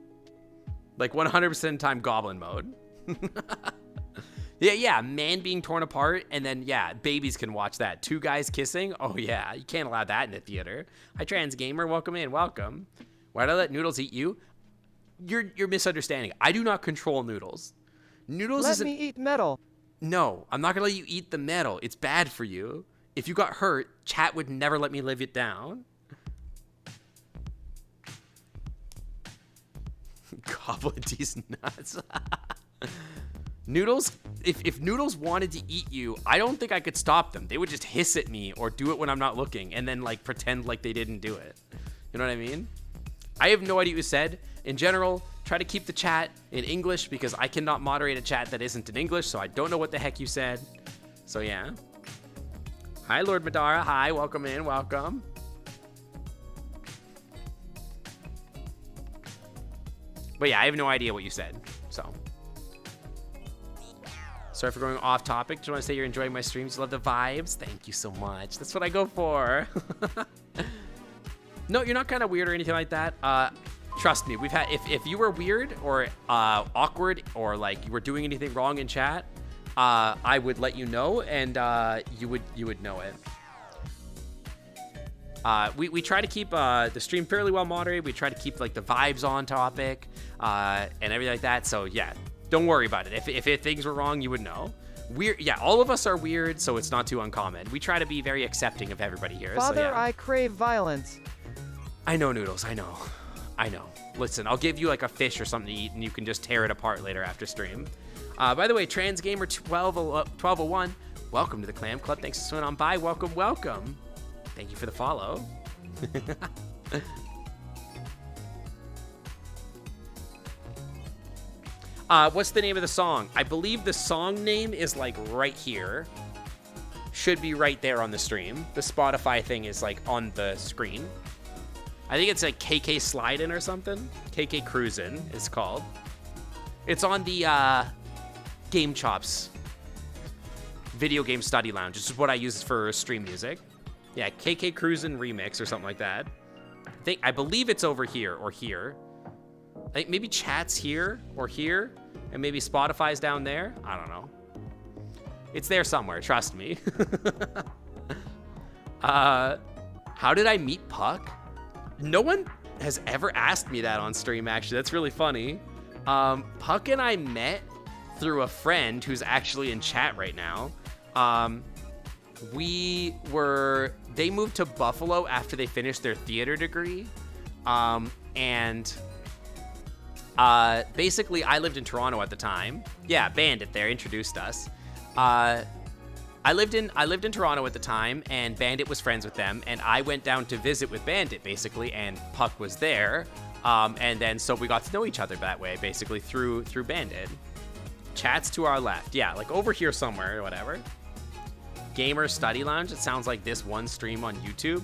Like, 100% of the time goblin mode. Yeah, man being torn apart, and then, yeah, babies can watch that. 2 guys kissing? Oh, yeah, you can't allow that in the theater. Hi, trans gamer, welcome in, welcome. Why did I let Noodles eat you? You're misunderstanding. I do not control Noodles. Noodles Let me eat metal. No, I'm not gonna let you eat the metal. It's bad for you. If you got hurt, chat would never let me live it down. Goblet these nuts. Noodles, if Noodles wanted to eat you, I don't think I could stop them. They would just hiss at me or do it when I'm not looking and then like pretend like they didn't do it. You know what I mean? I have no idea what you said. In general, try to keep the chat in English because I cannot moderate a chat that isn't in English, so I don't know what the heck you said. So yeah. Hi, Lord Madara. Hi, welcome in, welcome. But yeah, I have no idea what you said, so. Sorry for going off topic. Just want to say you're enjoying my streams. You love the vibes. Thank you so much. That's what I go for. No, you're not kind of weird or anything like that. Trust me, we've had, if you were weird or awkward or like you were doing anything wrong in chat, I would let you know and you would know it. We try to keep the stream fairly well moderated. We try to keep like the vibes on topic and everything like that. So yeah, Don't worry about it. If things were wrong, you would know. Yeah, all of us are weird, so it's not too uncommon. We try to be very accepting of everybody here. Father, so yeah. I crave violence. I know, Noodles. I know. Listen, I'll give you like a fish or something to eat, and you can just tear it apart later after stream. By the way, TransGamer1201, welcome to the Clam Club. Thanks for swinging on by. Welcome. Thank you for the follow. What's the name of the song? I believe the song name is like right here. Should be right there on the stream. The Spotify thing is like on the screen. I think it's like KK Slidin' or something. KK Cruisin' it's called. It's on the Game Chops video game study lounge. This is what I use for stream music. Yeah, KK Cruisin' remix or something like that. I believe it's over here or here. I think maybe chat's here or here, and maybe Spotify's down there. I don't know. It's there somewhere, trust me. How did I meet Puck? No one has ever asked me that on stream, actually. That's really funny. Puck and I met through a friend who's actually in chat right now. They moved to Buffalo after they finished their theater degree. Basically, I lived in Toronto at the time. Yeah, Bandit there introduced us. I lived in Toronto at the time, and Bandit was friends with them, and I went down to visit with Bandit, basically, and Puck was there. And then so we got to know each other that way, basically, through Bandit. Chat's to our left. Yeah, like over here somewhere or whatever. Gamer Study Lounge. It sounds like this one stream on YouTube.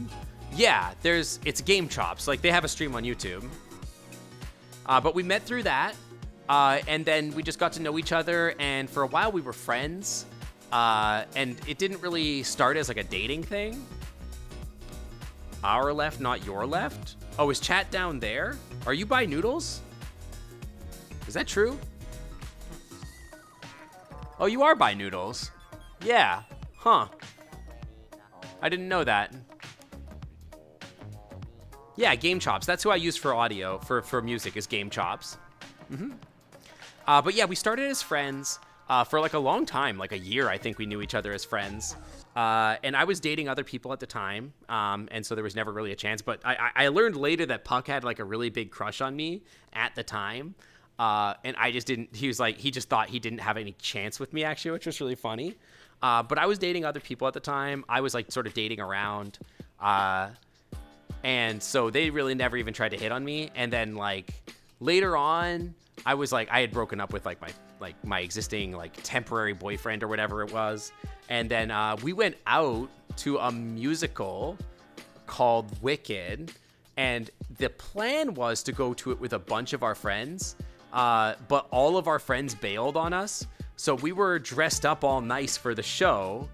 Yeah, it's Game Chops. Like, they have a stream on YouTube. But we met through that, and then we just got to know each other, and for a while we were friends, and it didn't really start as like a dating thing. Our left, not your left? Oh, is chat down there? Are you by Noodles? Is that true? Oh, you are by Noodles. Yeah. Huh. I didn't know that. Yeah, Game Chops. That's who I use for audio, for music, is Game Chops. But yeah, we started as friends for like a long time, like a year, I think we knew each other as friends. And I was dating other people at the time, and so there was never really a chance. But I learned later that Puck had like a really big crush on me at the time. And I just didn't, he just thought he didn't have any chance with me, actually, which was really funny. But I was dating other people at the time. I was like sort of dating around. And so they really never even tried to hit on me. And then like later on, I had broken up with like my existing like temporary boyfriend or whatever it was. And then we went out to a musical called Wicked. And the plan was to go to it with a bunch of our friends. But all of our friends bailed on us. So we were dressed up all nice for the show.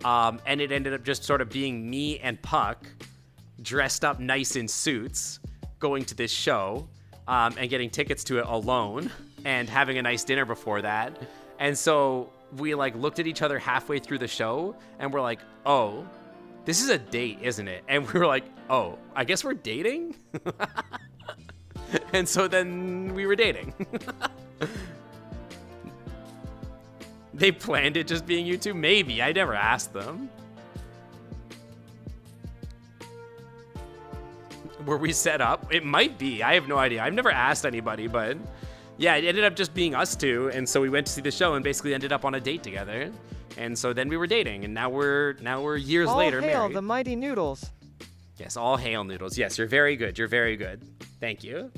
And it ended up just sort of being me and Puck dressed up nice in suits going to this show, and getting tickets to it alone and having a nice dinner before that. And so we like looked at each other halfway through the show and we're like, oh, this is a date, isn't it? And we were like, oh, I guess we're dating. And so then we were dating. They planned it just being you two? Maybe. I never asked them. Were we set up? It might be. I have no idea. I've never asked anybody, but yeah, it ended up just being us two. And so we went to see the show and basically ended up on a date together. And so then we were dating, and now we're years later married. All hail the mighty Noodles. Yes, all hail Noodles. Yes, you're very good. You're very good. Thank you.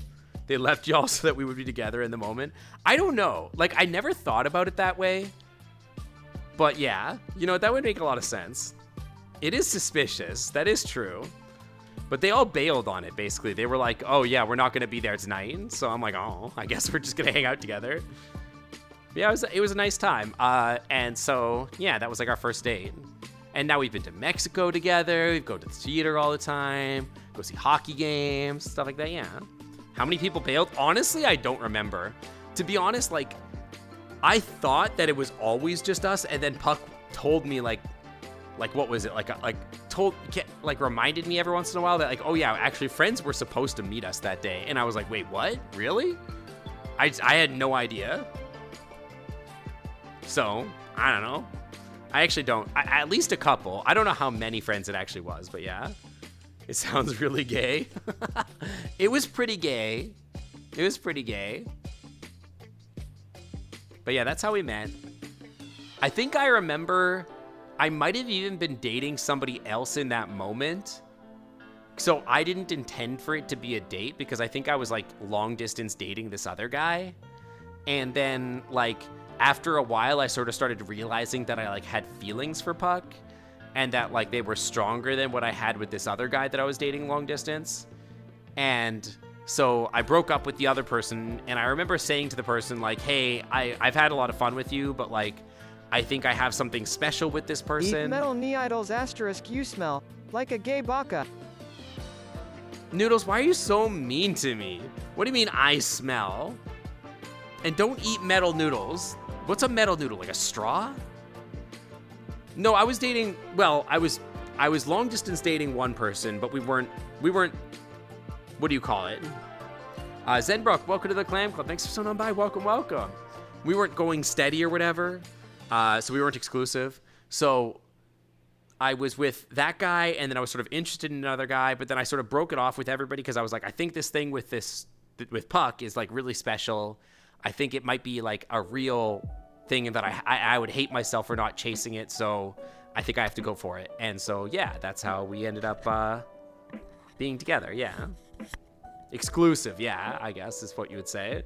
They left y'all so that we would be together in the moment. I don't know. Like, I never thought about it that way. But yeah, you know, that would make a lot of sense. It is suspicious. That is true. But they all bailed on it, basically. They were like, oh, yeah, we're not going to be there tonight. So I'm like, oh, I guess we're just going to hang out together. But yeah, it was a nice time. And so, yeah, that was like our first date. And now we've been to Mexico together. We go to the theater all the time. Go see hockey games, stuff like that, yeah. How many people bailed? Honestly, I don't remember. To be honest, like, I thought that it was always just us. And then Puck told me, like what was it? Reminded me every once in a while that like, oh yeah, actually friends were supposed to meet us that day. And I was like, wait, what? Really? I had no idea. So, I don't know. I actually don't. At least a couple. I don't know how many friends it actually was, but yeah. It sounds really gay. It was pretty gay. It was pretty gay. But yeah, that's how we met. I think I remember I might have even been dating somebody else in that moment. So I didn't intend for it to be a date because I think I was like long distance dating this other guy. And then like after a while, I sort of started realizing that I like had feelings for Puck and that like they were stronger than what I had with this other guy that I was dating long distance. And so I broke up with the other person, and I remember saying to the person like, hey, I've had a lot of fun with you, but like I think I have something special with this person. Eat metal knee idols asterisk you smell like a gay baka. Noodles, why are you so mean to me? What do you mean I smell? And don't eat metal noodles. What's a metal noodle? Like a straw? No, I was dating, well, I was long distance dating one person, but we weren't, what do you call it? Zenbrook, welcome to the Clam Club. Thanks for stopping on by. Welcome, welcome. We weren't going steady or whatever, so we weren't exclusive. So I was with that guy, and then I was sort of interested in another guy, but then I sort of broke it off with everybody because I was like, I think this thing with Puck is like really special. I think it might be like a real thing that I would hate myself for not chasing it, so I think I have to go for it. And so, yeah, that's how we ended up being together, yeah. Exclusive, yeah, I guess is what you would say.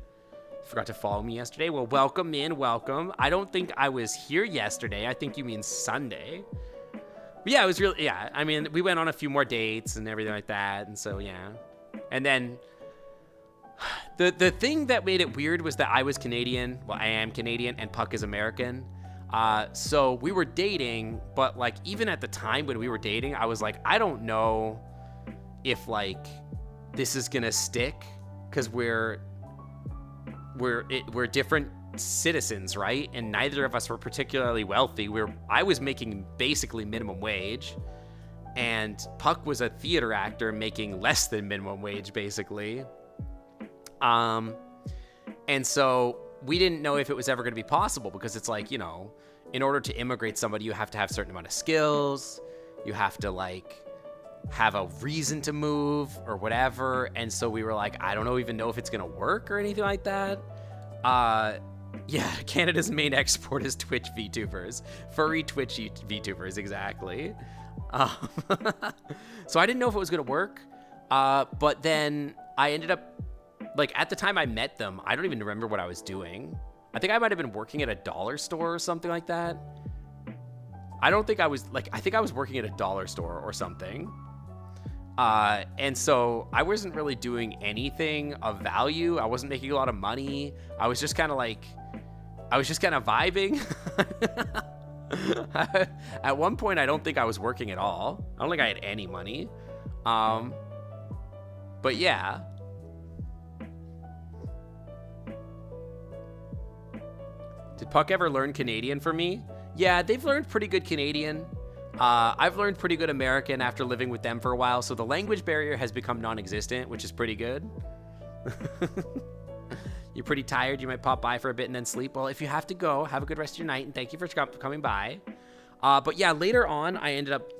Forgot to follow me yesterday. Well, welcome in, welcome. I don't think I was here yesterday. I think you mean Sunday. But yeah, it was really, yeah, I mean, we went on a few more dates and everything like that, and so, yeah. And then the thing that made it weird was that I was Canadian. Well, I am Canadian, and Puck is American. So we were dating, but like even at the time when we were dating, I was like, I don't know if like this is gonna stick because we're different citizens, right? And neither of us were particularly wealthy. I was making basically minimum wage, and Puck was a theater actor making less than minimum wage, basically. And so we didn't know if it was ever going to be possible because it's like, you know, in order to immigrate somebody, you have to have a certain amount of skills. You have to like have a reason to move or whatever. And so we were like, I don't even know if it's going to work or anything like that. Yeah, Canada's main export is Twitch VTubers, furry Twitch VTubers. Exactly. So I didn't know if it was going to work. But then I ended up, like, at the time I met them, I don't even remember what I was doing. I think I might have been working at a dollar store or something like that. I don't think I was, like, I think I was working at a dollar store or something. And so I wasn't really doing anything of value. I wasn't making a lot of money. I was just kind of like, I was just kind of vibing. At one point, I don't think I was working at all. I don't think I had any money. But yeah. Did Puck ever learn Canadian for me? Yeah, they've learned pretty good Canadian. I've learned pretty good American after living with them for a while, so the language barrier has become non-existent, which is pretty good. You're pretty tired, you might pop by for a bit and then sleep. Well, if you have to go, have a good rest of your night, and thank you for coming by. But yeah, later on, I ended up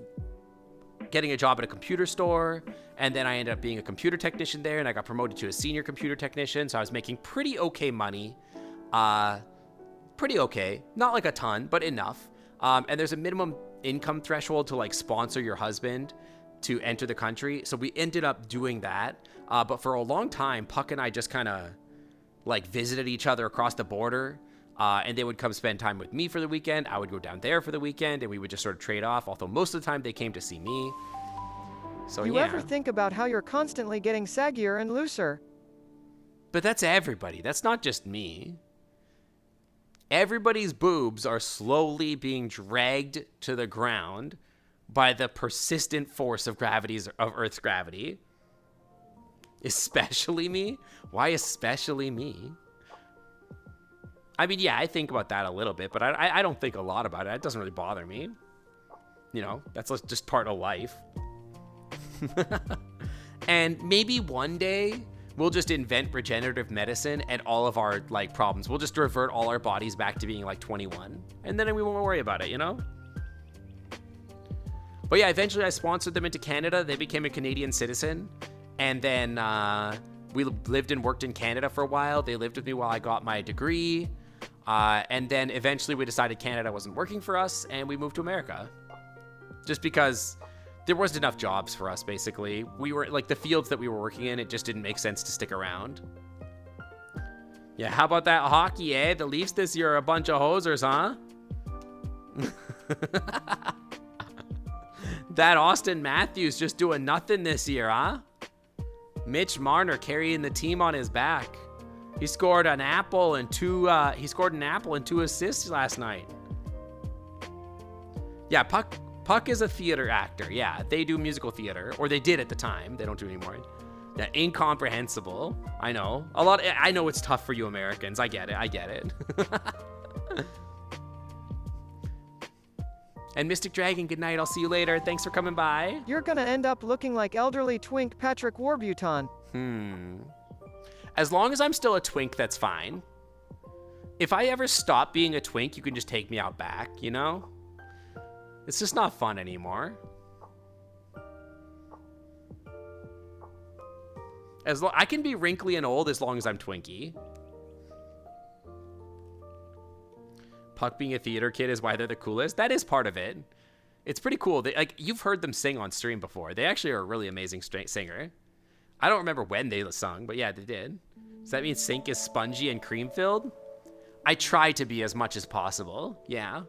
getting a job at a computer store, and then I ended up being a computer technician there, and I got promoted to a senior computer technician, so I was making pretty okay money. Pretty okay, not like a ton, but enough. And there's a minimum income threshold to like sponsor your husband to enter the country. So we ended up doing that. But for a long time, Puck and I just kind of like visited each other across the border. And they would come spend time with me for the weekend. I would go down there for the weekend, and we would just sort of trade off. Although most of the time they came to see me. So You ever think about how you're constantly getting saggier and looser? But that's everybody. That's not just me. Everybody's boobs are slowly being dragged to the ground by the persistent force of Earth's gravity. Especially me? Why especially me? I mean, yeah, I think about that a little bit, but I don't think a lot about it. It doesn't really bother me. You know, that's just part of life. And maybe one day we'll just invent regenerative medicine and all of our like problems. We'll just revert all our bodies back to being like 21, and then we won't worry about it, you know? But yeah, eventually I sponsored them into Canada. They became a Canadian citizen, and then we lived and worked in Canada for a while. They lived with me while I got my degree, and then eventually we decided Canada wasn't working for us, and we moved to America. Just because there wasn't enough jobs for us, basically. We were, like, the fields that we were working in, it just didn't make sense to stick around. Yeah, how about that hockey, eh? The Leafs this year are a bunch of hosers, huh? That Austin Matthews just doing nothing this year, huh? Mitch Marner carrying the team on his back. He scored an apple and two assists last night. Yeah, Puck is a theater actor. Yeah, they do musical theater, or they did at the time. They don't do it anymore. Yeah, incomprehensible. I know. I know it's tough for you Americans. I get it. And Mystic Dragon, good night. I'll see you later. Thanks for coming by. You're gonna end up looking like elderly twink Patrick Warburton. As long as I'm still a twink, that's fine. If I ever stop being a twink, you can just take me out back, you know? It's just not fun anymore. I can be wrinkly and old as long as I'm Twinkie. Puck being a theater kid is why they're the coolest. That is part of it. It's pretty cool. You've heard them sing on stream before. They actually are a really amazing singer. I don't remember when they sung, but yeah, they did. Does that mean Sync is spongy and cream filled? I try to be as much as possible. Yeah.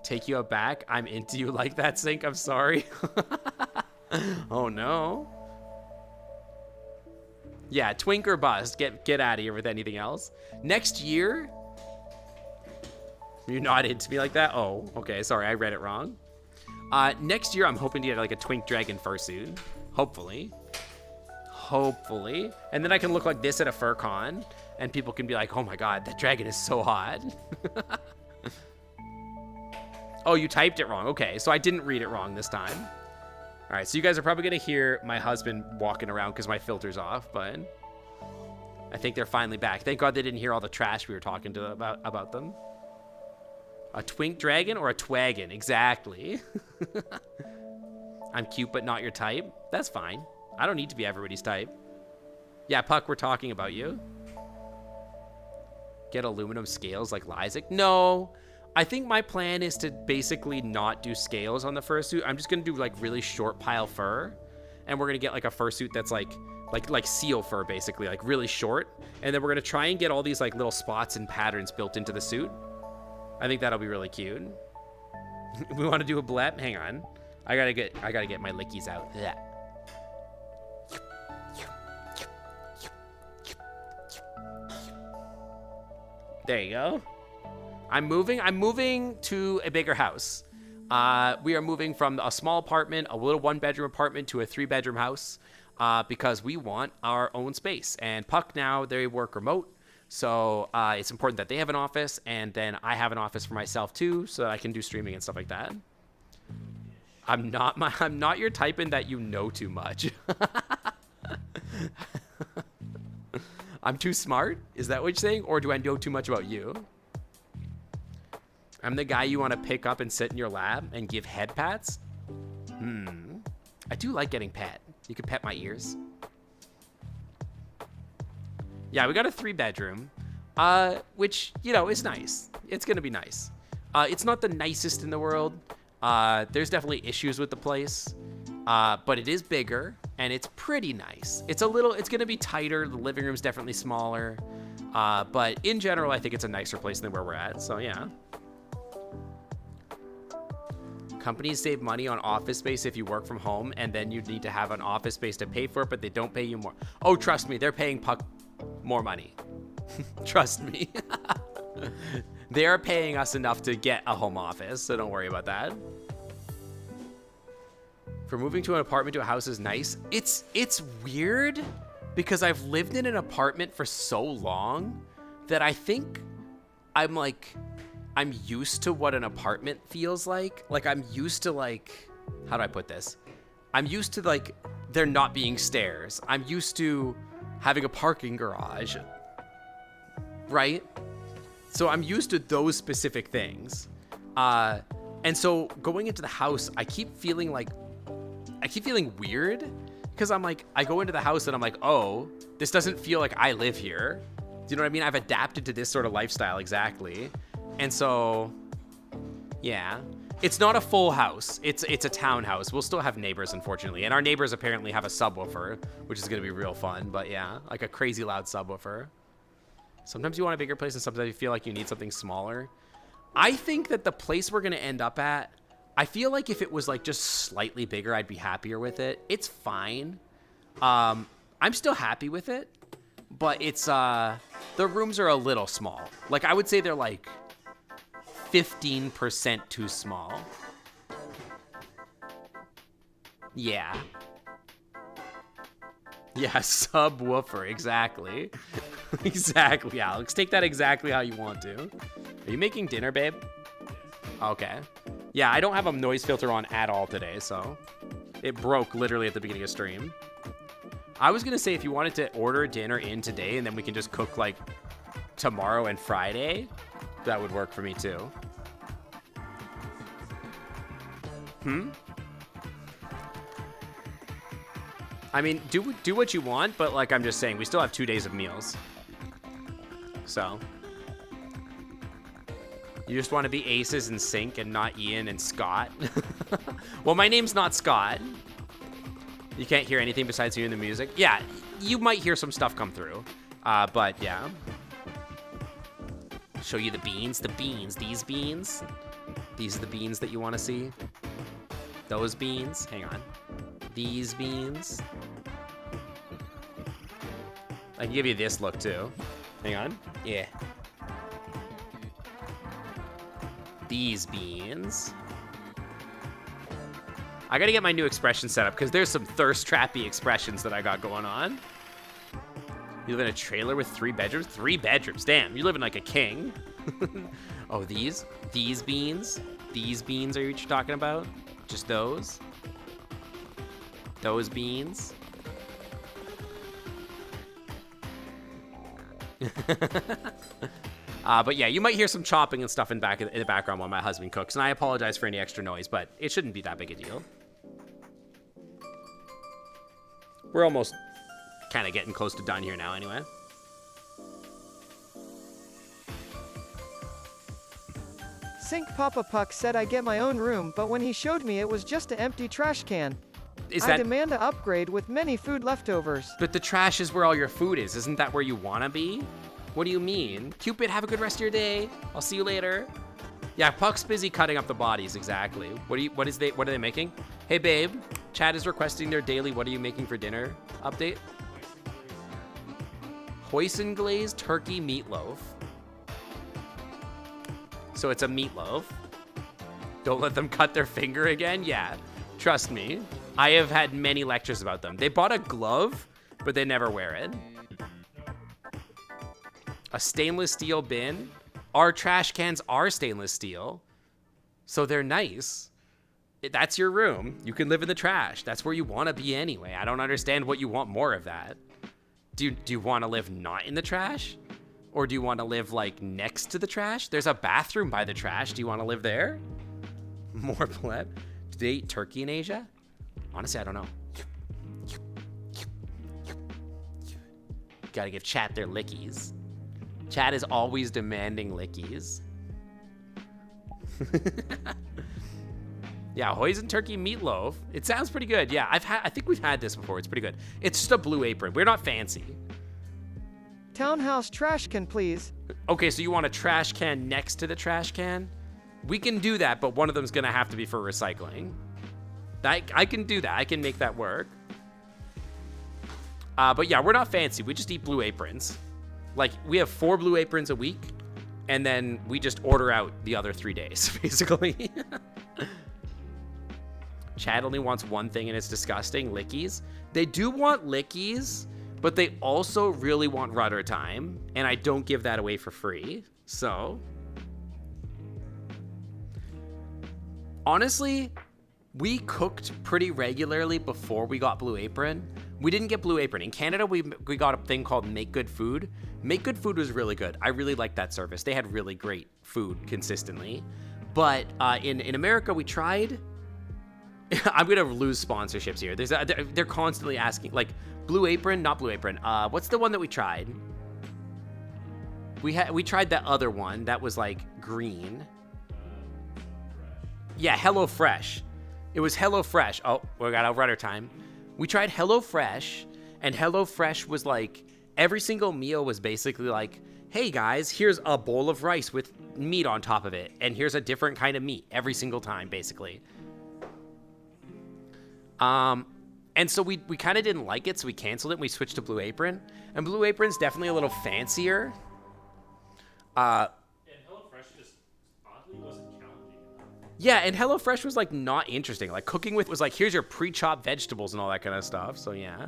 Take you out back. I'm into you like that, Sync. I'm sorry. Oh no. Yeah, twink or bust. Get out of here with anything else. Next year. You're not into me like that? Oh, okay. Sorry, I read it wrong. Next year, I'm hoping to get like a twink dragon fursuit. Hopefully. And then I can look like this at a fur con, and people can be like, oh my god, that dragon is so hot. Oh, you typed it wrong. Okay, so I didn't read it wrong this time. All right, so you guys are probably going to hear my husband walking around because my filter's off, but I think they're finally back. Thank God they didn't hear all the trash we were talking to about them. A twink dragon or a twagon? Exactly. I'm cute, but not your type. That's fine. I don't need to be everybody's type. Yeah, Puck, we're talking about you. Get aluminum scales like Lysick? No. I think my plan is to basically not do scales on the fursuit. I'm just going to do like really short pile fur. And we're going to get like a fursuit that's like seal fur, basically, like really short. And then we're going to try and get all these like little spots and patterns built into the suit. I think that'll be really cute. We want to do a blep? Hang on. I gotta get my lickies out. Yeah. There you go. I'm moving to a bigger house. We are moving from a small apartment, a little 1-bedroom apartment, to a 3-bedroom house because we want our own space. And Puck now, they work remote. So it's important that they have an office, and then I have an office for myself too, so that I can do streaming and stuff like that. I'm not your type in that you know too much. I'm too smart? Is that what you're saying? Or do I know too much about you? I'm the guy you want to pick up and sit in your lap and give head pats? I do like getting pet. You can pet my ears. Yeah, we got a 3-bedroom, which, you know, is nice. It's going to be nice. It's not the nicest in the world. There's definitely issues with the place, but it is bigger and it's pretty nice. It's going to be tighter. The living room's definitely smaller. But in general, I think it's a nicer place than where we're at. So yeah. Companies save money on office space if you work from home, and then you need to have an office space to pay for it, but they don't pay you more. Oh, trust me, they're paying Puck more money. Trust me. They are paying us enough to get a home office, so don't worry about that. For moving to an apartment to a house is nice. It's weird because I've lived in an apartment for so long that I think I'm used to what an apartment feels like. Like I'm used to how do I put this? I'm used to there not being stairs. I'm used to having a parking garage, right? So I'm used to those specific things. And so going into the house, I keep feeling weird because I'm like, I go into the house and I'm like, oh, this doesn't feel like I live here. Do you know what I mean? I've adapted to this sort of lifestyle exactly. And so, yeah, it's not a full house. It's a townhouse. We'll still have neighbors, unfortunately. And our neighbors apparently have a subwoofer, which is going to be real fun. But yeah, like a crazy loud subwoofer. Sometimes you want a bigger place and sometimes you feel like you need something smaller. I think that the place we're going to end up at, I feel like if it was like just slightly bigger, I'd be happier with it. It's fine. I'm still happy with it, but it's, the rooms are a little small. Like I would say they're like 15% too small. Yeah. Yeah, subwoofer, exactly. Exactly, Alex. Take that exactly how you want to. Are you making dinner, babe? Okay. Yeah, I don't have a noise filter on at all today, so it broke literally at the beginning of stream. I was gonna say if you wanted to order dinner in today and then we can just cook like tomorrow and Friday, that would work for me too. I mean, do what you want, but like I'm just saying, we still have 2 days of meals. So you just want to be Aces and Sync and not Ian and Scott. Well, my name's not Scott. You can't hear anything besides hearing the music. Yeah, you might hear some stuff come through. But yeah. Show you the beans. The beans. These beans. These are the beans that you want to see. Those beans. Hang on. These beans. I can give you this look too. Hang on. Yeah. These beans. I gotta get my new expression set up because there's some thirst trappy expressions that I got going on. You live in a trailer with 3 bedrooms? 3 bedrooms, damn, you're living like a king. Oh, these beans? These beans are what you're talking about? Just those? Those beans? But yeah, you might hear some chopping and stuff in the background while my husband cooks, and I apologize for any extra noise, but it shouldn't be that big a deal. We're almost kind of getting close to done here now anyway. Sync Papa Puck said I get my own room, but when he showed me it was just an empty trash can. I demand an upgrade with many food leftovers. But the trash is where all your food is. Isn't that where you want to be? What do you mean? Cupid, have a good rest of your day. I'll see you later. Yeah, Puck's busy cutting up the bodies, exactly. What are they making? Hey babe, Chad is requesting their daily what are you making for dinner update. Hoisin glazed turkey meatloaf. So it's a meatloaf. Don't let them cut their finger again? Yeah, trust me. I have had many lectures about them. They bought a glove, but they never wear it. A stainless steel bin. Our trash cans are stainless steel, so they're nice. That's your room. You can live in the trash. That's where you want to be anyway. I don't understand what you want more of that. Do you want to live not in the trash? Or do you want to live like next to the trash? There's a bathroom by the trash. Do you want to live there? More pleb. Do they eat turkey in Asia? Honestly, I don't know. Gotta give chat their lickies. Chat is always demanding lickies. Yeah, hoisin turkey meatloaf. It sounds pretty good. Yeah, I think we've had this before. It's pretty good. It's just a blue apron. We're not fancy. Townhouse trash can, please. Okay, so you want a trash can next to the trash can? We can do that, but one of them's gonna have to be for recycling. I can do that. I can make that work. But yeah, we're not fancy. We just eat blue aprons. Like, we have 4 blue aprons a week, and then we just order out the other 3 days, basically. Chad only wants one thing, and it's disgusting. Lickies. They do want lickies, but they also really want rudder time, and I don't give that away for free. So, honestly, we cooked pretty regularly before we got Blue Apron. We didn't get Blue Apron. In Canada, we got a thing called Make Good Food. Make Good Food was really good. I really liked that service. They had really great food consistently. But in America, we tried... I'm going to lose sponsorships here. They're constantly asking, like, Blue Apron, not Blue Apron. What's the one that we tried? We tried that other one that was, like, green. Yeah, HelloFresh. It was HelloFresh. Oh, we got a rudder time. We tried HelloFresh, and HelloFresh was like, every single meal was basically like, hey guys, here's a bowl of rice with meat on top of it, and here's a different kind of meat every single time, basically. And so we kind of didn't like it, so we canceled it, and we switched to Blue Apron. And Blue Apron's definitely a little fancier. And HelloFresh just oddly wasn't challenging enough. Yeah, and HelloFresh was, like, not interesting. Like, cooking with was like, here's your pre-chopped vegetables and all that kind of stuff. So, yeah.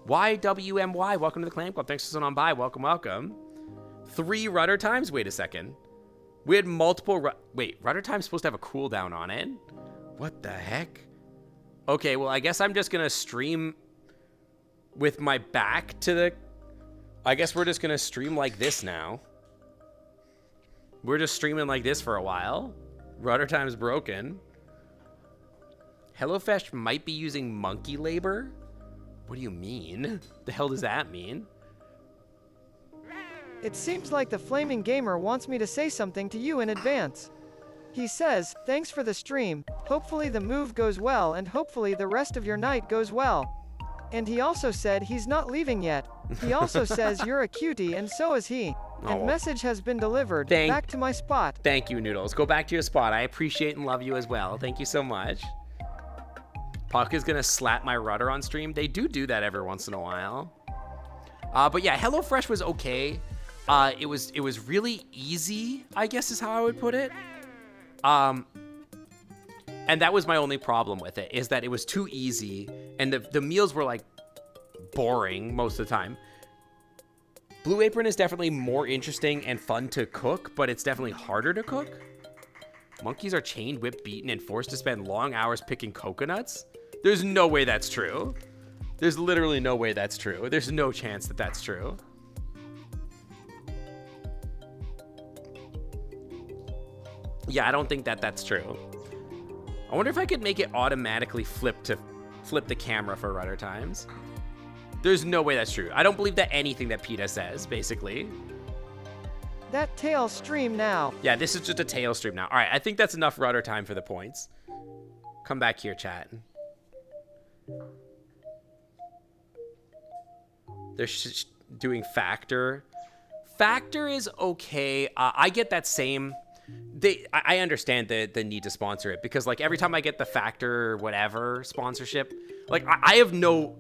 YWMY, welcome to the Clan Club. Thanks for sitting on by. Welcome, welcome. 3 rudder times? Wait a second. We had multiple... Wait, rudder time's supposed to have a cooldown on it? What the heck? Okay, well, I guess I'm just going to stream with my back to the... I guess we're just going to stream like this now. We're just streaming like this for a while. Rudder time's broken. HelloFresh might be using monkey labor? What do you mean? The hell does that mean? It seems like the Flaming Gamer wants me to say something to you in advance. He says, thanks for the stream, hopefully the move goes well and hopefully the rest of your night goes well. And he also said he's not leaving yet. He also says you're a cutie and so is he. And message has been delivered. Back to my spot. Thank you, Noodles. Go back to your spot. I appreciate and love you as well. Thank you so much. Puck is going to slap my rudder on stream. They do that every once in a while. But yeah, HelloFresh was okay. It was really easy, I guess is how I would put it. And that was my only problem with it, is that it was too easy, and the meals were, like, boring most of the time. Blue Apron is definitely more interesting and fun to cook, but it's definitely harder to cook. Monkeys are chained, whipped, beaten, and forced to spend long hours picking coconuts? There's no way that's true. There's literally no way that's true. There's no chance that that's true. Yeah, I don't think that that's true. I wonder if I could make it automatically flip the camera for rudder times. There's no way that's true. I don't believe that anything that PETA says, basically. That tail stream now. Yeah, this is just a tail stream now. All right, I think that's enough rudder time for the points. Come back here, chat. They're doing Factor. Factor is okay. I get that same... I understand the need to sponsor it, because, like, every time I get the Factor whatever sponsorship, like, I have no...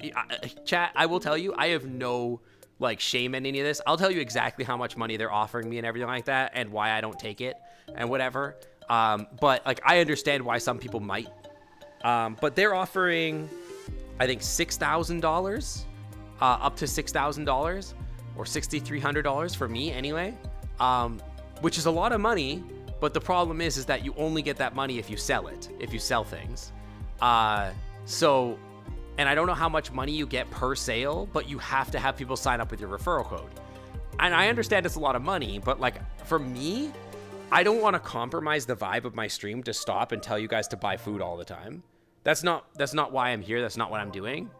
chat, I will tell you, I have no, like, shame in any of this. I'll tell you exactly how much money they're offering me and everything like that, and why I don't take it, and whatever. But, like, I understand why some people might. But they're offering, I think, $6,000, up to $6,000, or $6,300 for me, anyway. Which is a lot of money, but the problem is that you only get that money if you sell it, if you sell things. So, and I don't know how much money you get per sale, but you have to have people sign up with your referral code. And I understand it's a lot of money, but, like, for me, I don't want to compromise the vibe of my stream to stop and tell you guys to buy food all the time. That's not why I'm here. That's not what I'm doing.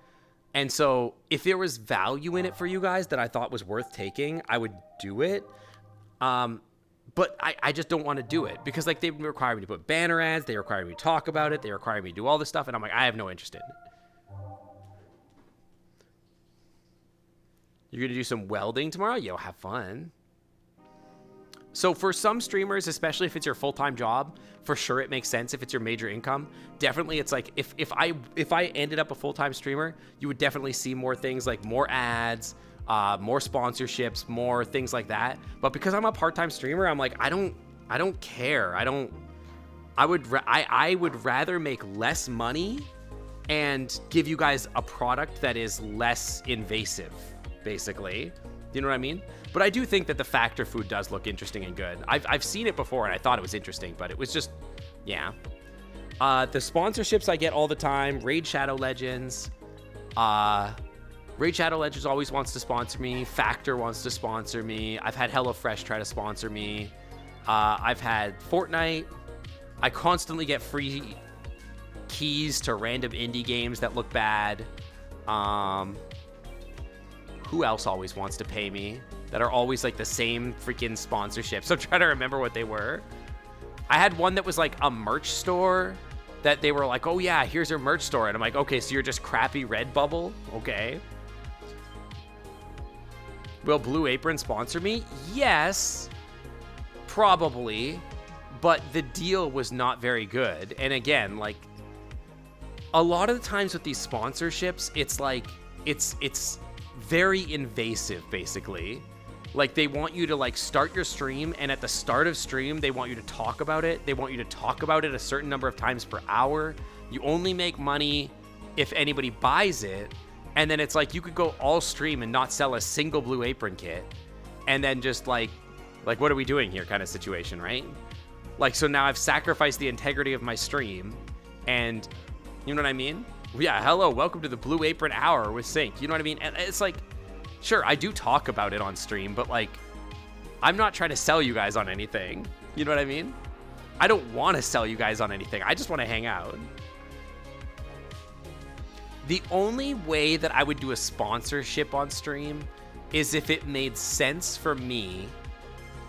And so if there was value in it for you guys that I thought was worth taking, I would do it. But I just don't want to do it, because, like, they require me to put banner ads, they require me to talk about it, they require me to do all this stuff, and I'm like, I have no interest in it. You're going to do some welding tomorrow? Yo, have fun. So for some streamers, especially if it's your full-time job, for sure it makes sense if it's your major income. Definitely, it's like, if I ended up a full-time streamer, you would definitely see more things like more ads, more sponsorships, more things like that. But because I'm a part-time streamer, I'm like, I don't care. I would rather make less money and give you guys a product that is less invasive, basically. You know what I mean? But I do think that the Factor food does look interesting and good. I've seen it before and I thought it was interesting, but it was just, yeah. The sponsorships I get all the time, Raid Shadow Legends. Raid Shadow Legends always wants to sponsor me. Factor wants to sponsor me. I've had HelloFresh try to sponsor me. I've had Fortnite. I constantly get free keys to random indie games that look bad. Who else always wants to pay me? That are always like the same freaking sponsorships. I'm trying to remember what they were. I had one that was like a merch store that they were like, oh yeah, here's your merch store. And I'm like, okay, so you're just crappy Redbubble? Okay. Will Blue Apron sponsor me? Yes, probably. But the deal was not very good. And again, like, a lot of the times with these sponsorships, it's like, it's very invasive, basically. Like, they want you to, like, start your stream, and at the start of stream, they want you to talk about it. They want you to talk about it a certain number of times per hour. You only make money if anybody buys it. And then it's like, you could go all stream and not sell a single Blue Apron kit. And then just, like, what are we doing here kind of situation, right? Like, so now I've sacrificed the integrity of my stream, and you know what I mean? Yeah, hello, welcome to the Blue Apron Hour with Sync. You know what I mean? And it's like, sure, I do talk about it on stream, but like, I'm not trying to sell you guys on anything. You know what I mean? I don't want to sell you guys on anything. I just want to hang out. The only way that I would do a sponsorship on stream is if it made sense for me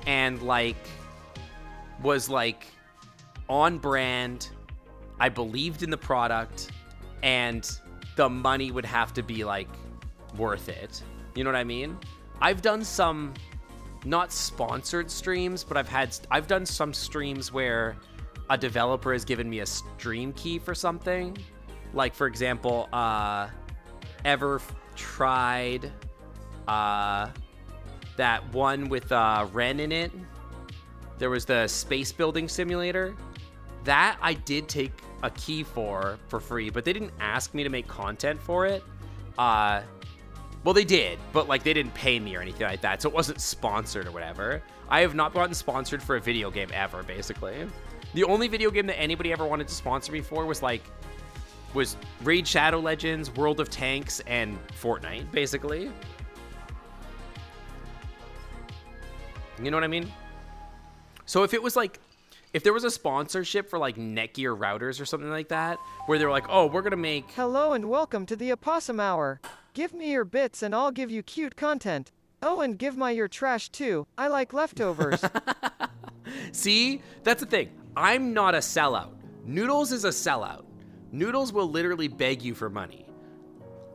and like was like on brand. I believed in the product, and the money would have to be like worth it. You know what I mean? I've done some not sponsored streams, but I've done some streams where a developer has given me a stream key for something. Like, for example, ever tried that one with Ren in it? There was the space building simulator. That I did take a key for free, but they didn't ask me to make content for it. Well, they did, but like they didn't pay me or anything like that, so it wasn't sponsored or whatever. I have not gotten sponsored for a video game ever, basically. The only video game that anybody ever wanted to sponsor me for was Raid Shadow Legends, World of Tanks, and Fortnite, basically. You know what I mean? So if it was like, if there was a sponsorship for like Netgear routers or something like that, where they're like, oh, we're gonna make... Hello and welcome to the Opossum Hour. Give me your bits and I'll give you cute content. Oh, and give your trash too. I like leftovers. See? That's the thing. I'm not a sellout. Noodles is a sellout. Noodles will literally beg you for money.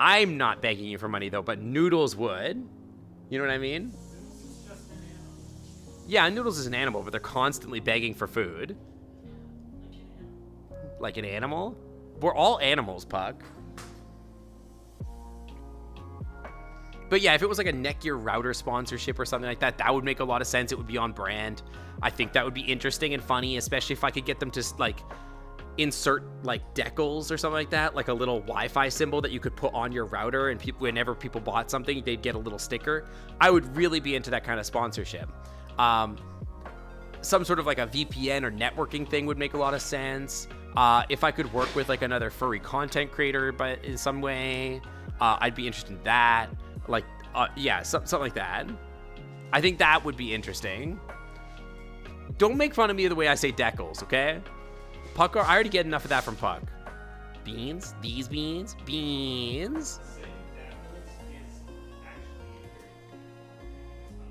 I'm not begging you for money though, but Noodles would. You know what I mean? Yeah, Noodles is an animal, but they're constantly begging for food. Like an animal? We're all animals, Puck. But yeah, if it was like a Netgear router sponsorship or something like that, that would make a lot of sense. It would be on brand. I think that would be interesting and funny, especially if I could get them to like insert like decals or something like that, like a little Wi-Fi symbol that you could put on your router, and people, whenever people bought something, they'd get a little sticker. I would really be into that kind of sponsorship. Some sort of like a VPN or networking thing would make a lot of sense. If I could work with like another furry content creator, but in some way, I'd be interested in that. Like, yeah, something like that. I think that would be interesting. Don't make fun of me the way I say decals, okay? Puck, I already get enough of that from Puck. Beans? These beans? Beans?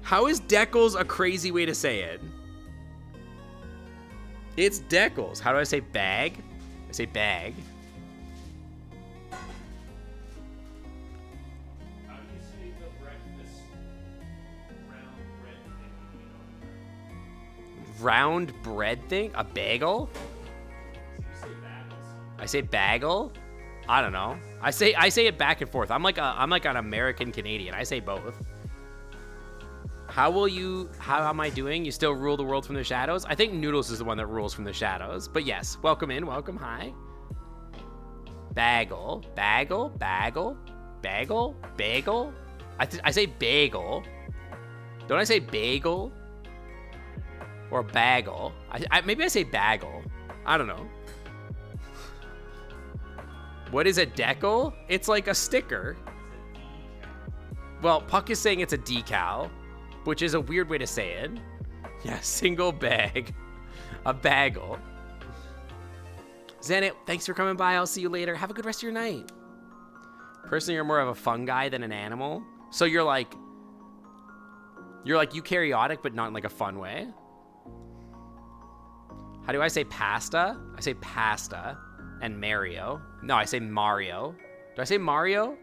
How is decals a crazy way to say it? It's decals. How do I say bag? I say bag. How do you say the breakfast round bread thing? Round bread thing? A bagel? So you say bagels. I say bagel? I don't know. I say it back and forth. I'm like an American Canadian. I say both. How am I doing? You still rule the world from the shadows? I think Noodles is the one that rules from the shadows. But yes, welcome in, welcome, hi. Bagel, bagel, bagel, bagel, bagel. I say bagel. Don't I say bagel? Or bagel? Maybe I say bagel. I don't know. What is a decal? It's like a sticker. Well, Puck is saying it's a decal, which is a weird way to say it. Yeah, single bag. A bagel. Zenit, thanks for coming by. I'll see you later. Have a good rest of your night. Personally, you're more of a fungi than an animal. So you're like eukaryotic, but not in like a fun way. How do I say pasta? I say pasta and Mario. No, I say Mario. Do I say Mario?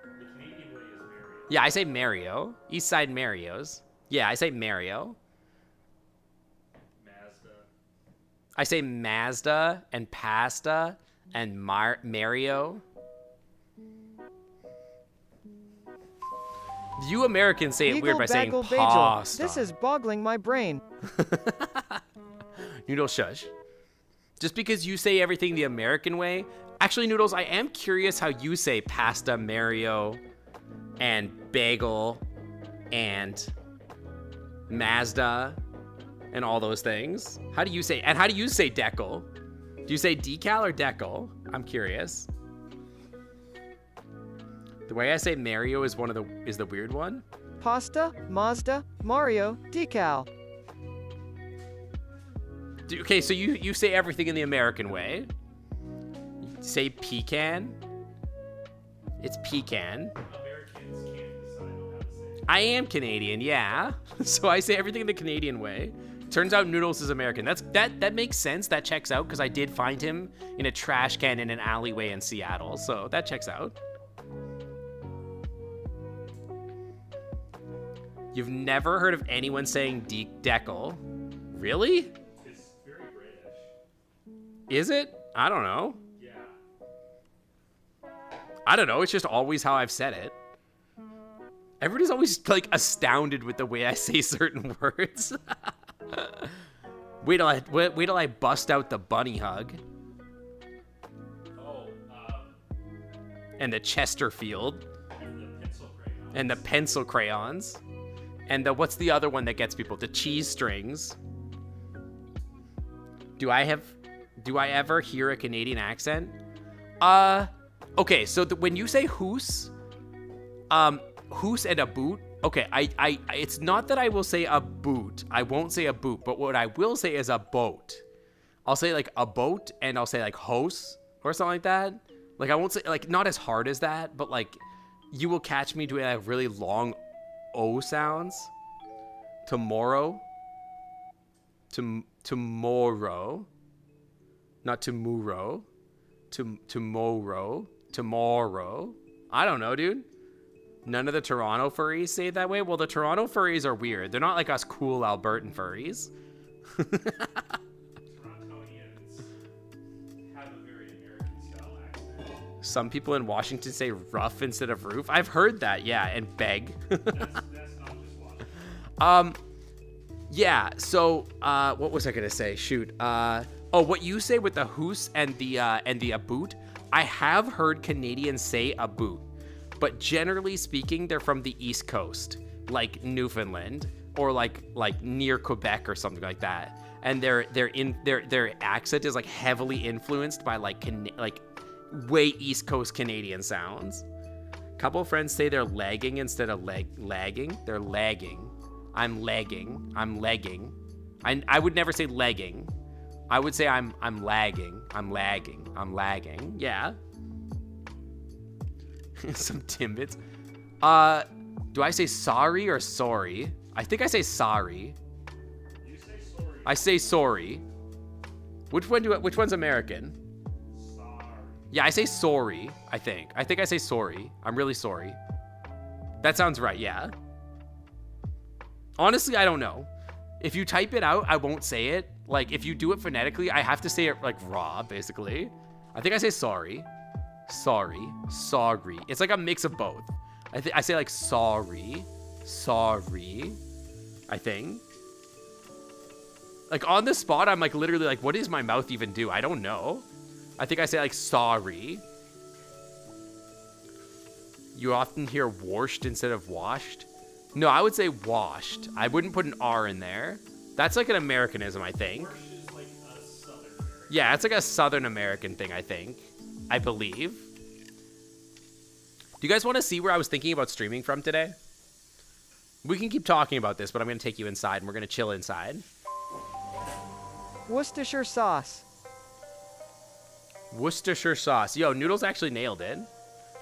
The Canadian way is Mario. Yeah, I say Mario. East Side Marios. Yeah, I say Mario. Mazda. I say Mazda and pasta and Mario. You Americans say it weird by saying Bagel, pasta. This is boggling my brain. Noodle shush. Just because you say everything the American way. Actually, Noodles, I am curious how you say pasta, Mario, and bagel, and Mazda, and all those things. How do you say, and how do you say decal? Do you say decal or decal? I'm curious. The way I say Mario is the weird one. Pasta, Mazda, Mario, decal. Okay, so you say everything in the American way. You say pecan. It's pecan. Americans can't decide on how to say it. I am Canadian, yeah. So I say everything in the Canadian way. Turns out Noodles is American. That makes sense. That checks out because I did find him in a trash can in an alleyway in Seattle. So that checks out. You've never heard of anyone saying decal? Really? It's very British. Is it? I don't know. Yeah. I don't know. It's just always how I've said it. Everybody's always like astounded with the way I say certain words. Wait till I bust out the bunny hug Oh, and the Chesterfield and the pencil crayon. and the pencil crayons and the what's the other one that gets people? The cheese strings. Do I ever hear a Canadian accent? Okay, so when you say hoose and a boot, okay, I it's not that I will say a boot. I won't say a boot, but what I will say is a boat. I'll say like a boat and I'll say like hose or something like that. Like I won't say like not as hard as that, but like you will catch me doing like really long O sounds. Tomorrow. Tomorrow. Not tomorrow. Tomorrow. I don't know, dude. None of the Toronto furries say it that way. Well, the Toronto furries are weird. They're not like us cool Albertan furries. Torontonians have a very American style accent. Some people in Washington say rough instead of roof. I've heard that, yeah, and beg. That's not just Washington. Yeah, so what was I gonna say? Shoot. What you say with the hoose and the boot, I have heard Canadians say a boot. But generally speaking, they're from the East Coast, like Newfoundland or like near Quebec or something like that. And their accent is like heavily influenced by like way East Coast Canadian sounds. Couple of friends say they're lagging instead of lagging. They're lagging. I'm lagging. I would never say legging. I would say I'm lagging. I'm lagging. Yeah. Some Timbits. Do I say sorry or sorry? I think I say sorry. You say sorry. I say sorry. Which one's American? Sorry. Yeah, I say sorry, I think. I say sorry. I'm really sorry. That sounds right, yeah. Honestly, I don't know. If you type it out, I won't say it. Like, if you do it phonetically, I have to say it like raw, basically. I think I say sorry. Sorry. It's like a mix of both. I say like sorry. I think. Like on the spot, I'm like literally like, what does my mouth even do? I don't know. I think I say like sorry. You often hear washed instead of washed. No, I would say washed. I wouldn't put an R in there. That's like an Americanism, I think. Wash is like a Southern American. Yeah, it's like a Southern American thing, I think. I believe. Do you guys want to see where I was thinking about streaming from today? We can keep talking about this, but I'm going to take you inside, and we're going to chill inside. Worcestershire sauce. Worcestershire sauce. Yo, Noodles actually nailed it.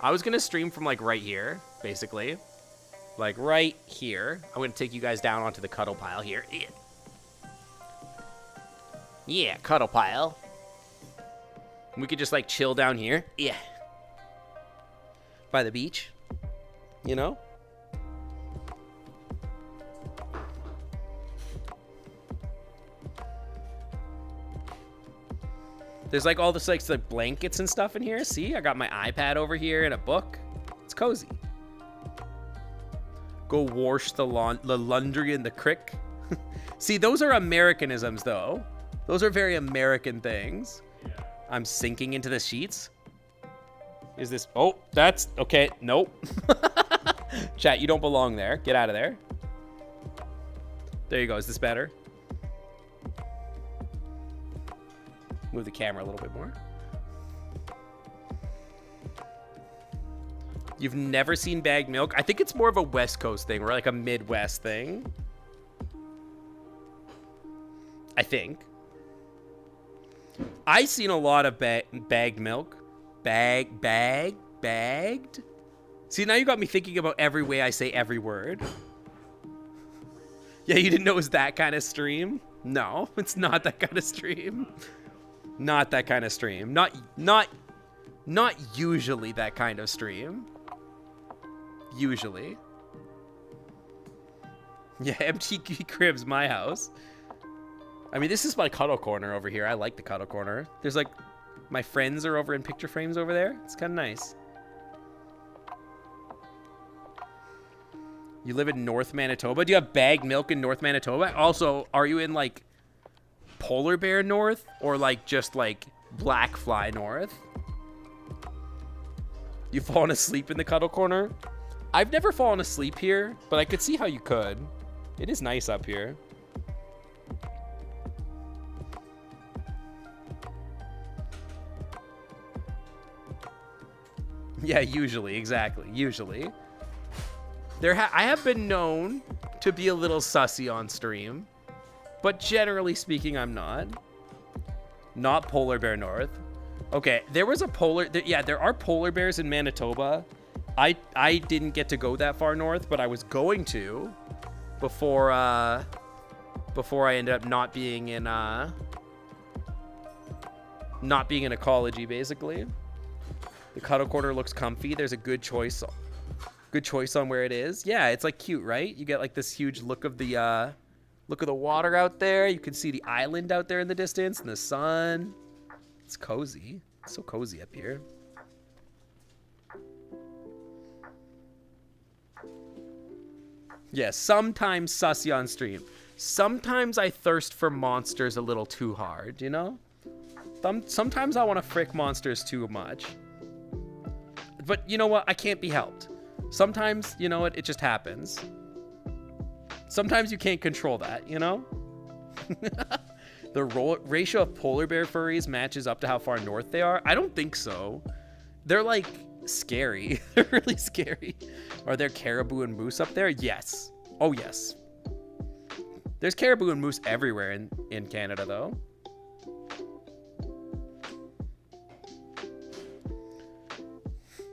I was going to stream from, like, right here, basically. Like, right here. I'm going to take you guys down onto the cuddle pile here. Yeah, cuddle pile. We could just, like, chill down here. Yeah. By the beach. You know? There's, like, all this, like, blankets and stuff in here. See? I got my iPad over here and a book. It's cozy. Go wash the laundry in the creek. See, those are Americanisms, though. Those are very American things. Yeah. I'm sinking into the sheets. Is this... Oh, that's... Okay, nope. Chat, you don't belong there. Get out of there. There you go. Is this better? Move the camera a little bit more. You've never seen bagged milk? I think it's more of a West Coast thing or like a Midwest thing. I think. I've seen a lot of bagged milk. Bagged? See, now you got me thinking about every way I say every word. Yeah, you didn't know it was that kind of stream? No, it's not that kind of stream. Not that kind of stream. Not usually that kind of stream. Usually. Yeah, MTG Cribs, my house. I mean, this is my cuddle corner over here. I like the cuddle corner. There's like, my friends are over in picture frames over there. It's kind of nice. You live in North Manitoba? Do you have bagged milk in North Manitoba? Also, are you in like Polar Bear North or like just like Black Fly North? You fallen asleep in the cuddle corner? I've never fallen asleep here, but I could see how you could. It is nice up here. Yeah, usually, exactly, usually. I have been known to be a little sussy on stream, but generally speaking, I'm not. Not Polar Bear North. Okay, there was a there are polar bears in Manitoba. I didn't get to go that far north, but I was going to before I ended up not being in ecology, basically. The cuddle corner looks comfy. There's a good choice on where it is. Yeah, it's like cute, right? You get like this huge look of the water out there. You can see the island out there in the distance and the sun. It's cozy. It's so cozy up here. Yeah, sometimes sussy on stream. Sometimes I thirst for monsters a little too hard, you know? Sometimes I want to frick monsters too much. But you know what? I can't be helped. Sometimes, you know what? It just happens. Sometimes you can't control that, you know? The ratio of polar bear furries matches up to how far north they are? I don't think so. They're like scary. They're really scary. Are there caribou and moose up there? Yes. Oh, yes. There's caribou and moose everywhere in Canada, though.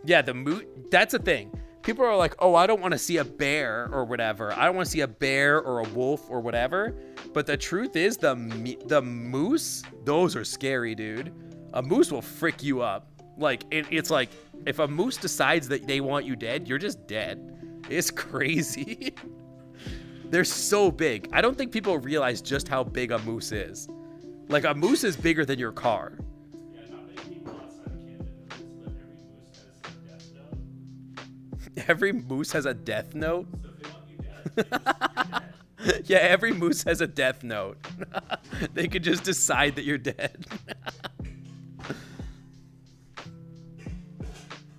Yeah, the moose, that's the thing. People are like, oh, I don't want to see a bear or whatever. I don't want to see a bear or a wolf or whatever. But the truth is, the moose, those are scary, dude. A moose will frick you up. Like, it's like, if a moose decides that they want you dead, you're just dead. It's crazy. They're so big. I don't think people realize just how big a moose is. Like, a moose is bigger than your car. Yeah, not many people outside of Canada know this, but every moose has a death note. Every moose has a death note? So if they want you dead, they just want you dead. Yeah, every moose has a death note. They could just decide that you're dead.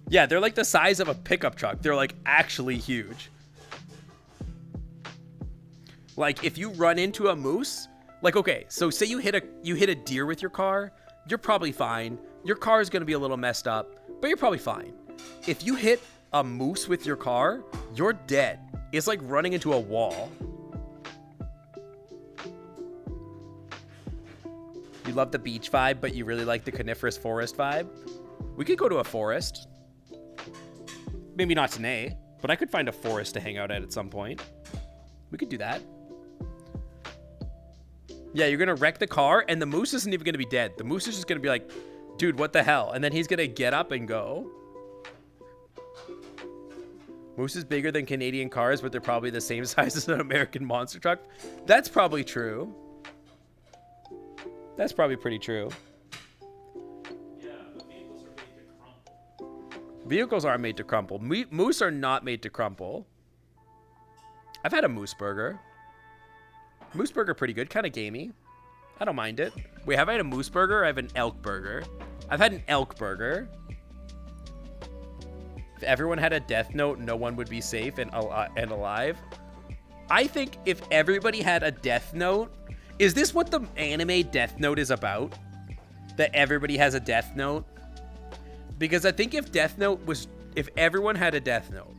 Yeah, they're like the size of a pickup truck. They're like actually huge. Like if you run into a moose, like okay, so say you hit a deer with your car, you're probably fine. your car is going to be a little messed up, but you're probably fine. If you hit a moose with your car, you're dead. It's like running into a wall. You love the beach vibe, but you really like the coniferous forest vibe. We could go to a forest. Maybe not today, but I could find a forest to hang out at some point. We could do that. Yeah, you're going to wreck the car, and the moose isn't even going to be dead. The moose is just going to be like, dude, what the hell? And then he's going to get up and go. Moose is bigger than Canadian cars, but they're probably the same size as an American monster truck. That's probably true. That's probably pretty true. Yeah, but vehicles are made to crumple. Vehicles aren't made to crumple. Moose are not made to crumple. I've had a moose burger. Moose burger pretty good, kind of gamey. I don't mind it. Wait, have I had a moose burger or I have an elk burger? I've had an elk burger. If everyone had a death note, no one would be safe and alive. I think if everybody had a death note, is this what the anime Death Note is about? That everybody has a death note? Because I think if if everyone had a death note,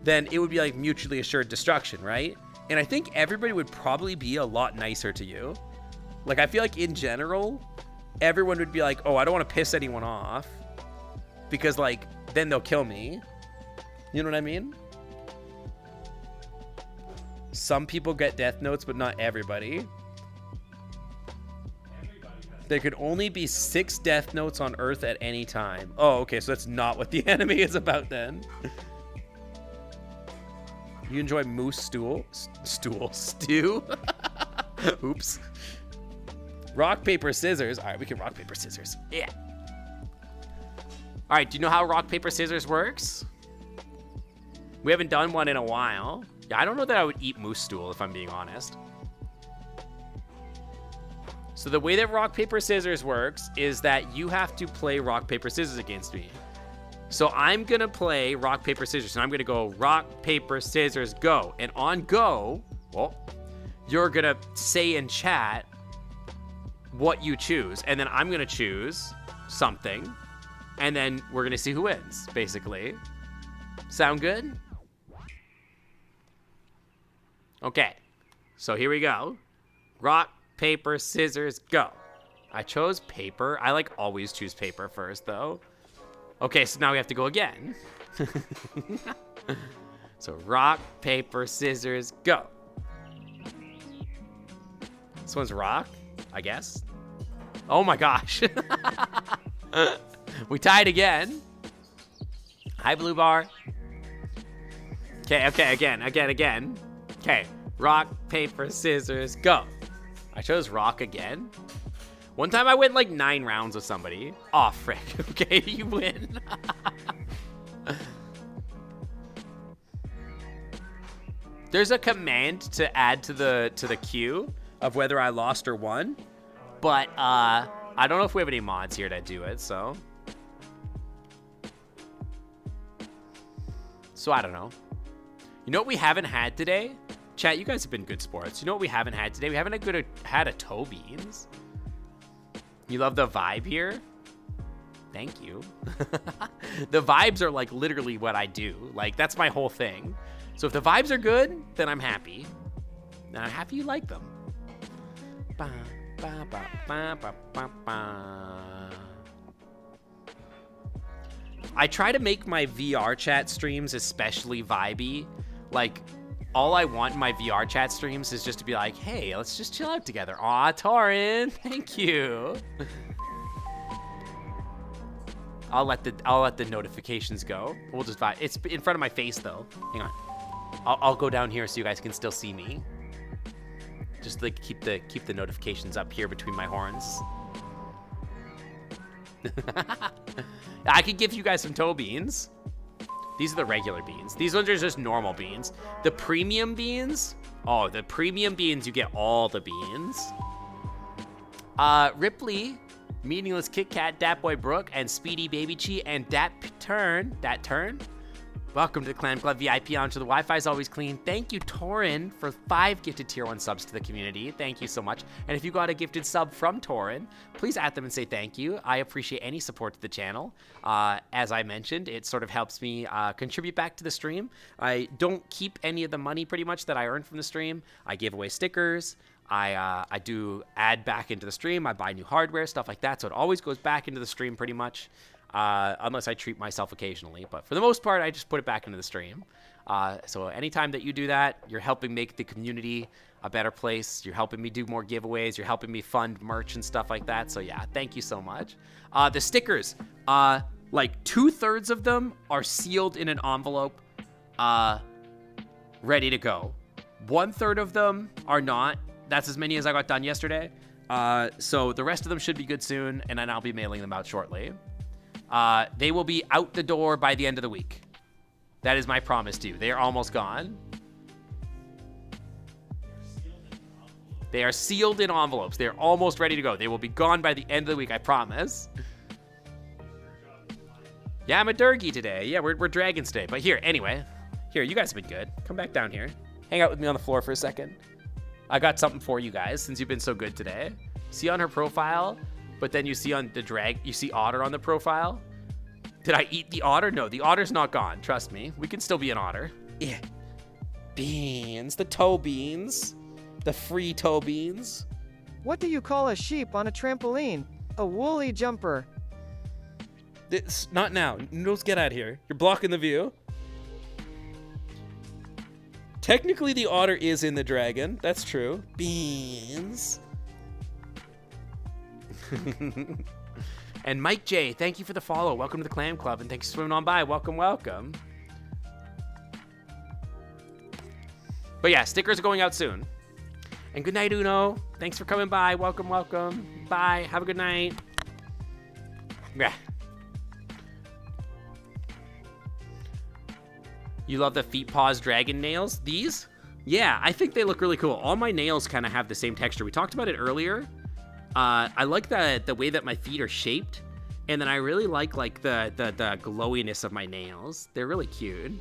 then it would be like mutually assured destruction, right? And I think everybody would probably be a lot nicer to you. Like, I feel like in general, everyone would be like, oh, I don't want to piss anyone off. Because, like, then they'll kill me. You know what I mean? Some people get death notes, but not everybody. There could only be 6 death notes on Earth at any time. Oh, okay, so that's not what the anime is about then. You enjoy moose stew? Oops. Rock, paper, scissors. All right, we can rock, paper, scissors. Yeah. All right, do you know how rock, paper, scissors works? We haven't done one in a while. Yeah, I don't know that I would eat moose stool, if I'm being honest. So the way that rock, paper, scissors works is that you have to play rock, paper, scissors against me. So I'm going to play rock, paper, scissors. And I'm going to go rock, paper, scissors, go. And on go, well, you're going to say in chat what you choose. And then I'm going to choose something. And then we're going to see who wins, basically. Sound good? Okay. So here we go. Rock, paper, scissors, go. I chose paper. I like always choose paper first, though. Okay, so now we have to go again. So rock, paper, scissors, go. This one's rock, I guess. Oh my gosh. We tied again. Hi, Blue Bar. Okay, again. Okay, rock, paper, scissors, go. I chose rock again. One time I went like 9 rounds with somebody. Aw, frick. Okay, you win. There's a command to add to the queue of whether I lost or won. But I don't know if we have any mods here to do it, so. So I don't know. You know what we haven't had today? Chat, you guys have been good sports. You know what we haven't had today? We haven't had a toe beans. You love the vibe here? Thank you. The vibes are like literally what I do. Like, that's my whole thing. So if the vibes are good, then I'm happy. And I'm happy you like them. Ba, ba, ba, ba, ba, ba, ba. I try to make my VR chat streams especially vibey. Like, all I want in my VR chat streams is just to be like, hey, let's just chill out together. Aw, Torin, thank you. I'll let the notifications go. We'll just vibe. It's in front of my face though. Hang on. I'll go down here so you guys can still see me. Just like keep the notifications up here between my horns. I could give you guys some toe beans. These are the regular beans. These ones are just normal beans. The premium beans, oh, the premium beans, you get all the beans. Ripley, Meaningless Kit Kat, Dat Boy Brooke, and Speedy Baby Chi, and Dat Turn, Welcome to the Clan Club VIP Lounge. The Wi-Fi is always clean. Thank you, Torin, for 5 gifted tier 1 subs to the community. Thank you so much. And if you got a gifted sub from Torin, please at them and say thank you. I appreciate any support to the channel. As I mentioned, it sort of helps me contribute back to the stream. I don't keep any of the money pretty much that I earn from the stream. I give away stickers. I do add back into the stream. I buy new hardware, stuff like that. So it always goes back into the stream pretty much. Unless I treat myself occasionally. But for the most part, I just put it back into the stream. So anytime that you do that, you're helping make the community a better place. You're helping me do more giveaways. You're helping me fund merch and stuff like that. So yeah, thank you so much. The stickers, like 2/3 of them are sealed in an envelope, ready to go. 1/3 of them are not. That's as many as I got done yesterday. So the rest of them should be good soon, and then I'll be mailing them out shortly. They will be out the door by the end of the week. That is my promise to you. They are almost gone. They are sealed in envelopes. They are almost ready to go. They will be gone by the end of the week, I promise. Yeah, I'm a Durgy today. Yeah, we're dragons today. But here, anyway. Here, you guys have been good. Come back down here. Hang out with me on the floor for a second. I got something for you guys since you've been so good today. See on her profile... But then you see on the you see otter on the profile. Did I eat the otter? No, the otter's not gone. Trust me. We can still be an otter. Yeah. Beans. The toe beans. The free toe beans. What do you call a sheep on a trampoline? A woolly jumper. It's not now. Noodles, get out of here. You're blocking the view. Technically, the otter is in the dragon. That's true. Beans. And Mike J, thank you for the follow. Welcome to the Clan Club, and thanks for swimming on by. Welcome, welcome. But yeah, stickers are going out soon. And good night, Uno. Thanks for coming by. Welcome, welcome. Bye. Have a good night. Yeah. You love the feet paws dragon nails? These? Yeah, I think they look really cool. All my nails kind of have the same texture. We talked about it earlier. I like the way that my feet are shaped, and then I really like the glowiness of my nails. They're really cute.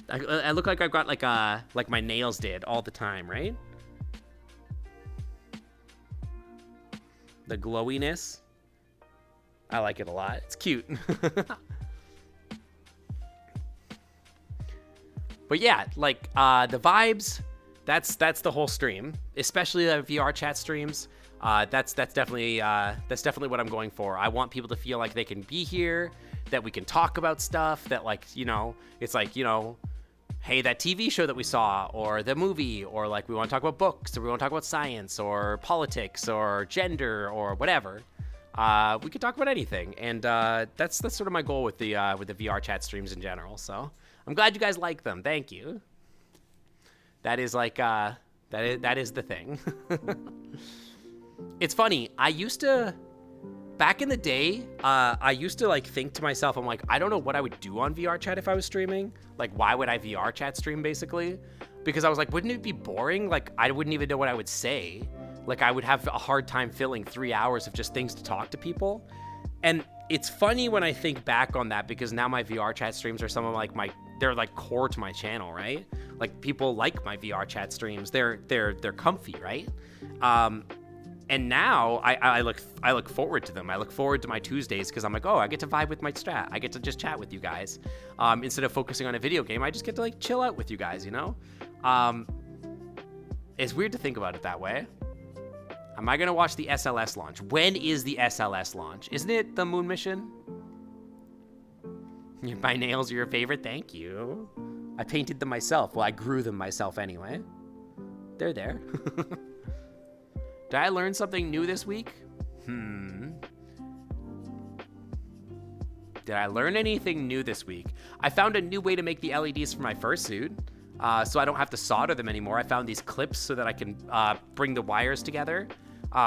I look like I've got like my nails did all the time, right? The glowiness. I like it a lot. It's cute. But yeah, like the vibes. That's the whole stream, especially the VR chat streams. That's definitely what I'm going for. I want people to feel like they can be here, that we can talk about stuff, that like, you know, it's like, you know, hey, that TV show that we saw, or the movie, or like we want to talk about books, or we want to talk about science, or politics, or gender, or whatever. We could talk about anything, and that's sort of my goal with the VR chat streams in general. So I'm glad you guys like them. Thank you. That is like, that is the thing. It's funny. I used to, back in the day, I used to like think to myself, I'm like, I don't know what I would do on VR chat if I was streaming. Like, why would I VR chat stream basically? Because I was like, wouldn't it be boring? Like, I wouldn't even know what I would say. Like, I would have a hard time filling 3 hours of just things to talk to people. And it's funny when I think back on that, because now my VR chat streams are some of like they're like core to my channel, right? Like, people like my VR chat streams. They're comfy, right? And now I look forward to them. I look forward to my Tuesdays because I'm like, oh, I get to vibe with my strat. I get to just chat with you guys. Instead of focusing on a video game, I just get to like chill out with you guys, you know? It's weird to think about it that way. Am I gonna watch the SLS launch? When is the SLS launch? Isn't it the moon mission? My nails are your favorite? Thank you. I painted them myself. Well, I grew them myself anyway. They're there. Did I learn something new this week? Did I learn anything new this week? I found a new way to make the LEDs for my fursuit, so I don't have to solder them anymore. I found these clips so that I can bring the wires together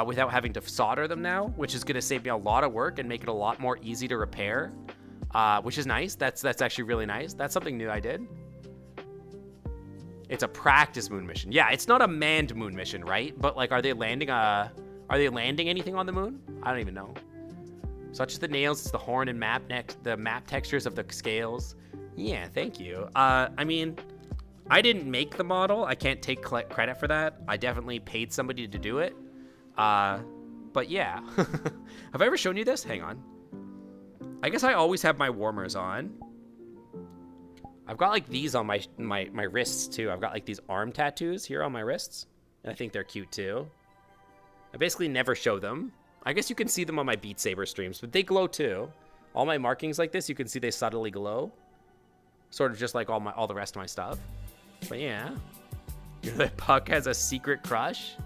without having to solder them now, which is gonna save me a lot of work and make it a lot more easy to repair, which is nice. That's actually really nice. That's something new I did. It's a practice moon mission. Yeah, it's not a manned moon mission, right? But like, are they landing anything on the moon? I don't even know. Such as the nails, it's the horn and the map textures of the scales. Yeah, thank you. I mean, I didn't make the model. I can't take credit for that. I definitely paid somebody to do it. But yeah. Have I ever shown you this? Hang on. I guess I always have my warmers on. I've got like these on my wrists too. I've got like these arm tattoos here on my wrists. And I think they're cute too. I basically never show them. I guess you can see them on my Beat Saber streams, but they glow too. All my markings like this, you can see they subtly glow. Sort of just like all the rest of my stuff. But yeah. The Puck has a secret crush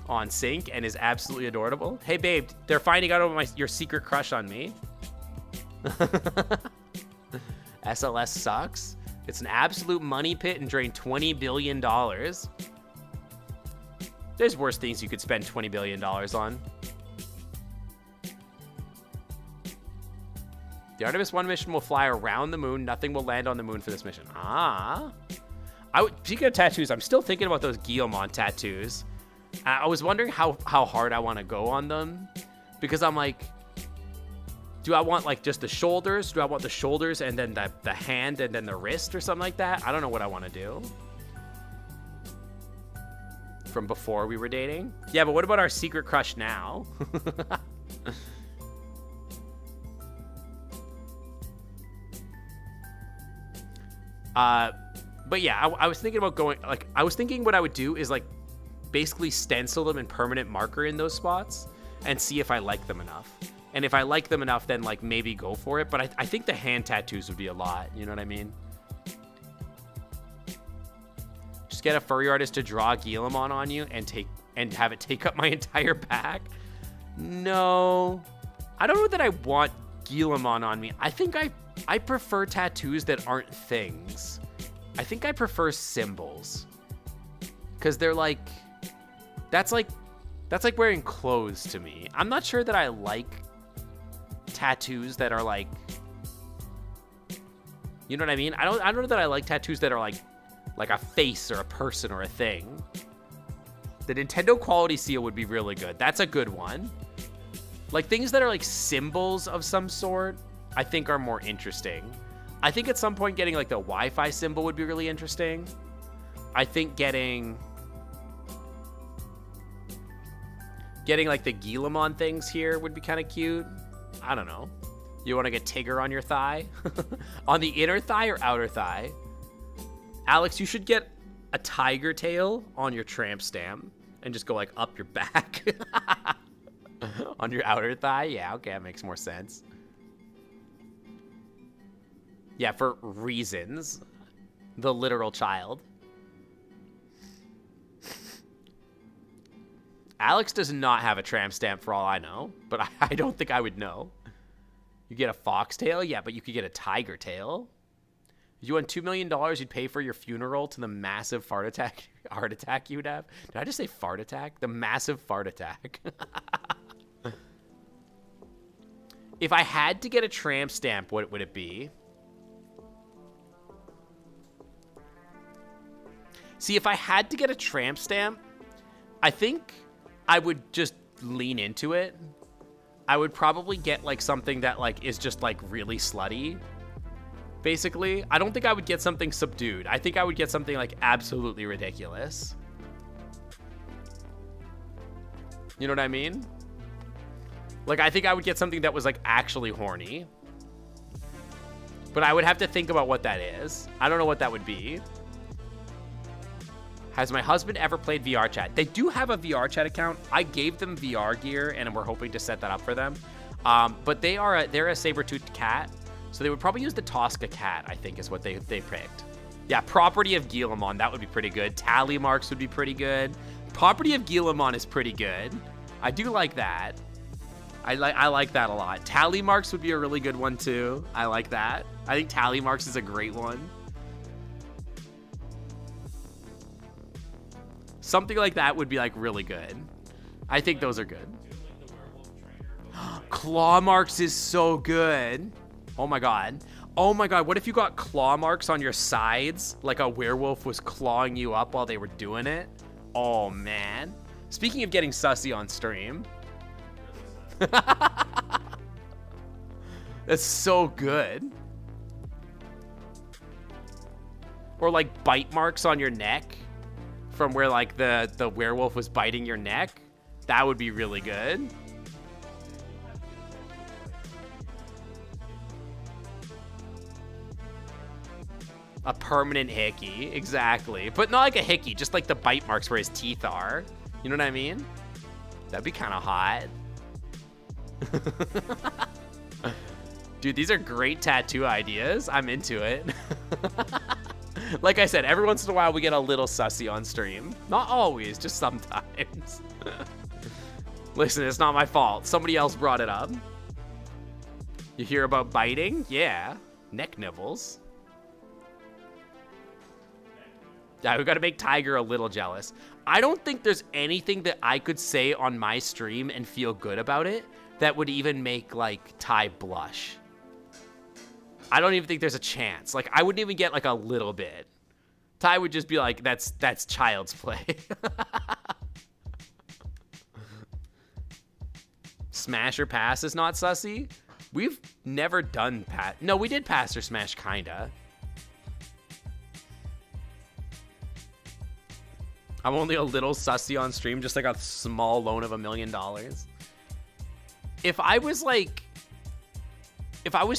on Sync and is absolutely adorable. Hey babe, they're finding out about your secret crush on me. SLS sucks. It's an absolute money pit and drained $20 billion. There's worse things you could spend $20 billion on. The Artemis 1 mission will fly around the moon. Nothing will land on the moon for this mission. Ah. Speaking of tattoos, I'm still thinking about those Guillemot tattoos. I was wondering how hard I want to go on them. Because I'm like, do I want like just the shoulders? Do I want the shoulders and then the hand and then the wrist or something like that? I don't know what I want to do. From before we were dating? Yeah, but what about our secret crush now? But yeah, I was thinking about going, like, I was thinking what I would do is like basically stencil them in permanent marker in those spots and see if I like them enough. And if I like them enough, then like maybe go for it. But I think the hand tattoos would be a lot. You know what I mean? Just get a furry artist to draw Guillemot on you and have it take up my entire back. No, I don't know that I want Guillemot on me. I think I prefer tattoos that aren't things. I think I prefer symbols. Cause they're like, that's like wearing clothes to me. I'm not sure that I like tattoos that are like, you know what I mean? I don't know that I like tattoos that are like a face or a person or a thing. The Nintendo quality seal would be really good. That's a good one. Like things that are like symbols of some sort, I think are more interesting. I think at some point getting like the Wi-Fi symbol would be really interesting. I think getting like the Guillemot things here would be kind of cute. I don't know. You want to get Tigger on your thigh? On the inner thigh or outer thigh? Alex, you should get a tiger tail on your tramp stamp and just go like up your back. On your outer thigh? Yeah, okay, that makes more sense. Yeah, for reasons. The literal child. Alex does not have a tramp stamp for all I know, but I don't think I would know. You get a foxtail? Yeah, but you could get a tiger tail. If you won $2 million, you'd pay for your funeral to the massive heart attack you would have. Did I just say fart attack? The massive fart attack. If I had to get a tramp stamp, what would it be? See, if I had to get a tramp stamp, I think I would just lean into it. I would probably get like something that like is just like really slutty. Basically, I don't think I would get something subdued. I think I would get something like absolutely ridiculous. You know what I mean? Like, I think I would get something that was like actually horny. But I would have to think about what that is. I don't know what that would be. Has my husband ever played VR chat? They do have a VR chat account. I gave them VR gear and we're hoping to set that up for them. But they're a saber-toothed cat. So they would probably use the Tosca cat, I think is what they picked. Yeah, Property of Guillemot, that would be pretty good. Tally Marks would be pretty good. Property of Guillemot is pretty good. I do like that. I like that a lot. Tally Marks would be a really good one too. I like that. I think Tally Marks is a great one. Something like that would be like really good. I think those are good. Claw Marks is so good. Oh my god. Oh my god, what if you got claw marks on your sides like a werewolf was clawing you up while they were doing it? Oh man. Speaking of getting sussy on stream. That's so good. Or like bite marks on your neck from where like the werewolf was biting your neck. That would be really good. A permanent hickey, exactly. But not like a hickey, just like the bite marks where his teeth are. You know what I mean? That'd be kind of hot. Dude, these are great tattoo ideas. I'm into it. Like I said, every once in a while we get a little sussy on stream. Not always, just sometimes. Listen, it's not my fault. Somebody else brought it up. You hear about biting? Yeah. Neck nibbles. Yeah, we gotta make Tiger a little jealous. I don't think there's anything that I could say on my stream and feel good about it that would even make, like, Ty blush. I don't even think there's a chance. Like, I wouldn't even get, like, a little bit. Ty would just be like, that's child's play. Smash or pass is not sussy? We've never done pass. No, we did pass or smash, kinda. I'm only a little sussy on stream, just like a small loan of $1 million. If I was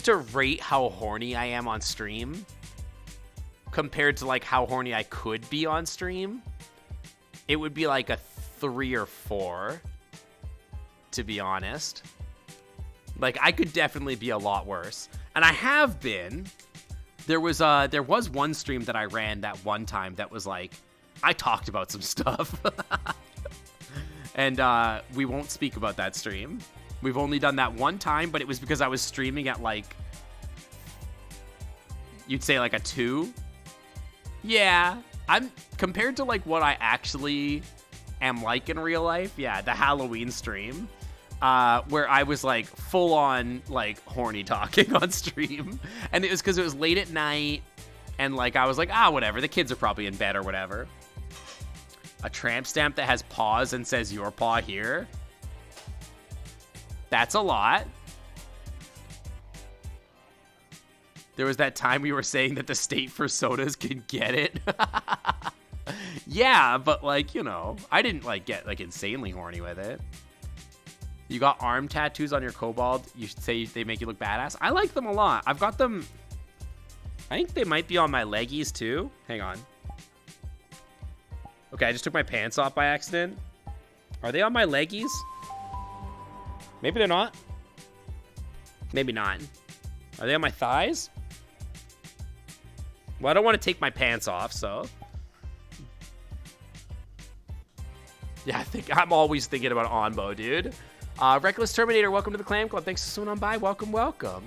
to rate how horny I am on stream compared to like how horny I could be on stream, it would be like a 3 or 4, to be honest. Like, I could definitely be a lot worse. And I have been. There was one stream that I ran that one time that was like, I talked about some stuff. And we won't speak about that stream. We've only done that one time, but it was because I was streaming at like, you'd say like a 2. Yeah, I'm compared to like what I actually am like in real life. Yeah, the Halloween stream, where I was like full on like horny talking on stream. And it was because it was late at night. And like, I was like, whatever. The kids are probably in bed or whatever. A tramp stamp that has paws and says your paw here. That's a lot. There was that time we were saying that the state for sodas could get it. Yeah, but like, you know, I didn't like get like insanely horny with it. You got arm tattoos on your kobold. You should say they make you look badass. I like them a lot. I've got them. I think they might be on my leggies too. Hang on. Okay, I just took my pants off by accident. Are they on my leggies? Maybe they're not. Maybe not. Are they on my thighs? Well, I don't want to take my pants off, so. Yeah, I'm always thinking about Onbo, dude. Reckless Terminator, welcome to the Clam Club. Thanks for swinging on by. Welcome, welcome.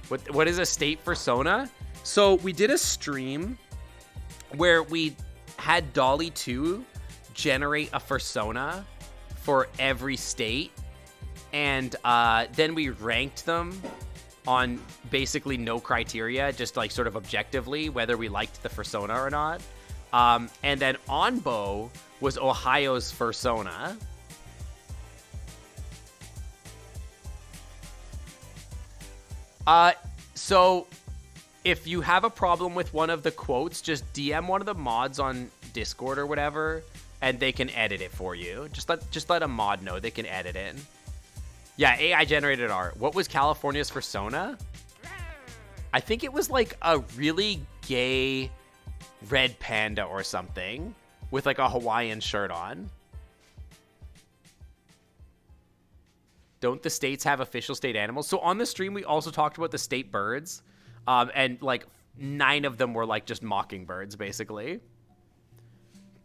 What is a state persona? So we did a stream where we had Dolly 2 generate a persona for every state, and then we ranked them on basically no criteria, just like sort of objectively whether we liked the persona or not. And then Onbo was Ohio's persona. So if you have a problem with one of the quotes, just DM one of the mods on Discord or whatever, and they can edit it for you. Just let a mod know they can edit it. Yeah, AI generated art. What was California's persona? I think it was like a really gay red panda or something with like a Hawaiian shirt on. Don't the states have official state animals? So on the stream, we also talked about the state birds. And like 9 of them were like just mockingbirds, basically.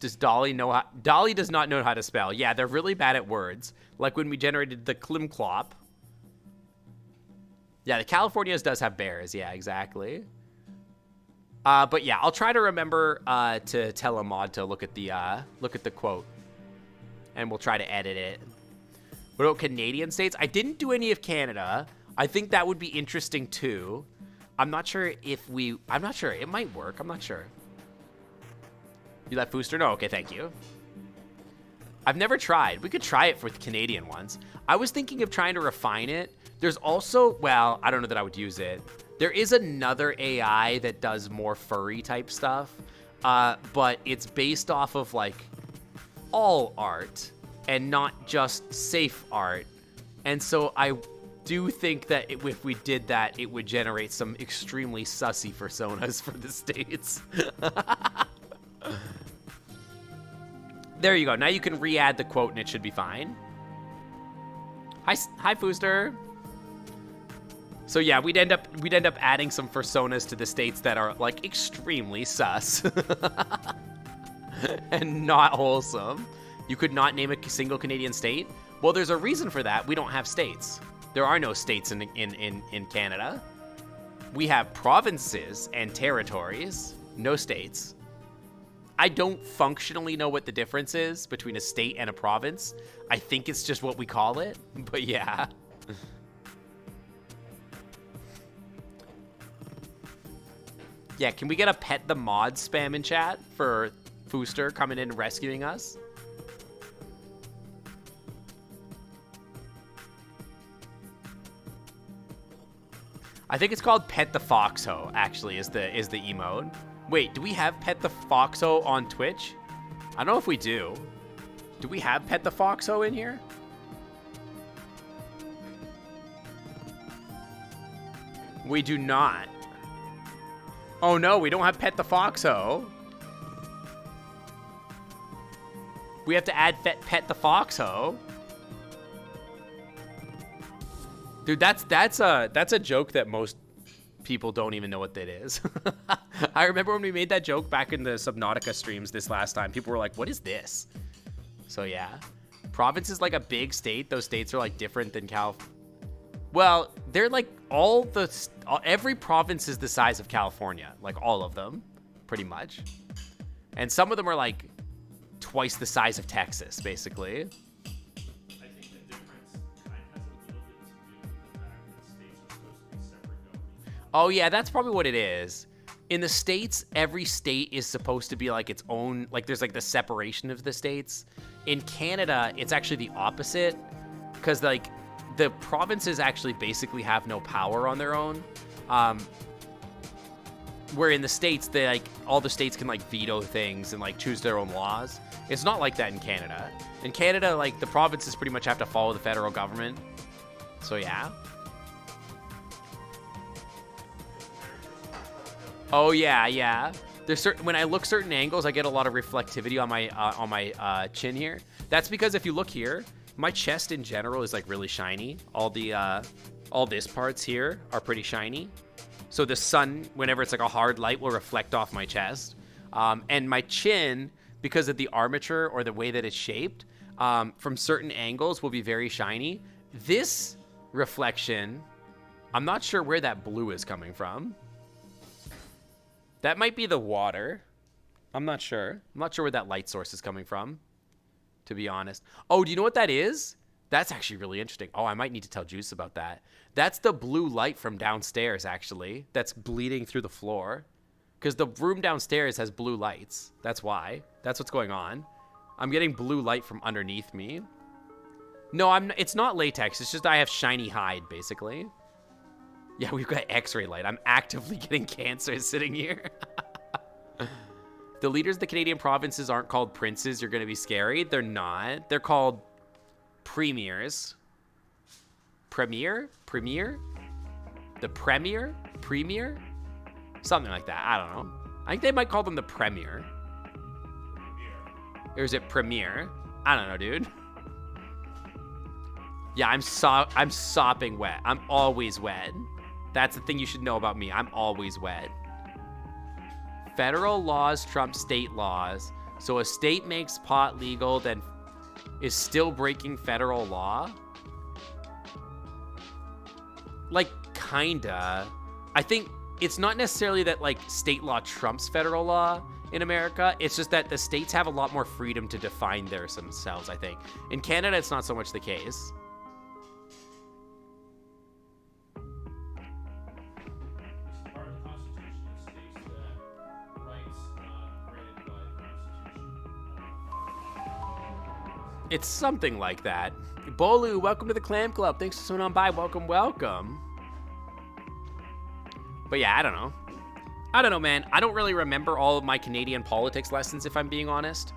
Does Dolly know how? Dolly does not know how to spell. Yeah, they're really bad at words. Like when we generated the Klimklop. Yeah, the Californias does have bears. Yeah, exactly. But yeah, I'll try to remember to tell a mod to look at the quote, and we'll try to edit it. What about Canadian states? I didn't do any of Canada. I think that would be interesting too. I'm not sure. It might work. I'm not sure. You let Fooster know? Okay, thank you. I've never tried. We could try it for the Canadian ones. I was thinking of trying to refine it. There's also, well, I don't know that I would use it. There is another AI that does more furry type stuff, but it's based off of like all art and not just safe art. And so I do think that if we did that, it would generate some extremely sussy personas for the States. There you go. Now you can re-add the quote and it should be fine. Hi, Fooster. So yeah, we'd end up adding some personas to the States that are like extremely sus and not wholesome. You could not name a single Canadian state. Well, there's a reason for that. We don't have states. There are no states in Canada. We have provinces and territories, no states. I don't functionally know what the difference is between a state and a province. I think it's just what we call it, but yeah. Yeah, can we get a pet the mod spam in chat for Fooster coming in and rescuing us? I think it's called Pet the Foxho, actually, is the emote. Wait, do we have Pet the Foxho on Twitch? I don't know if we do. Do we have Pet the Foxho in here? We do not. Oh no, we don't have Pet the Foxho. We have to add Pet the Foxho. Dude, that's a joke that most people don't even know what that is. I remember when we made that joke back in the Subnautica streams this last time. People were like, what is this? So yeah. Province is like a big state. Those states are like different than Well, they're like every province is the size of California. Like all of them, pretty much. And some of them are like twice the size of Texas, basically. Oh yeah, that's probably what it is. In the States, every state is supposed to be like its own, like there's like the separation of the states. In Canada, it's actually the opposite, because like the provinces actually basically have no power on their own. Where in the States, they like all the states can like veto things and like choose their own laws. It's not like that in Canada. In Canada, like the provinces pretty much have to follow the federal government. So yeah. Oh yeah, yeah. There's when I look certain angles, I get a lot of reflectivity on my chin here. That's because if you look here, my chest in general is like really shiny. All this parts here are pretty shiny. So the sun, whenever it's like a hard light, will reflect off my chest. And my chin, because of the armature or the way that it's shaped, from certain angles will be very shiny. This reflection, I'm not sure where that blue is coming from. That might be the water. I'm not sure. I'm not sure where that light source is coming from, to be honest. Oh, do you know what that is? That's actually really interesting. Oh, I might need to tell Juice about that. That's the blue light from downstairs, actually. That's bleeding through the floor. Because the room downstairs has blue lights. That's why. That's what's going on. I'm getting blue light from underneath me. No, it's not latex. It's just I have shiny hide, basically. Yeah, we've got X-ray light. I'm actively getting cancer sitting here. The leaders of the Canadian provinces aren't called princes. You're going to be scary. They're not. They're called premiers. Premier? The premier? Premier? Something like that. I don't know. I think they might call them the premier. Or is it premier? I don't know, dude. Yeah, I'm sopping wet. I'm always wet. That's the thing you should know about me. I'm always wet. Federal laws trump state laws. So a state makes pot legal, then is still breaking federal law? Like, kinda. I think it's not necessarily that, like, state law trumps federal law in America. It's just that the states have a lot more freedom to define themselves, I think. In Canada, it's not so much the case. It's something like that. Bolu, welcome to the Clam Club. Thanks for coming on by. Welcome, welcome. But yeah, I don't know. I don't know, man. I don't really remember all of my Canadian politics lessons, if I'm being honest.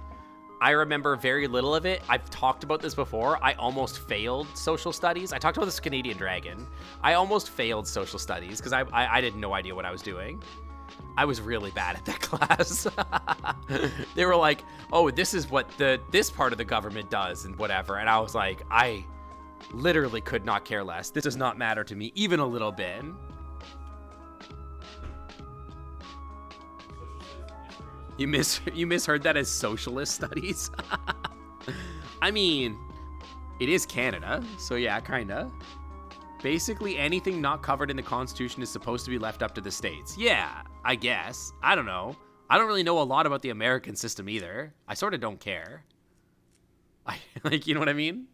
I remember very little of it. I've talked about this before. I almost failed social studies. I talked about this Canadian Dragon. I almost failed social studies because I had no idea what I was doing. I was really bad at that class. They were like, oh, this is what this part of the government does and whatever. And I was like, I literally could not care less. This does not matter to me, even a little bit. You misheard that as socialist studies? I mean, it is Canada, so yeah, kinda. Basically, anything not covered in the Constitution is supposed to be left up to the states. Yeah, I guess. I don't know. I don't really know a lot about the American system either. I sort of don't care. Like, you know what I mean?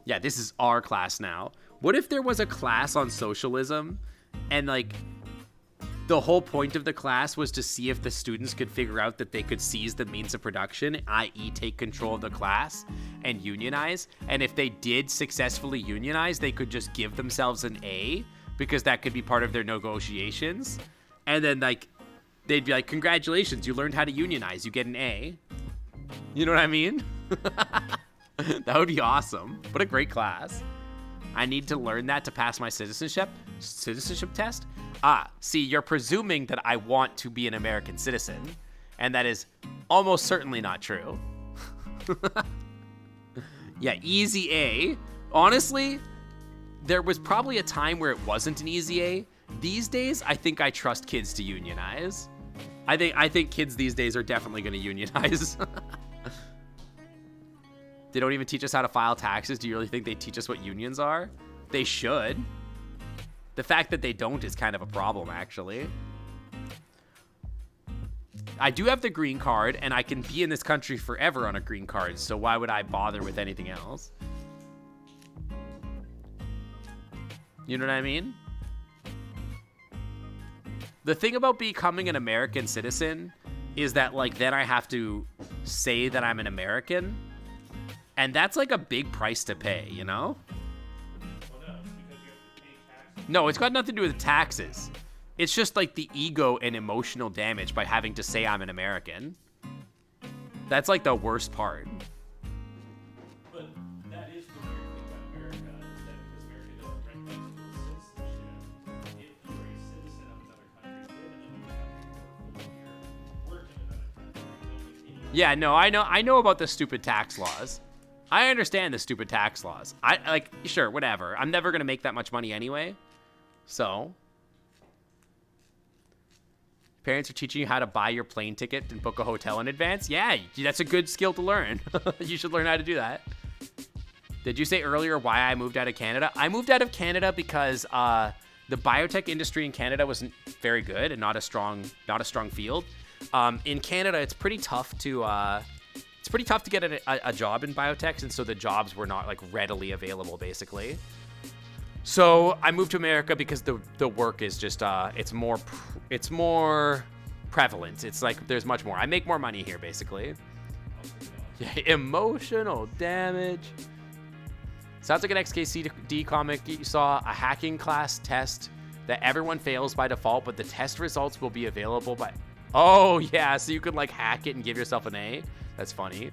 Yeah, this is our class now. What if there was a class on socialism and, like, the whole point of the class was to see if the students could figure out that they could seize the means of production, i.e. take control of the class and unionize. And if they did successfully unionize, they could just give themselves an A because that could be part of their negotiations. And then, like, they'd be like, congratulations, you learned how to unionize. You get an A. You know what I mean? That would be awesome. What a great class. I need to learn that to pass my citizenship test. See, you're presuming that I want to be an American citizen, and that is almost certainly not true. Yeah, easy A. Honestly, there was probably a time where it wasn't an easy A. These days, I think I trust kids to unionize. I think kids these days are definitely going to unionize. They don't even teach us how to file taxes. Do you really think they teach us what unions are? They should. The fact that they don't is kind of a problem, actually. I do have the green card, and I can be in this country forever on a green card, so why would I bother with anything else? You know what I mean? The thing about becoming an American citizen is that, like, then I have to say that I'm an American, and that's, like, a big price to pay, you know? No, it's got nothing to do with taxes. It's just like the ego and emotional damage by having to say I'm an American. That's like the worst part. But that is the weird thing about America, is that because America doesn't recognize dual citizenship, if you are a citizen of another country, live in another country for a full year, work in another country, don't make any Yeah, no, I know about the stupid tax laws. I understand the stupid tax laws. Sure, whatever. I'm never gonna make that much money anyway. So, parents are teaching you how to buy your plane ticket and book a hotel in advance? Yeah, that's a good skill to learn. You should learn how to do that. Did you say earlier why I moved out of Canada? I moved out of Canada because the biotech industry in Canada wasn't very good and not a strong field. In Canada, it's pretty tough to get a job in biotech, and so the jobs were not, like, readily available, basically. So I moved to America because the work is just it's more prevalent. It's like there's much more. I make more money here, basically. Yeah, emotional damage. Sounds like an XKCD comic. You saw a hacking class test that everyone fails by default, but the test results will be available by. Oh yeah, so you could, like, hack it and give yourself an A. That's funny.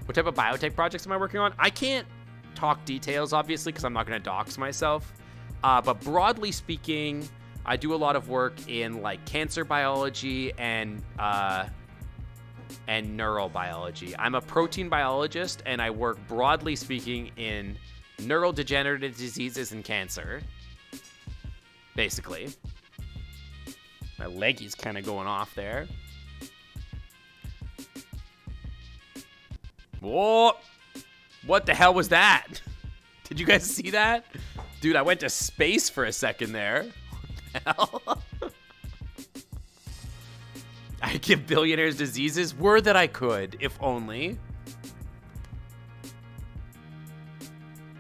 What type of biotech projects am I working on? I can't talk details, obviously, because I'm not going to dox myself. But broadly speaking, I do a lot of work in, like, cancer biology and neurobiology. I'm a protein biologist, and I work, broadly speaking, in neurodegenerative diseases and cancer. Basically. My leggy's kind of going off there. Whoa! What the hell was that? Did you guys see that? Dude, I went to space for a second there. What the hell? I give billionaires diseases? Were that I could, if only.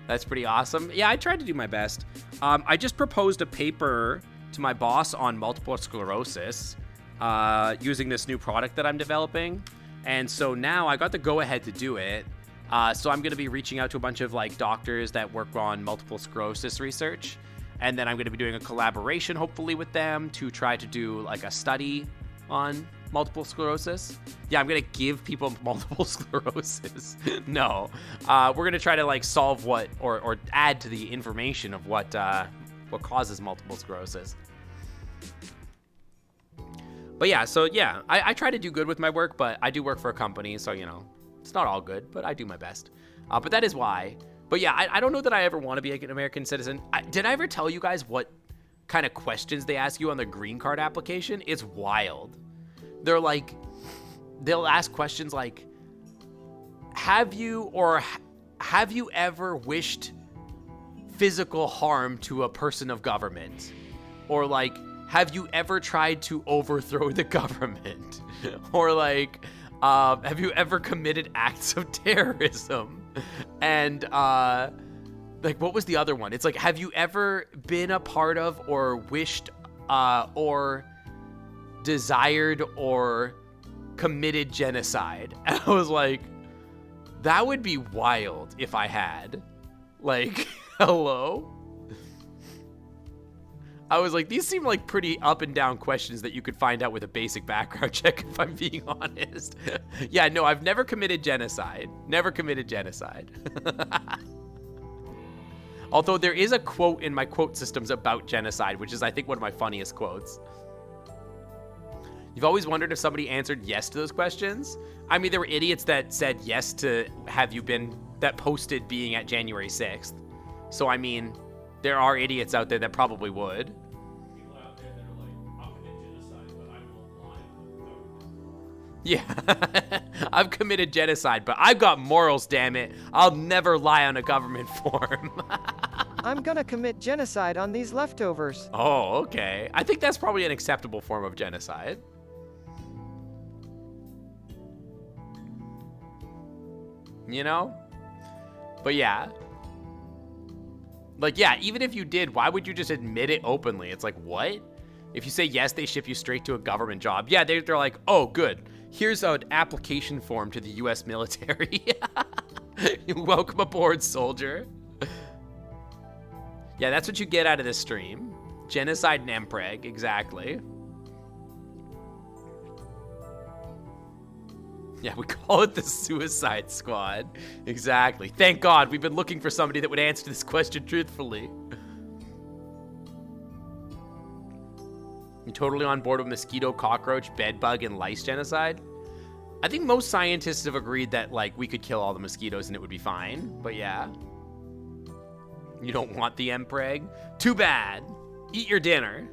That's pretty awesome. Yeah, I tried to do my best. I just proposed a paper to my boss on multiple sclerosis using this new product that I'm developing. And so now I got the go-ahead to do it. So I'm going to be reaching out to a bunch of, like, doctors that work on multiple sclerosis research And then I'm going to be doing a collaboration, hopefully, with them to try to do like a study on multiple sclerosis. Yeah, I'm going to give people multiple sclerosis. No, we're going to try to like solve what or add to the information of what causes multiple sclerosis. But yeah, so yeah, I try to do good with my work, but I do work for a company, so you know, it's not all good, but I do my best. But that is why. But yeah, I don't know that I ever want to be an American citizen. Did I ever tell you guys what kind of questions they ask you on the green card application? It's wild. They're like, they'll ask questions like, have you ever wished physical harm to a person of government? Or like, have you ever tried to overthrow the government? Or like, have you ever committed acts of terrorism? And like, what was the other one? It's like, have you ever been a part of or wished or desired or committed genocide? And I was like, that would be wild if I had. Like, hello? I was like, these seem like pretty up and down questions that you could find out with a basic background check, if I'm being honest. Yeah, no, I've never committed genocide. Never committed genocide. Although there is a quote in my quote systems about genocide, which is, I think, one of my funniest quotes. You've always wondered if somebody answered yes to those questions? I mean, there were idiots that said yes to that posted being at January 6th. So, I mean, there are idiots out there that probably would. People out there that are like, I'll commit genocide, but I won't lie about it. Yeah, I've committed genocide, but I've got morals, damn it. I'll never lie on a government form. I'm gonna commit genocide on these leftovers. Oh, okay. I think that's probably an acceptable form of genocide. You know? But yeah. Like, yeah, even if you did, why would you just admit it openly? It's like, what? If you say yes, they ship you straight to a government job. Yeah, they're like, oh, good. Here's an application form to the U.S. military. Welcome aboard, soldier. Yeah, that's what you get out of this stream. Genocide and MPreg, exactly. Yeah, we call it the Suicide Squad. Exactly. Thank God, we've been looking for somebody that would answer this question truthfully. You totally on board with mosquito, cockroach, bedbug, and lice genocide? I think most scientists have agreed that, like, we could kill all the mosquitoes and it would be fine. But yeah. You don't want the MPreg? Too bad. Eat your dinner.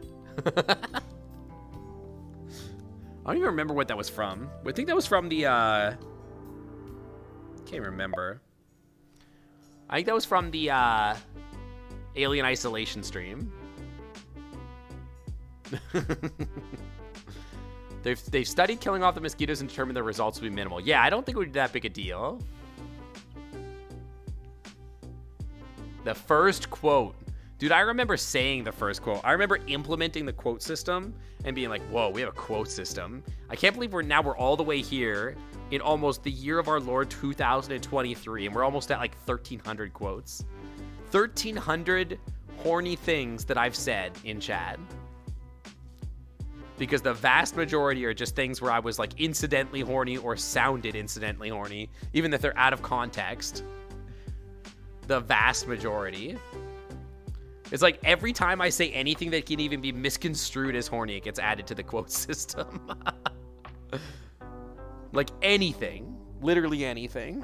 I don't even remember what that was from. I think that was from the, can't remember. I think that was from the, Alien Isolation stream. They've studied killing off the mosquitoes and determined the results will be minimal. Yeah, I don't think it would be that big a deal. The first quote. Dude, I remember saying the first quote. I remember implementing the quote system and being like, whoa, we have a quote system. I can't believe we're all the way here in almost the year of our Lord 2023, and we're almost at like 1,300 quotes. 1,300 horny things that I've said in chat. Because the vast majority are just things where I was like incidentally horny or sounded incidentally horny, even if they're out of context. The vast majority. It's like every time I say anything that can even be misconstrued as horny, it gets added to the quote system. Like anything. Literally anything.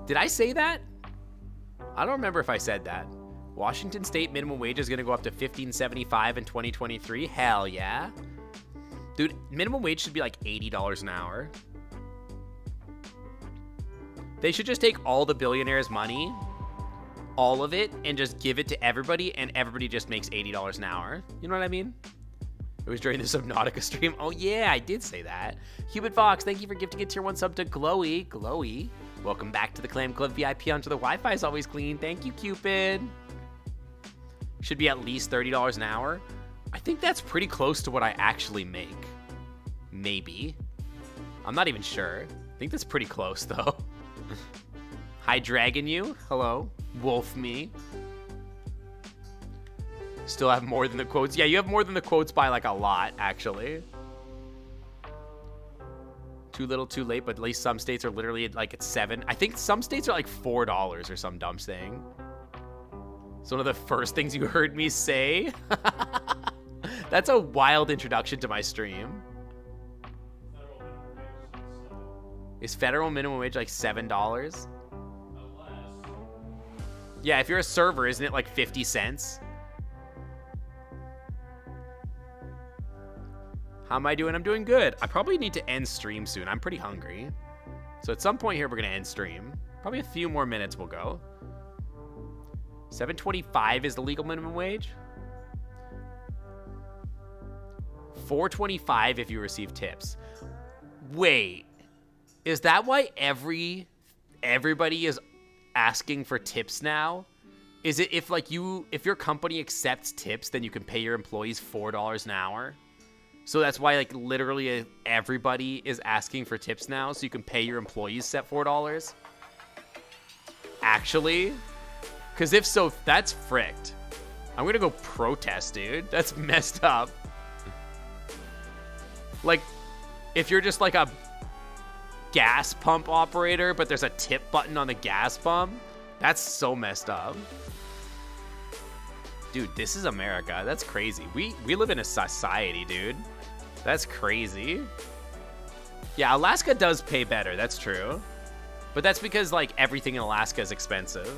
Did I say that? I don't remember if I said that. Washington State minimum wage is going to go up to $15.75 in 2023. Hell yeah. Dude, minimum wage should be like $80 an hour. They should just take all the billionaires' money, all of it, and just give it to everybody, and everybody just makes $80 an hour. You know what I mean? It was during the Subnautica stream. Oh yeah, I did say that. Cupid Fox, thank you for gifting a tier 1 sub to Glowy. Glowy. Welcome back to the Clam Club VIP onto the Wi-Fi is always clean. Thank you, Cupid. Should be at least $30 an hour. I think that's pretty close to what I actually make. Maybe. I'm not even sure. I think that's pretty close, though. Hi, Dragon You. Hello. Wolf Me. Still have more than the quotes. Yeah, you have more than the quotes by, like, a lot, actually. Too little, too late, but at least some states are literally, like, at 7. I think some states are, like, $4 or some dumb thing. It's one of the first things you heard me say. That's a wild introduction to my stream. Is federal minimum wage like $7? Yeah, if you're a server, isn't it like 50 cents? How am I doing? I'm doing good. I probably need to end stream soon. I'm pretty hungry. So at some point here, we're going to end stream. Probably a few more minutes will go. $7.25 is the legal minimum wage. $4.25 if you receive tips. Wait, is that why everybody is asking for tips now? Is it if your company accepts tips, then you can pay your employees $4 an hour? So that's why like literally everybody is asking for tips now, so you can pay your employees set $4? Actually? Because if so, that's fricked. I'm gonna go protest, dude. That's messed up. Like, if you're just like a gas pump operator, but there's a tip button on the gas pump, that's so messed up. Dude, this is America. That's crazy. We live in a society, dude. That's crazy. Yeah, Alaska does pay better. That's true. But that's because, like, everything in Alaska is expensive.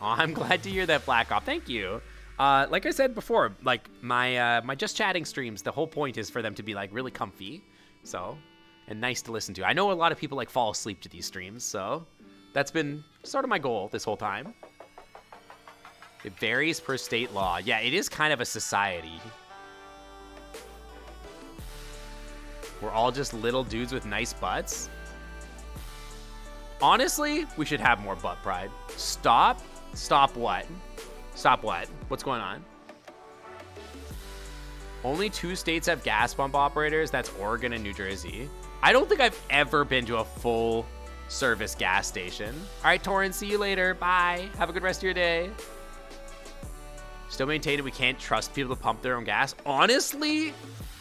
Oh, I'm glad to hear that, Black Ops. Thank you. Like I said before, like, my Just Chatting streams, the whole point is for them to be, like, really comfy. So, and nice to listen to. I know a lot of people, like, fall asleep to these streams, so that's been sort of my goal this whole time. It varies per state law. Yeah, it is kind of a society. We're all just little dudes with nice butts. Honestly, we should have more butt pride. Stop. Stop what? Stop what? What's going on? Only 2 states have gas pump operators. That's Oregon and New Jersey. I don't think I've ever been to a full service gas station. All right, Torrance, see you later. Bye. Have a good rest of your day. Still maintaining we can't trust people to pump their own gas. Honestly,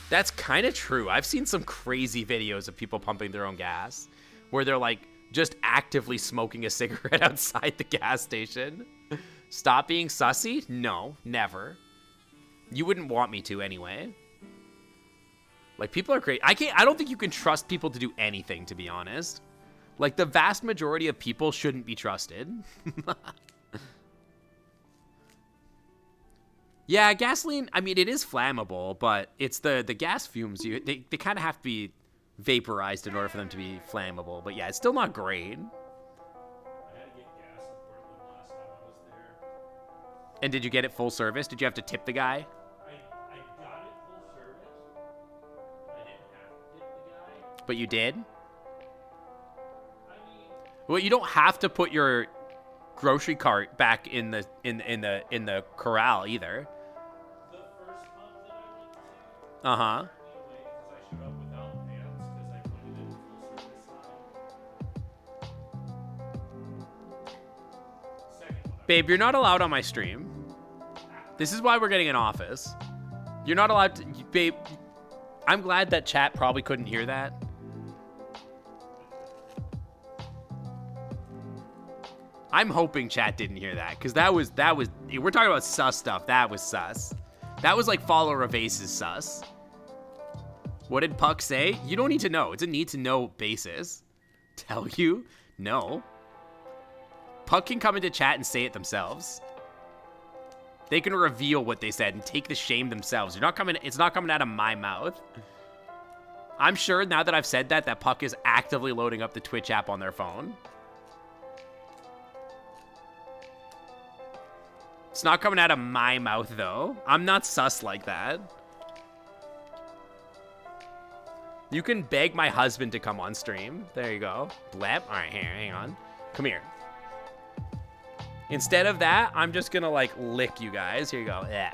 that's kind of true. I've seen some crazy videos of people pumping their own gas where they're like just actively smoking a cigarette outside the gas station. Stop being sussy? No, never. You wouldn't want me to anyway. Like, people are great. I don't think you can trust people to do anything, to be honest. Like, the vast majority of people shouldn't be trusted. Yeah, gasoline, I mean, it is flammable, but it's the gas fumes. They kind of have to be vaporized in order for them to be flammable. But yeah, it's still not great. I had to get gas in Portland last time I was there. And did you get it full service? Did you have to tip the guy? I got it full service. I didn't have to tip the guy. But you did? I mean, Well, you don't have to put your grocery cart back in the corral either. the first pump that I went to, Uh-huh. anyway, because I showed up without pants because I put it in full service line. Second one. Babe, you're not allowed on my stream. This is why we're getting an office. You're not allowed to... Babe, I'm glad that chat probably couldn't hear that. I'm hoping chat didn't hear that, because that was... We're talking about sus stuff. That was sus. That was like follow Revase's sus. What did Puck say? You don't need to know. It's a need-to-know basis. Tell you? No. Puck can come into chat and say it themselves. They can reveal what they said and take the shame themselves. It's not coming out of my mouth. I'm sure now that I've said that, that Puck is actively loading up the Twitch app on their phone. It's not coming out of my mouth, though. I'm not sus like that. You can beg my husband to come on stream. There you go. Blep. All right, here, hang on. Come here. Instead of that, I'm just gonna, like, lick you guys. Here you go. Yeah.